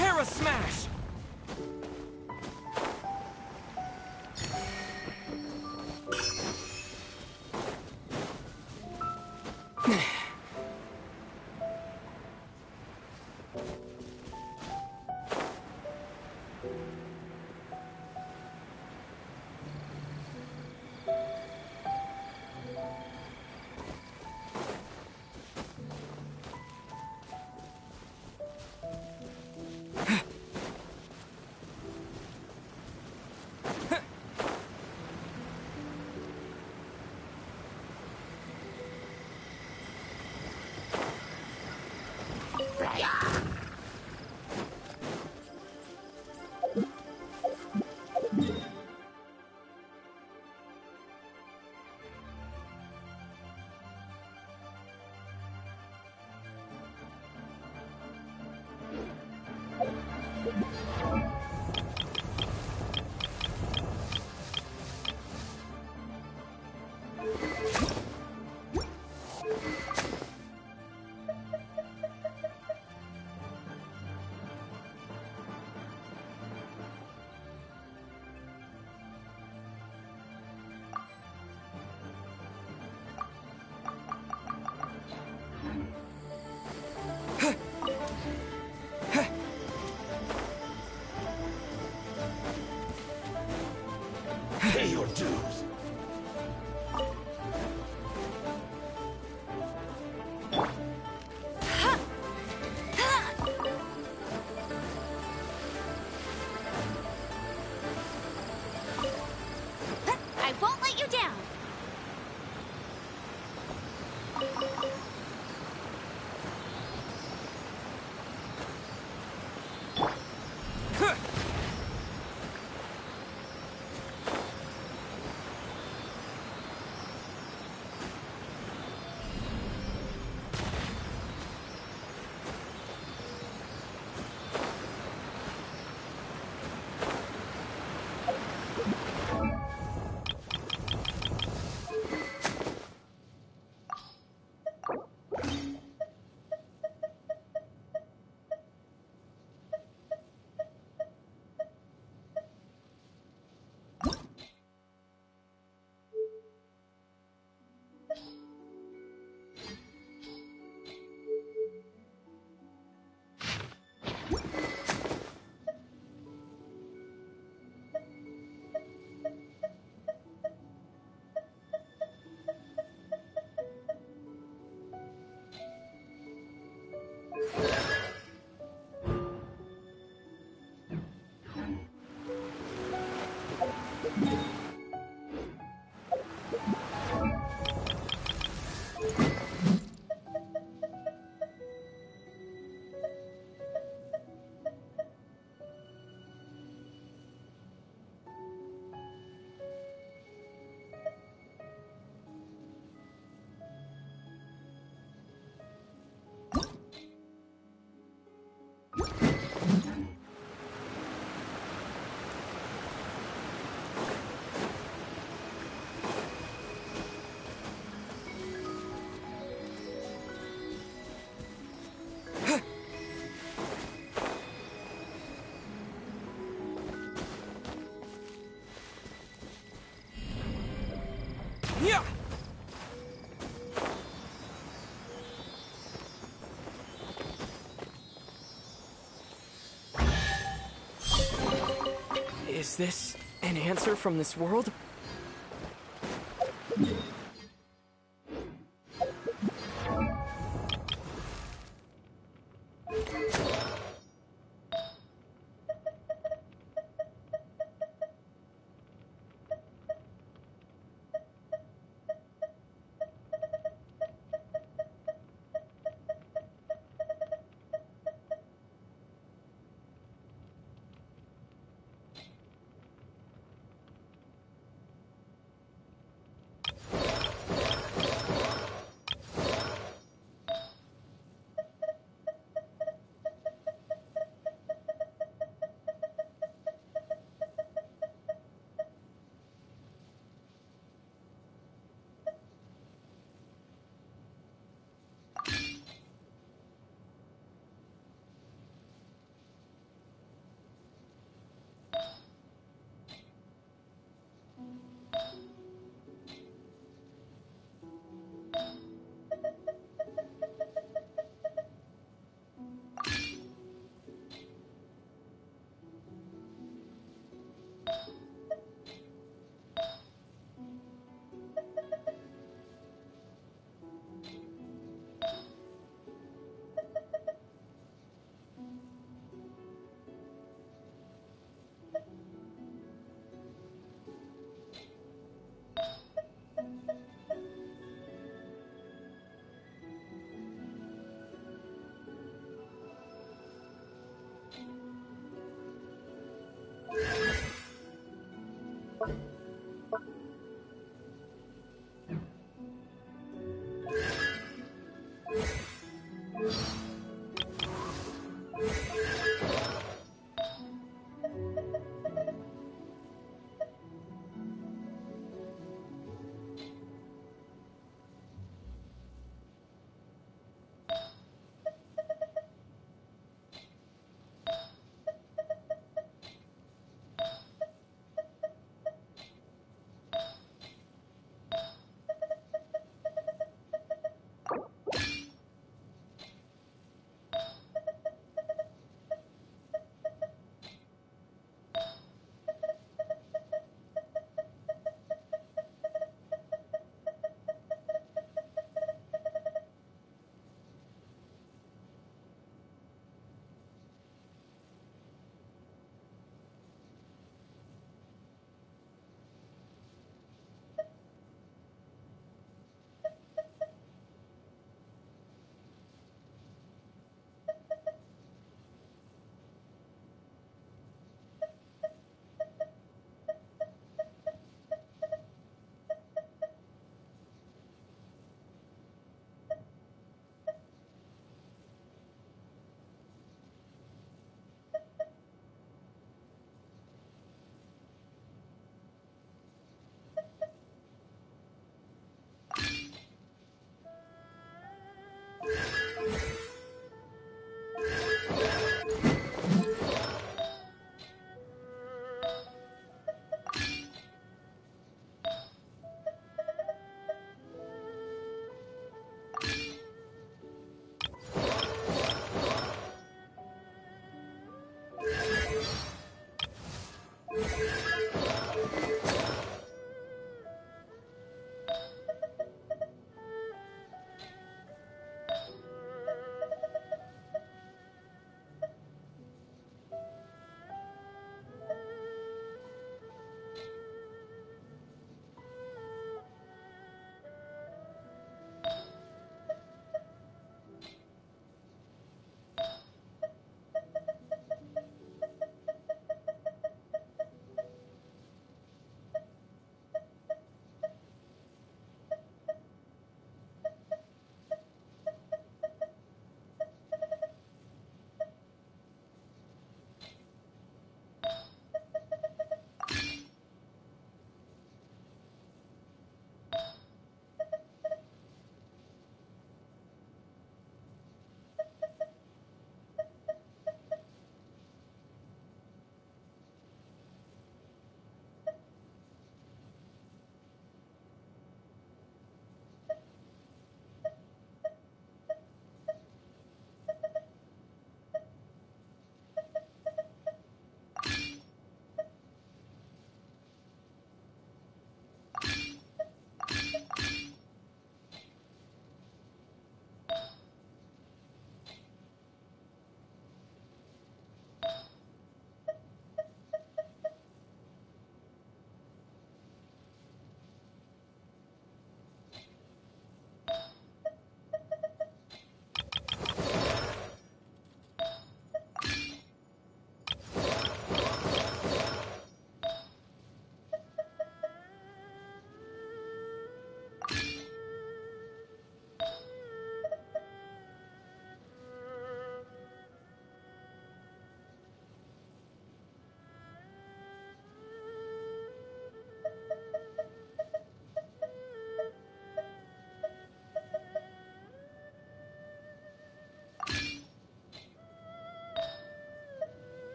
Terra Smash! this an answer from this world?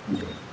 Yeah.